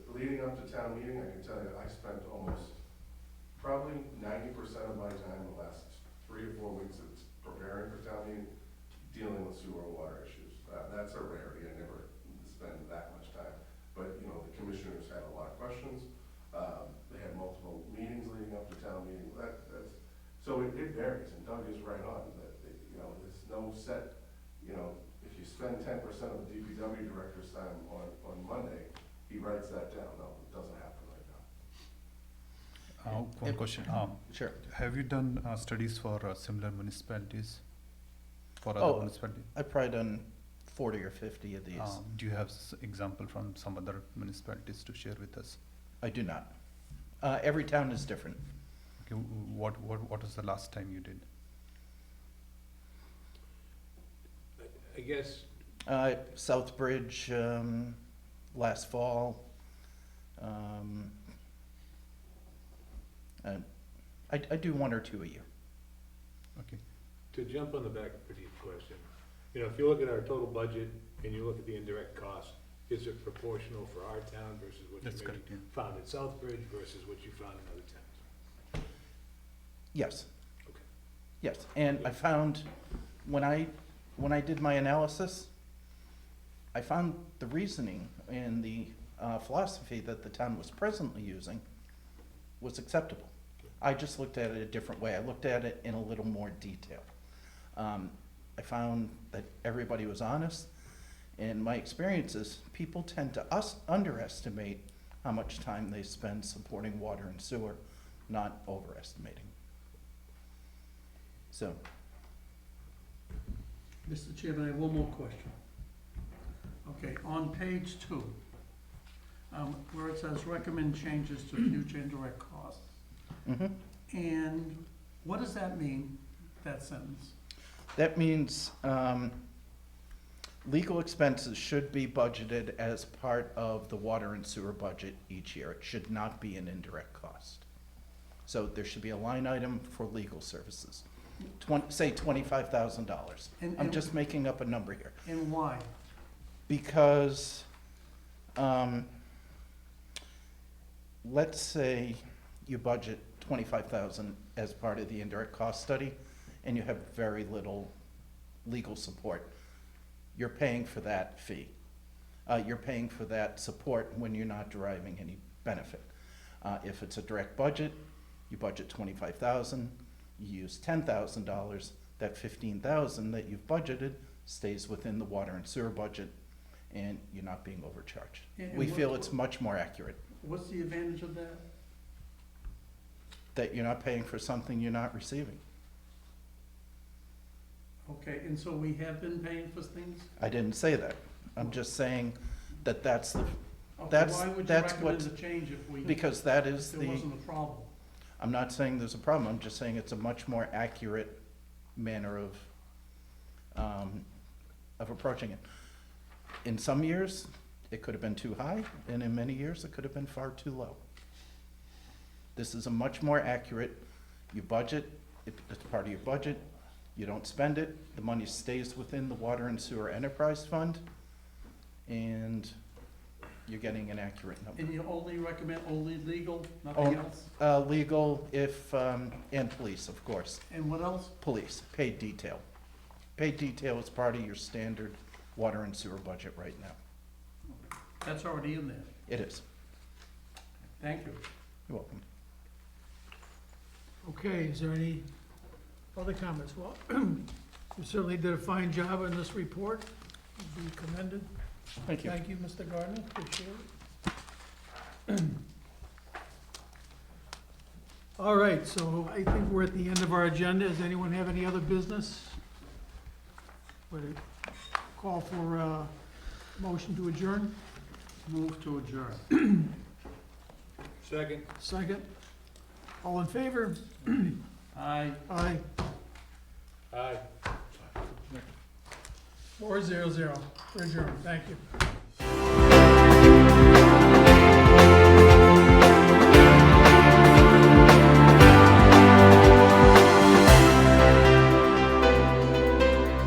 leading up to town meeting, I can tell you, I spent probably 90% of my time the last 3 or 4 weeks of preparing for town meeting, dealing with sewer and water issues. That's a rarity, I never spend that much time. But, you know, the commissioners had a lot of questions. They had multiple meetings leading up to town meeting. So it varies, and Doug is right on, that, you know, there's no set, you know, if you spend 10% of the DPW director's time on Monday, he writes that down. No, it doesn't happen like that. One question. Sure. Have you done studies for similar municipalities? For other Oh, municipalities? I've probably done 40 or 50 of these. Do you have example from some other municipalities to share with us? I do not. Every town is different. Okay, what was the last time you did? I guess, Southbridge, last fall. And I do 1 or 2 a year. Okay. to jump on the back of Pradeep's question, you know, if you look at our total budget and you look at the indirect cost, is it proportional for our town versus what That's you maybe correct, yeah. found in Southbridge versus what you found in other towns? Yes. Okay. Yes, and I found, when I did my analysis, I found the reasoning and the philosophy that the town was presently using was acceptable. I just looked at it a different way. I looked at it in a little more detail. I found that everybody was honest, and my experience is people tend to underestimate how much time they spend supporting water and sewer, not overestimating. So, Mr. Chairman, I have one more question. Okay, on page 2, where it says recommend changes to future indirect costs. mhm. And what does that mean, that sentence? That means legal expenses should be budgeted as part of the water and sewer budget each year. It should not be an indirect cost. So there should be a line item for legal services. Say $25,000. I'm just making up a number here. And why? Because, let's say you budget $25,000 as part of the indirect cost study, and you have very little legal support. You're paying for that fee. You're paying for that support when you're not deriving any benefit. If it's a direct budget, you budget $25,000, you use $10,000, that $15,000 that you've budgeted stays within the water and sewer budget, and you're not being overcharged. And We what- feel it's much more accurate, What's the advantage of that? that you're not paying for something you're not receiving. Okay, and so we have been paying for things? I didn't say that. I'm just saying that that's the, Okay, That's- why would you that's recommend what's- a change if we, if because that is there the, wasn't a problem? I'm not saying there's a problem, I'm just saying it's a much more accurate manner of approaching it. In some years, it could have been too high, and in many years, it could have been far too low. This is a much more accurate, you budget, it's part of your budget, you don't spend it, the money stays within the water and sewer enterprise fund, and you're getting an accurate number. And you only recommend only legal, Oh, nothing else? Legal if, and police, of course. And what else? Police, paid detail. Paid detail is part of your standard water and sewer budget right now. That's already in there. It is. Thank you. You're welcome. Okay, is there any Other comments? Well, you certainly did a fine job in this report. You'd be commended. Thank you. Thank you, Mr. Gardner, appreciate it. All right, so I think we're at the end of our agenda. Does anyone have any other business? Would it call for a motion to adjourn? Move to adjourn. Second. Second? All in favor? Aye. Aye. Aye. 400, we're adjourned, thank you.